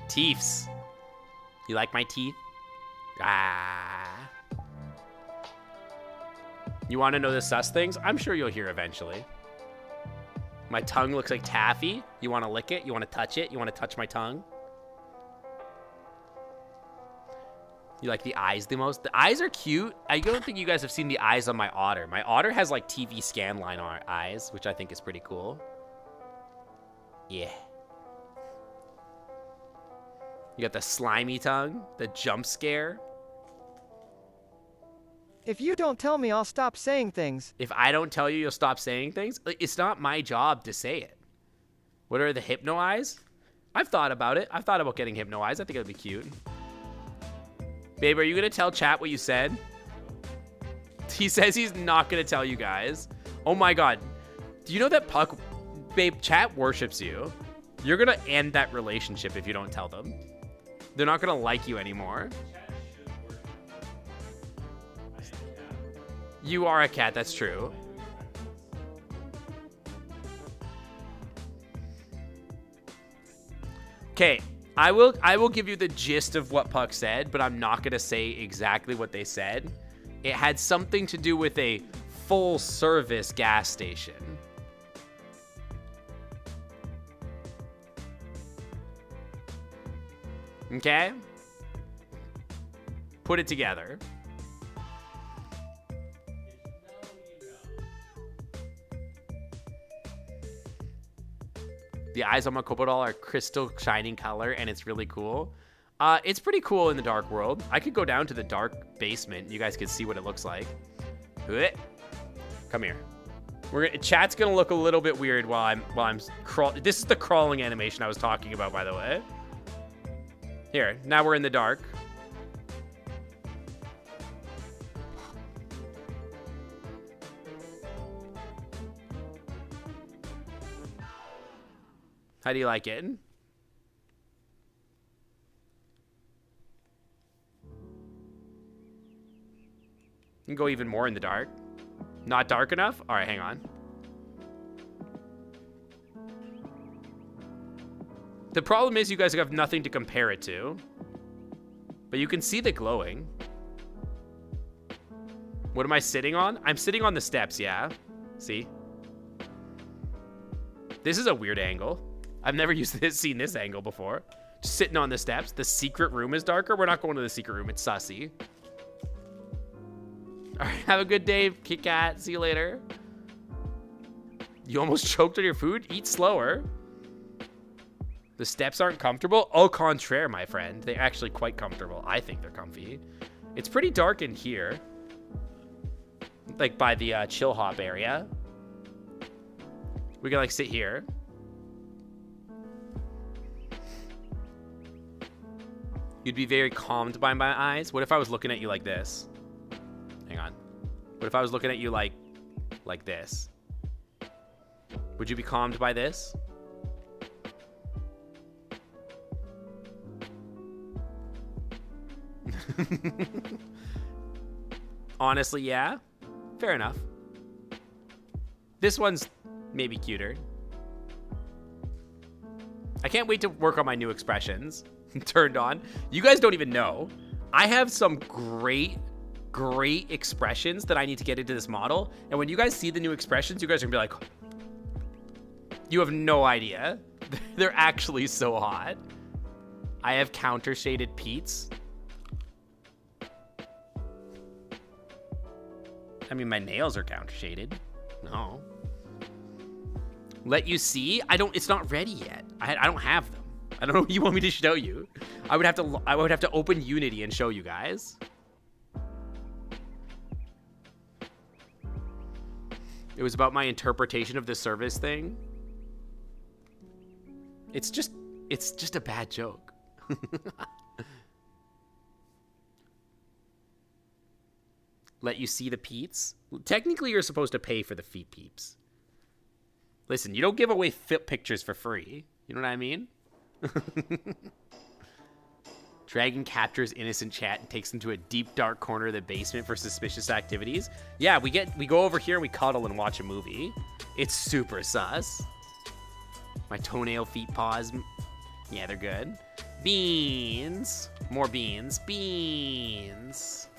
Teeths. You like my teeth? Ah. You want to know the sus things? I'm sure you'll hear eventually. My tongue looks like taffy. You want to lick it? You want to touch it? You want to touch my tongue? You like the eyes the most? The eyes are cute. I don't think you guys have seen the eyes on my otter. My otter has like TV scan line on eyes, which I think is pretty cool. Yeah. You got the slimy tongue, the jump scare. If you don't tell me, I'll stop saying things. If I don't tell you, you'll stop saying things? It's not my job to say it. What are the hypno eyes? I've thought about it. I've thought about getting hypno eyes. I think it'd be cute. Babe, are you going to tell chat what you said? He says he's not going to tell you guys. Oh my god. Do you know that Puck... Babe, chat worships you. You're going to end that relationship if you don't tell them. They're not going to like you anymore. You are a cat, that's true. Okay, I will give you the gist of what Puck said, but I'm not gonna say exactly what they said. It had something to do with a full service gas station. Okay? Put it together. The eyes on my Kobo doll are crystal shining color, and it's really cool. It's pretty cool in the dark world. I could go down to the dark basement. You guys can see what it looks like. Come here. Chat's gonna look a little bit weird while I'm crawling. This is the crawling animation I was talking about, by the way. Here, now we're in the dark. How do you like it? You can go even more in the dark. Not dark enough? All right, hang on. The problem is you guys have nothing to compare it to. But you can see the glowing. What am I sitting on? I'm sitting on the steps, yeah. See? This is a weird angle. I've never seen this angle before. Just sitting on the steps. The secret room is darker. We're not going to the secret room. It's sussy. All right, have a good day, Kit Kat. See you later. You almost choked on your food? Eat slower. The steps aren't comfortable? Au contraire, my friend. They're actually quite comfortable. I think they're comfy. It's pretty dark in here. Like by the chill hop area. We can like sit here. You'd be very calmed by my eyes. What if I was looking at you like this? Hang on. What if I was looking at you like this? Would you be calmed by this? Honestly, yeah. Fair enough. This one's maybe cuter. I can't wait to work on my new expressions. Turned on. You guys don't even know. I have some great expressions that I need to get into this model. And when you guys see the new expressions, you guys are gonna be like, you have no idea. They're actually so hot. I have counter shaded Pete's. I mean, my nails are counter shaded. No. Let you see? It's not ready yet. I don't have them. I don't know what you want me to show you. I would have to open Unity and show you guys. It was about my interpretation of the service thing. It's just a bad joke. Let you see the Peeps? Technically, you're supposed to pay for the feet peeps. Listen, you don't give away fit pictures for free. You know what I mean? Dragon captures innocent chat and takes them to a deep dark corner of the basement for suspicious activities. Yeah, we go over here and we cuddle and watch a movie. It's super sus. My toenail feet paws. Yeah, they're good. Beans. More beans. Beans.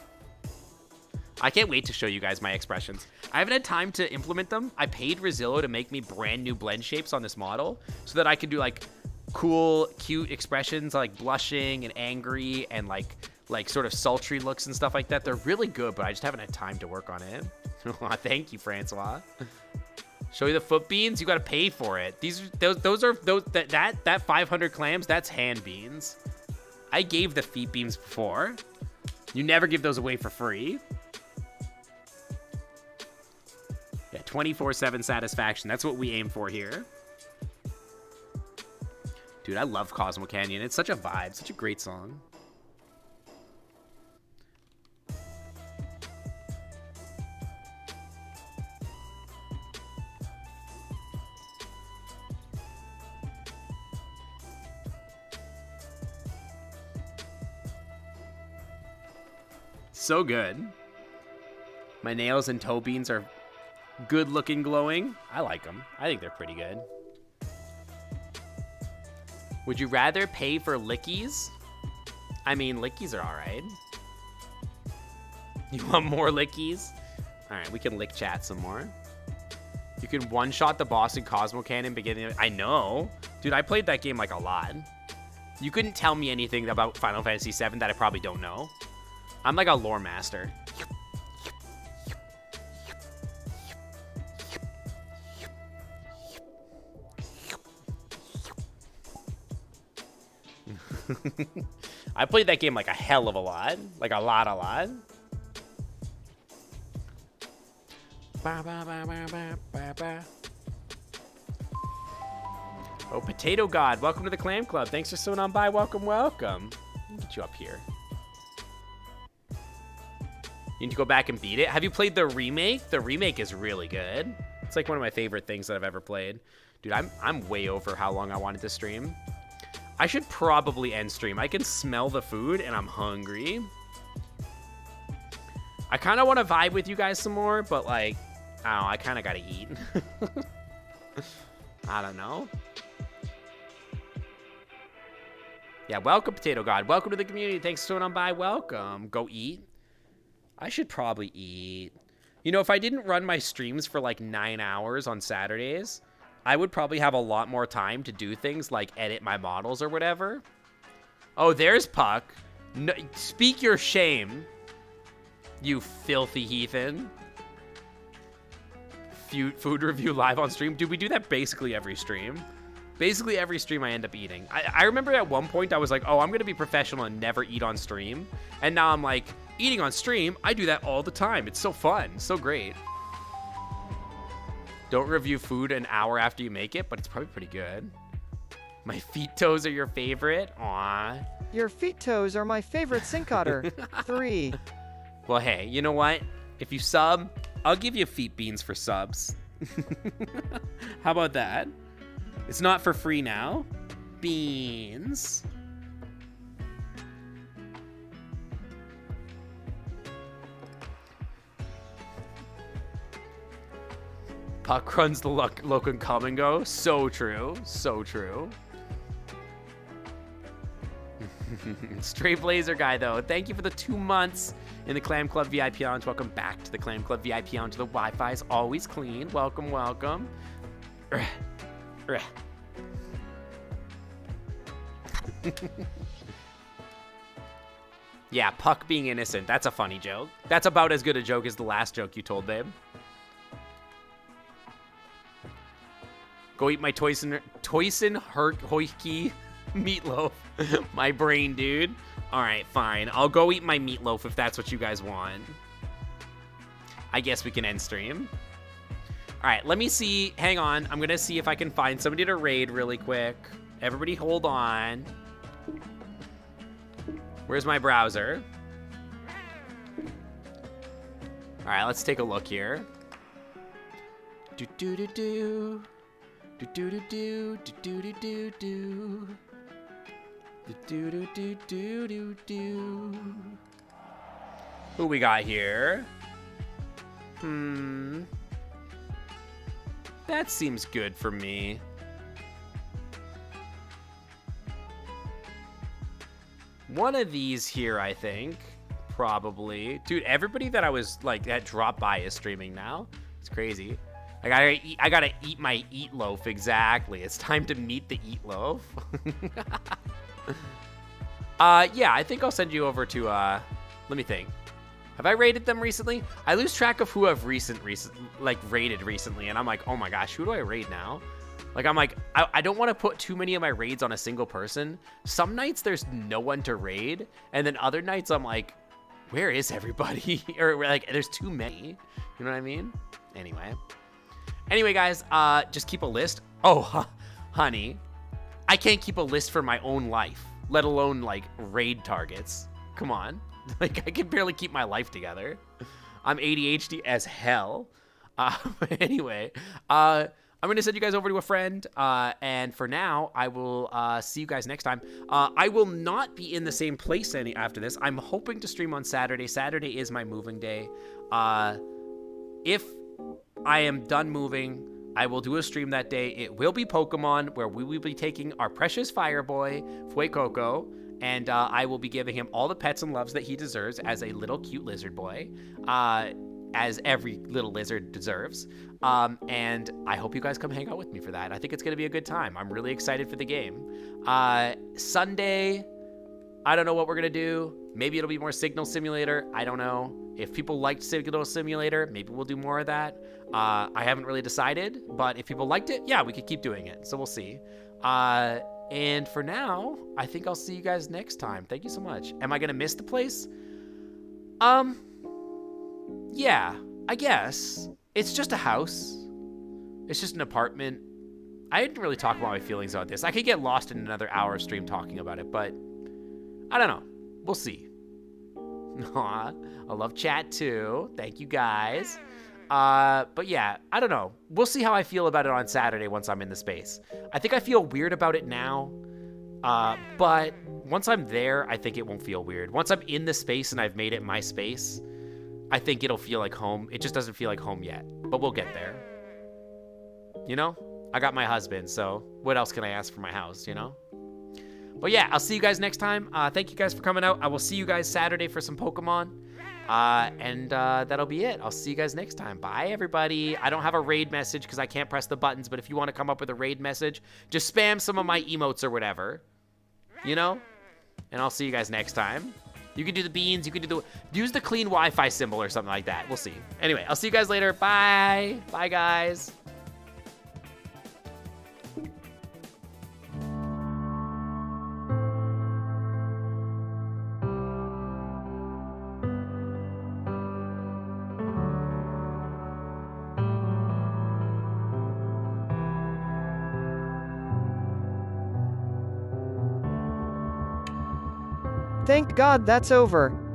I can't wait to show you guys my expressions. I haven't had time to implement them. I paid Rezillo to make me brand new blend shapes on this model so that I could do like cool, cute expressions like blushing and angry and like sort of sultry looks and stuff like that. They're really good, but I just haven't had time to work on it. Thank you, Francois. Show you the foot beans? You got to pay for it. That 500 clams, that's hand beans. I gave the feet beans before. You never give those away for free. Yeah, 24/7 satisfaction. That's what we aim for here. Dude, I love Cosmo Canyon. It's such a vibe, such a great song. So good. My nails and toe beans are good looking, glowing. I like them. I think they're pretty good. Would you rather pay for lickies? I mean, lickies are all right. You want more lickies? All right, we can lick chat some more. You can one-shot the boss in Cosmo Canyon beginning. I know. Dude, I played that game like a lot. You couldn't tell me anything about Final Fantasy VII that I probably don't know. I'm like a lore master. I played that game like a hell of a lot. Like a lot. Oh, Potato God, welcome to the Clam Club. Thanks for sewing on by. Welcome. Let me get you up here. You need to go back and beat it. Have you played the remake? The remake is really good. It's like one of my favorite things that I've ever played. Dude, I'm way over how long I wanted to stream. I should probably end stream. I can smell the food and I'm hungry. I kind of want to vibe with you guys some more, but like, I don't know, I kind of got to eat. I don't know. Yeah, welcome, Potato God. Welcome to the community. Thanks for coming on by. Welcome. Go eat. I should probably eat. You know, if I didn't run my streams for like 9 hours on Saturdays, I would probably have a lot more time to do things like edit my models or whatever. Oh, there's Puck. No, speak your shame, you filthy heathen. Food review live on stream. Dude, we do that basically every stream. Basically every stream I end up eating. I remember at one point I was like, oh, I'm going to be professional and never eat on stream. And now I'm like, eating on stream, I do that all the time. It's so fun. So great. Don't review food an hour after you make it, but it's probably pretty good. My feet toes are your favorite? Aww. Your feet toes are my favorite sink otter. 3. Well, hey, you know what? If you sub, I'll give you feet beans for subs. How about that? It's not for free now. Beans. Puck runs the Locan come and go. So true. So true. Stray Blazer guy, though. Thank you for the 2 months in the Clam Club VIP Lounge. Welcome back to the Clam Club VIP Lounge. The Wi-Fi is always clean. Welcome, welcome. Yeah, Puck being innocent. That's a funny joke. That's about as good a joke as the last joke you told, babe. Go eat my Toyson Hoiki meatloaf. My brain, dude. All right, fine. I'll go eat my meatloaf if that's what you guys want. I guess we can end stream. All right, let me see. Hang on. I'm going to see if I can find somebody to raid really quick. Everybody hold on. Where's my browser? All right, let's take a look here. Do-do-do-do. Do-do-do-do. Do-do-do-do-do. Do-do-do-do-do-do. Who we got here? That seems good for me. One of these here, I think. Probably. Dude, everybody that I was, like, that dropped by is streaming now. It's crazy. I gotta eat my eat loaf. Exactly. It's time to meet the eat loaf. Yeah, I think I'll send you over to, let me think. Have I raided them recently? I lose track of who I've raided recently, and I'm like, oh my gosh, who do I raid now? Like, I'm like, I don't want to put too many of my raids on a single person. Some nights there's no one to raid, and then other nights I'm like, where is everybody? Or like, there's too many. You know what I mean? Anyway, guys, just keep a list. Oh, honey, I can't keep a list for my own life, let alone like raid targets. Come on. Like, I can barely keep my life together. I'm ADHD as hell. Anyway, I'm going to send you guys over to a friend. And for now, I will see you guys next time. I will not be in the same place after this. I'm hoping to stream on Saturday. Saturday is my moving day. If I am done moving, I will do a stream that day. It will be Pokemon, where we will be taking our precious fire boy, Fuecoco, and I will be giving him all the pets and loves that he deserves as a little cute lizard boy, as every little lizard deserves. And I hope you guys come hang out with me for that. I think it's going to be a good time. I'm really excited for the game. Sunday, I don't know what we're going to do. Maybe it'll be more Signal Simulator. I don't know. If people liked Signal Simulator, maybe we'll do more of that. I haven't really decided, but if people liked it, yeah, we could keep doing it. So we'll see. And for now, I think I'll see you guys next time. Thank you so much. Am I going to miss the place? Yeah, I guess. It's just a house. It's just an apartment. I didn't really talk about my feelings on this. I could get lost in another hour of stream talking about it, but I don't know. We'll see. Aw, I love chat too. Thank you guys. But yeah, I don't know. We'll see how I feel about it on Saturday once I'm in the space. I think I feel weird about it now. But once I'm there, I think it won't feel weird. Once I'm in the space and I've made it my space, I think it'll feel like home. It just doesn't feel like home yet, but we'll get there. You know, I got my husband, so what else can I ask for my house, you know? But yeah, I'll see you guys next time. Thank you guys for coming out. I will see you guys Saturday for some Pokemon. And that'll be it. I'll see you guys next time. Bye, everybody. I don't have a raid message because I can't press the buttons, but if you want to come up with a raid message, just spam some of my emotes or whatever. You know? And I'll see you guys next time. You can do the beans. You can use the clean Wi-Fi symbol or something like that. We'll see. Anyway, I'll see you guys later. Bye. Bye, guys. Thank God that's over.